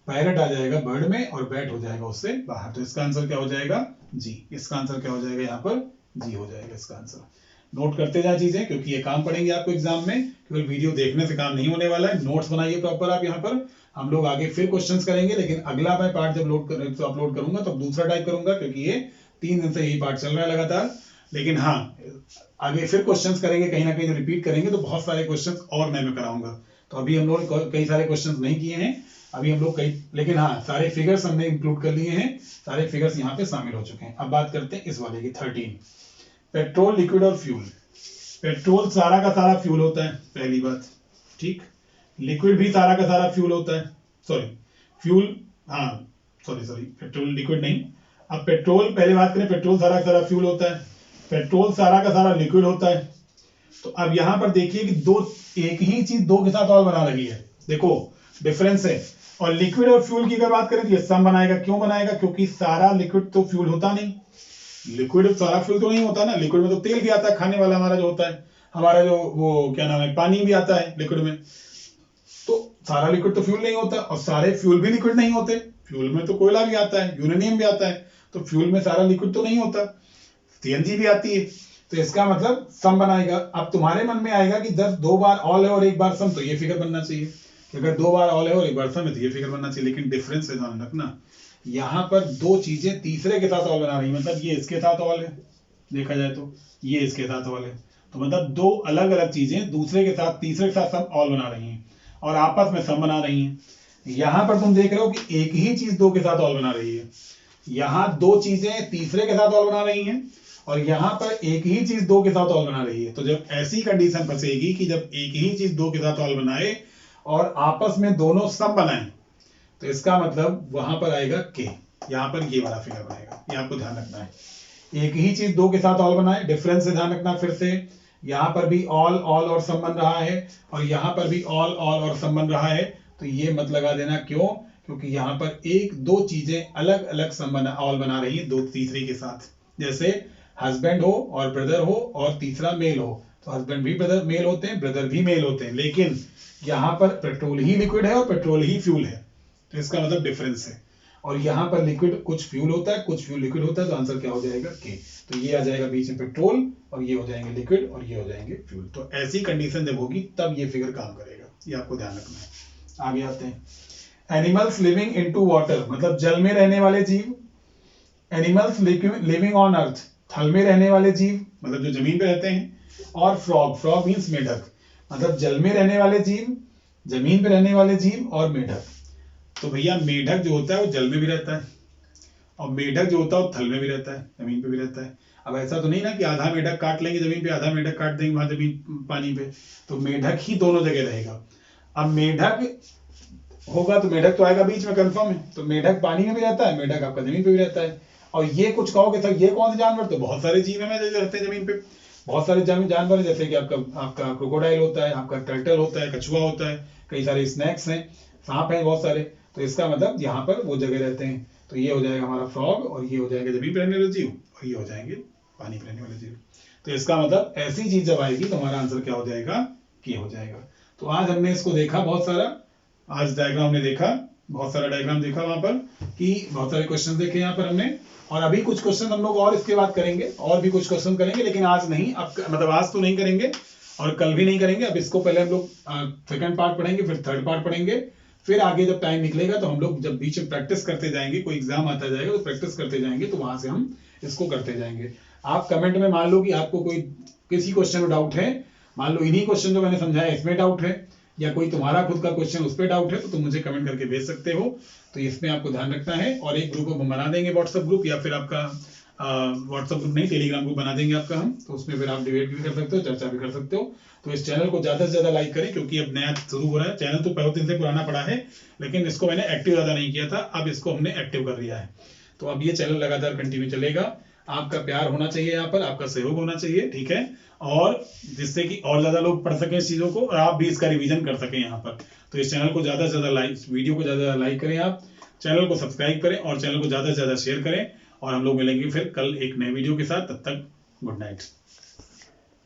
पैरेट आ जाएगा बर्ड में, और बैट हो जाएगा उससे बाहर। तो इसका आंसर क्या हो जाएगा? जी। इसका आंसर क्या हो जाएगा? यहाँ पर जी हो जाएगा इसका आंसर। नोट करते जाए चीजें, क्योंकि ये काम पड़ेंगे आपको एग्जाम में, केवल वीडियो देखने से काम नहीं होने वाला है। नोट्स बनाइए प्रॉपर आप। यहाँ पर हम लोग आगे फिर क्वेश्चंस करेंगे, लेकिन अगला मैं पार्ट जब अपलोड करूंगा तो दूसरा टाइप करूंगा, क्योंकि ये 3 दिन से यही पार्ट चल रहा है लगातार। लेकिन हाँ, आगे फिर क्वेश्चंस करेंगे, कहीं ना कहीं रिपीट करेंगे, तो बहुत सारे क्वेश्चंस और मैं कराऊंगा। तो अभी हम लोग कई सारे क्वेश्चंस नहीं किए हैं अभी हम लोग कई, लेकिन हाँ सारे फिगर्स हमने इंक्लूड कर लिए हैं, सारे फिगर्स यहाँ पे शामिल हो चुके हैं। अब बात करते हैं इस वाले की 13, पेट्रोल, लिक्विड और फ्यूल। पेट्रोल सारा का सारा फ्यूल होता है, पहली बात, ठीक। लिक्विड भी सारा का सारा फ्यूल होता है, सॉरी फ्यूल, हाँ सॉरी पेट्रोल लिक्विड नहीं। अब पेट्रोल, पहले बात करें, पेट्रोल सारा का सारा फ्यूल होता है, पेट्रोल सारा का सारा लिक्विड होता है। तो अब यहां पर देखिए कि दो, एक ही चीज दो के साथ और बना रही है, देखो डिफरेंस है। और लिक्विड और फ्यूल की अगर बात करें तो ये सम बनाएगा। क्यों बनाएगा? क्योंकि सारा लिक्विड तो फ्यूल होता नहीं, लिक्विड सारा फ्यूल तो नहीं होता ना। लिक्विड में तो तेल भी आता है, खाने वाला हमारा जो होता है, हमारा जो वो क्या नाम है, पानी भी आता है लिक्विड में। तो सारा लिक्विड तो फ्यूल नहीं होता, और सारे फ्यूल भी लिक्विड नहीं होते। फ्यूल में तो कोयला भी आता है, यूरेनियम भी आता है, तो फ्यूल में सारा लिक्विड तो नहीं होता, सीएनजी भी आती है। तो इसका मतलब सम बनाएगा। अब तुम्हारे मन में आएगा कि जब 2 बार ऑल है और 1 बार सम, तो ये फिगर बनना चाहिए। कि अगर 2 बार ऑल है और 1 बार सम है तो ये फिगर बनना चाहिए। लेकिन डिफरेंस है, ध्यान रखना, यहाँ पर दो चीजें तीसरे के साथ ऑल बना रही है। मतलब ये इसके साथ ऑल है, देखा जाए तो ये इसके साथ ऑल है, तो मतलब दो अलग अलग चीजें दूसरे के साथ, तीसरे के साथ सम ऑल बना रही हैं और आपस में सम बना रही हैं। यहां पर तुम देख रहे हो कि एक ही चीज दो के साथ ऑल बना रही है, यहां दो चीजें तीसरे के साथ ऑल बना रही हैं, और यहां पर एक ही चीज दो के साथ ऑल बना रही है। तो जब ऐसी कंडीशन फंसेगी कि जब एक ही चीज दो के साथ ऑल बनाए और आपस में दोनों सम बनाए, तो इसका मतलब वहां पर आएगा के, यहां पर ये वाला फिगर बनेगा। ये आपको ध्यान रखना है, एक ही चीज दो के साथ ऑल बनाए, डिफरेंस से ध्यान रखना। फिर से यहां पर भी ऑल ऑल और सम बन रहा है, और यहां पर भी ऑल ऑल और सम बन रहा है, तो ये मत लगा देना। क्यों? क्योंकि यहां पर एक दो चीजें अलग अलग सम ऑल बना रही है दो तीसरी के साथ। जैसे हस्बैंड हो और ब्रदर हो और तीसरा मेल हो, तो हस्बैंड भी ब्रदर मेल होते हैं, ब्रदर भी मेल होते हैं, लेकिन यहाँ पर पेट्रोल ही लिक्विड है और पेट्रोल ही फ्यूल है, तो इसका मतलब डिफरेंस है। और यहाँ पर लिक्विड कुछ फ्यूल होता है, कुछ फ्यूल लिक्विड होता है, तो आंसर क्या हो जाएगा? के। तो ये आ जाएगा बीच में पेट्रोल, और ये हो जाएंगे लिक्विड, और ये हो जाएंगे फ्यूल। तो ऐसी कंडीशन जब होगी तब ये फिगर काम करेगा, ये आपको ध्यान रखना है। आगे आते हैं, एनिमल्स लिविंग इनटू वाटर, मतलब जल में रहने वाले जीव। एनिमल्स लिविंग ऑन अर्थ, थल में रहने वाले जीव, मतलब जो जमीन पे रहते हैं। और फ्रॉग, फ्रॉग मीन्स मेढक, मतलब जल में रहने वाले जीव, जमीन पे रहने वाले जीव, और मेढक। तो भैया मेढक जो होता है वो जल में भी रहता है, और मेढक जो होता है वो थल में भी रहता है, जमीन पे भी रहता है। अब ऐसा तो नहीं ना कि आधा मेढक काट लेंगे जमीन पे, आधा मेढक काट देंगे वहां जमीन पानी पे, तो मेढक ही दोनों जगह रहेगा। अब मेढक होगा तो मेढक तो आएगा बीच में, कंफर्म है। तो मेढक पानी में भी रहता है, मेढक आपका जमीन पे भी रहता है। और ये कुछ कहोगे सर ये कौन से जानवर? तो बहुत सारे जीव हैं जो रहते हैं जमीन पे, बहुत सारे जानवर हैं, जैसे कि आपका क्रोकोडाइल होता है, आपका टर्टल होता है, कछुआ होता है, कई सारे स्नैक्स हैं, सांप हैं बहुत सारे। तो इसका मतलब यहाँ पर वो जगह रहते हैं। तो ये हो जाएगा हमारा फ्रॉग, और ये हो जाएगा जमीन पे रहने वाले जीव, और ये हो जाएंगे पानी पे रहने वाले जीव। तो इसका मतलब ऐसी चीज जब आएगी तो हमारा आंसर क्या हो जाएगा? के हो जाएगा। तो आज हमने इसको देखा बहुत सारा, आज डायग्राम हमने देखा, बहुत सारा डायग्राम देखा वहां पर, कि बहुत सारे क्वेश्चन देखे यहाँ पर हमने। और अभी कुछ क्वेश्चन हम लोग और इसके बाद करेंगे, और भी कुछ क्वेश्चन करेंगे, लेकिन आज नहीं, अब मतलब आज तो नहीं करेंगे और कल भी नहीं करेंगे। अब इसको पहले हम लोग सेकंड पार्ट पढ़ेंगे, फिर थर्ड पार्ट पढ़ेंगे, फिर आगे जब टाइम निकलेगा तो हम लोग जब बीच में प्रैक्टिस करते जाएंगे, कोई एग्जाम आता जाएगा तो प्रैक्टिस करते जाएंगे, तो वहां से हम इसको करते जाएंगे। आप कमेंट में मान लो कि आपको कोई किसी क्वेश्चन में डाउट है, मान लो इन्हीं क्वेश्चन जो मैंने समझाया इसमें डाउट है, या कोई तुम्हारा खुद का क्वेश्चन उस पर डाउट है, तो तुम मुझे कमेंट करके भेज सकते हो। तो इसमें आपको ध्यान रखना है। और एक ग्रुप हम बना देंगे, व्हाट्सएप ग्रुप, या फिर आपका व्हाट्सएप ग्रुप नहीं, टेलीग्राम ग्रुप बना देंगे आपका हम, तो उसमें फिर आप डिबेट भी कर सकते हो, चर्चा भी कर सकते हो। तो इस चैनल को ज्यादा से ज्यादा लाइक करें, क्योंकि अब नया शुरू हो रहा है चैनल, तो बहुत दिन से पुराना पड़ा है, लेकिन इसको मैंने एक्टिव ज्यादा नहीं किया था, अब इसको हमने एक्टिव कर दिया है। तो अब ये चैनल लगातार कंटिन्यू चलेगा, आपका प्यार होना चाहिए यहाँ पर, आपका सहयोग होना चाहिए, ठीक है, और जिससे कि और ज्यादा लोग पढ़ सकें इस चीजों को और आप भी इसका रिवीजन कर सकें यहाँ पर। तो इस चैनल को ज्यादा से ज्यादा लाइक, वीडियो को ज्यादा से ज्यादा लाइक करें, आप चैनल को सब्सक्राइब करें और चैनल को ज्यादा से ज्यादा शेयर करें, और हम लोग मिलेंगे फिर कल एक नए वीडियो के साथ। तब तक गुड नाइट।